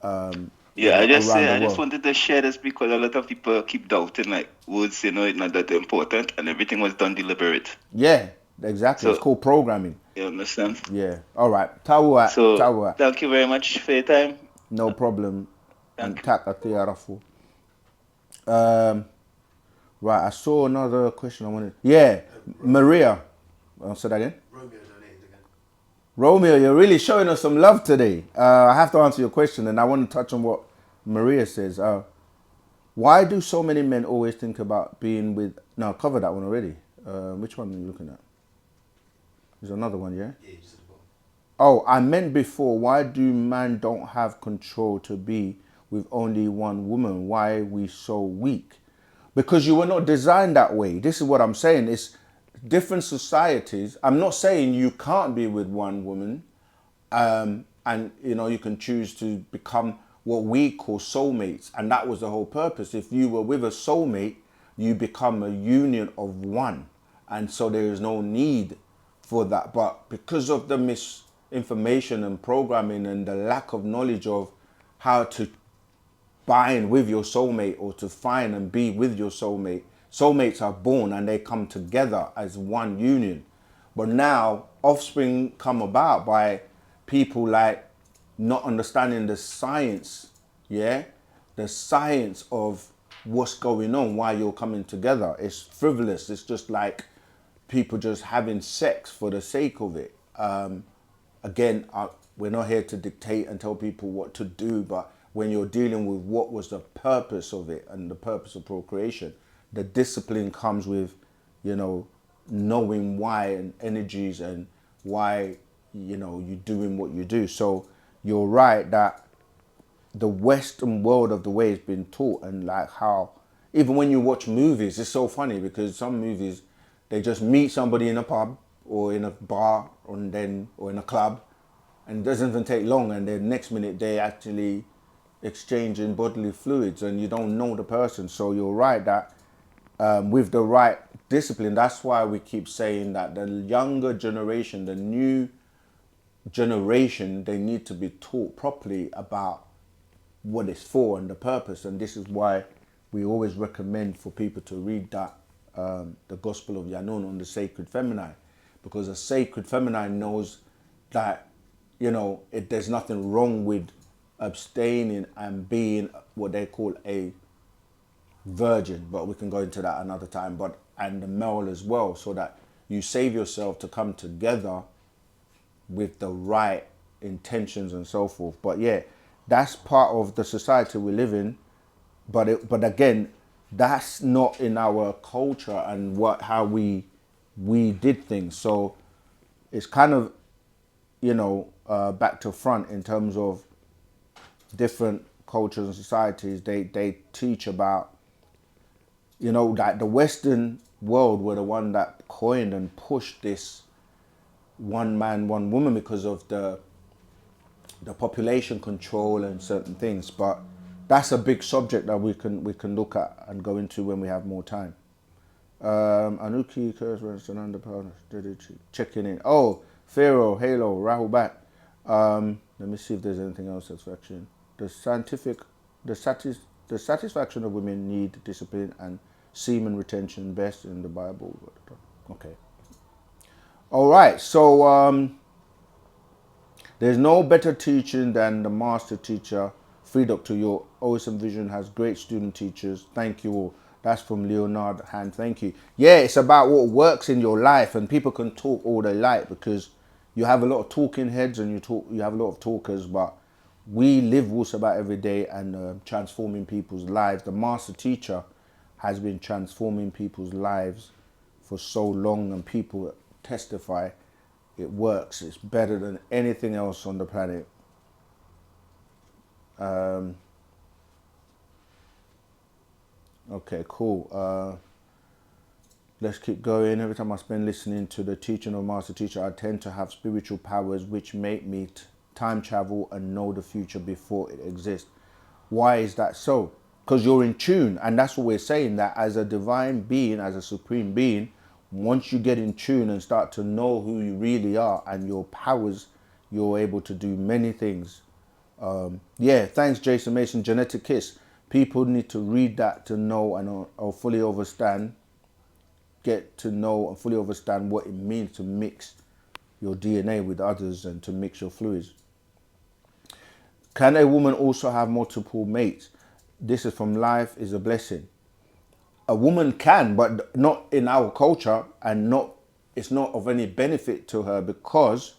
you Yeah, know, I just around say the I just world. wanted to share this because a lot of people keep doubting like words, you know, it's not that important, and everything was done deliberate. Yeah, exactly. It's So called programming. you understand? Yeah. All right. Tawuat. So Tawuat. thank you very much for your time. No problem. And Thank you. tak atiarafu. Right. I saw another question I wanted. Yeah. Maria. I'll say that again. Romeo donated again. Romeo, you're really showing us some love today. I have to answer your question, and I want to touch on what Maria says. Why do so many men always think about being with... No, I covered that one already. Which one are you looking at? There's another one, yeah? Yeah, just at the bottom. Oh, I meant before, why do men don't have control to be with only one woman? Why are we so weak? Because you were not designed that way. This is what I'm saying. It's different societies. I'm not saying you can't be with one woman. And, you know, you can choose to become what we call soulmates. And that was the whole purpose. If you were with a soulmate, you become a union of one. And so there is no need for that. But because of the misinformation and programming and the lack of knowledge of how to bind with your soulmate or to find and be with your soulmate, soulmates are born and they come together as one union. But now offspring come about by people like not understanding the science, yeah? The science of what's going on, why you're coming together. It's frivolous. It's just like people just having sex for the sake of it. Again, we're not here to dictate and tell people what to do, but when you're dealing with what was the purpose of it and the purpose of procreation, the discipline comes with, you know, knowing why and energies and why, you know, you're doing what you do. So you're right that the Western world of the way it's been taught, and like how even when you watch movies, it's so funny because some movies they just meet somebody in a pub or in a bar or in a club, and it doesn't even take long, and then next minute they actually exchanging bodily fluids, and you don't know the person. So you're right that with the right discipline, that's why we keep saying that the younger generation, the new generation, they need to be taught properly about what it's for and the purpose. And this is why we always recommend for people to read that the Gospel of Yanun on the Sacred Feminine, because the Sacred Feminine knows that, you know, there's nothing wrong with abstaining and being what they call a virgin, but we can go into that another time. But and the male as well, so that you save yourself to come together with the right intentions and so forth. But yeah, that's part of the society we live in. But again, that's not in our culture and how we did things. So it's kind of, you know, back to front in terms of different cultures and societies. They teach about, you know, that the Western world were the one that coined and pushed this one man, one woman because of the population control and certain things. But that's a big subject that we can look at and go into when we have more time. Anuki checking in. Oh, Pharaoh, Halo, Rahul back. Let me see if there's anything else that's actually the the satisfaction of women need discipline and semen retention best in the Bible. Okay. All right. So there's no better teaching than the master teacher. Free Dr. York. OSM Vision has great student teachers. Thank you all. That's from Leonard Hand. Thank you. Yeah, it's about what works in your life, and people can talk all they like because you have a lot of talking heads and you have a lot of talkers, but we live Wu-Sabat every day and transforming people's lives. The master teacher has been transforming people's lives for so long, and people testify it works. It's better than anything else on the planet. Okay, cool. Let's keep going. Every time I spend listening to the teaching of Master Teacher, I tend to have spiritual powers which make me time travel and know the future before it exists. Why is that so? Because you're in tune, and that's what we're saying, that as a divine being, as a supreme being, once you get in tune and start to know who you really are and your powers, you're able to do many things. Yeah, thanks Jason Mason. Genetic Kiss. People need to read that to know and or fully understand, get to know and fully understand what it means to mix your DNA with others and to mix your fluids. Can a woman also have multiple mates? This is from Life is a Blessing. A woman can, but not in our culture, and it's not of any benefit to her because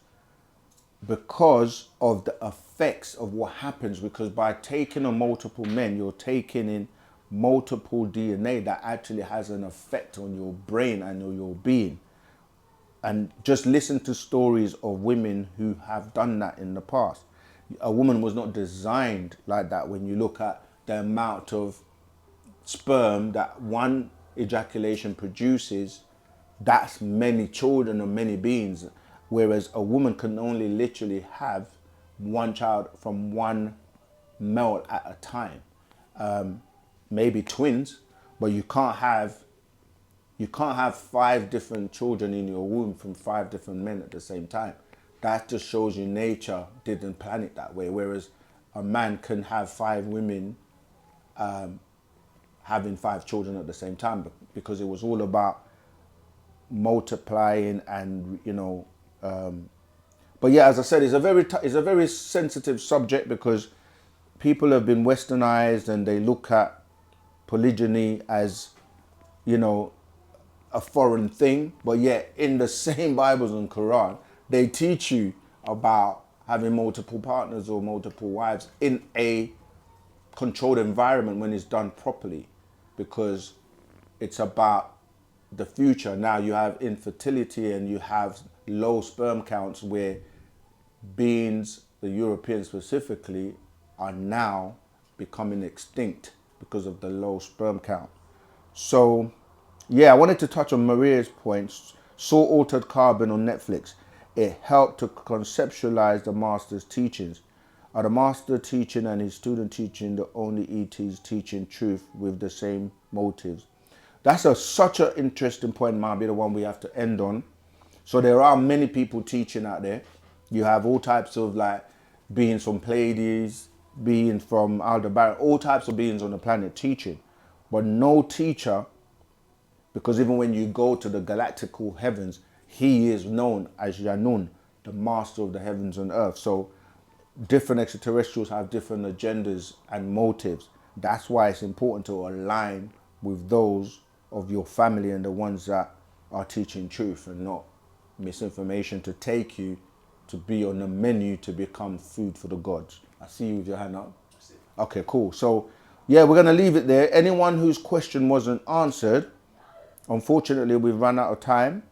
of the effects of what happens. Because by taking on multiple men, you're taking in multiple DNA that actually has an effect on your brain and on your being. And just listen to stories of women who have done that in the past. A woman was not designed like that. When you look at the amount of sperm that one ejaculation produces, that's many children or many beings, whereas a woman can only literally have one child from one male at a time. Maybe twins, but you can't have 5 different children in your womb from 5 different men at the same time. That just shows you nature didn't plan it that way. Whereas a man can have 5 women having 5 children at the same time, because it was all about multiplying and, you know. But yeah, as I said, it's a very sensitive subject because people have been westernized and they look at polygyny as, you know, a foreign thing. But yet in the same Bibles and Quran, they teach you about having multiple partners or multiple wives in a controlled environment when it's done properly, because it's about the future. Now you have infertility and you have low sperm counts where beings, the Europeans specifically, are now becoming extinct because of the low sperm count. So yeah, I wanted to touch on Maria's points. Saw Altered Carbon on Netflix. It helped to conceptualize the master's teachings. Are the master teaching and his student teaching the only ETs teaching truth with the same motives? That's such an interesting point, might be the one we have to end on. So there are many people teaching out there. You have all types of like beings from Pleiades, beings from Aldebaran, all types of beings on the planet teaching. But no teacher, because even when you go to the galactical heavens, he is known as Yanun, the master of the heavens and earth. So different extraterrestrials have different agendas and motives. That's why it's important to align with those of your family and the ones that are teaching truth and not misinformation to take you to be on the menu to become food for the gods. I see you with your hand up. Okay, cool. So yeah, we're going to leave it there. Anyone whose question wasn't answered, unfortunately, we've run out of time.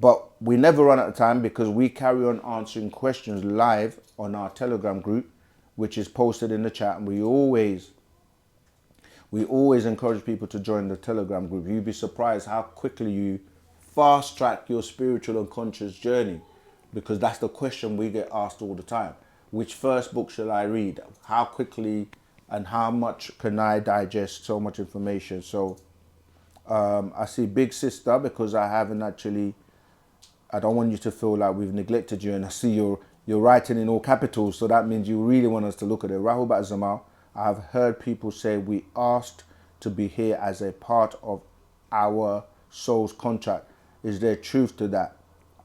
But we never run out of time because we carry on answering questions live on our Telegram group, which is posted in the chat. And we always encourage people to join the Telegram group. You'd be surprised how quickly you fast track your spiritual and conscious journey, because that's the question we get asked all the time. Which first book shall I read? How quickly and how much can I digest so much information? So I see Big Sister, because I haven't actually, I don't want you to feel like we've neglected you, and I see you're writing in all capitals, so that means you really want us to look at it. Rahul Bat Zamal, I've heard people say we asked to be here as a part of our soul's contract. Is there truth to that?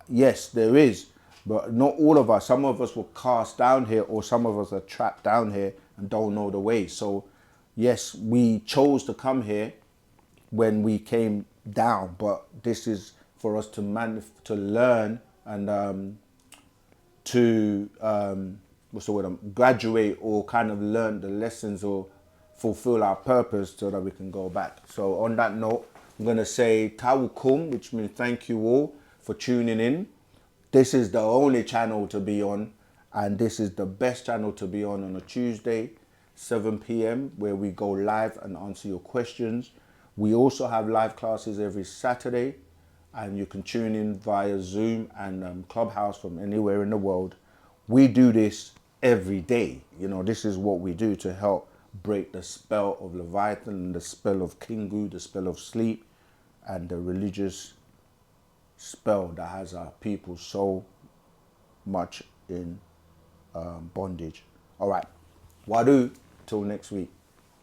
Yes, there is, but not all of us. Some of us were cast down here, or some of us are trapped down here and don't know the way. So yes, we chose to come here when we came down, but this is for us to learn and to what's the word? Graduate or kind of learn the lessons or fulfill our purpose so that we can go back. So on that note, I'm gonna say Tawukum, which means thank you all for tuning in. This is the only channel to be on, and this is the best channel to be on a Tuesday, 7 p.m, where we go live and answer your questions. We also have live classes every Saturday, and you can tune in via Zoom and Clubhouse from anywhere in the world. We do this every day. You know, this is what we do to help break the spell of Leviathan, the spell of Kingu, the spell of sleep, and the religious spell that has our people so much in bondage. All right, Wadu, till next week.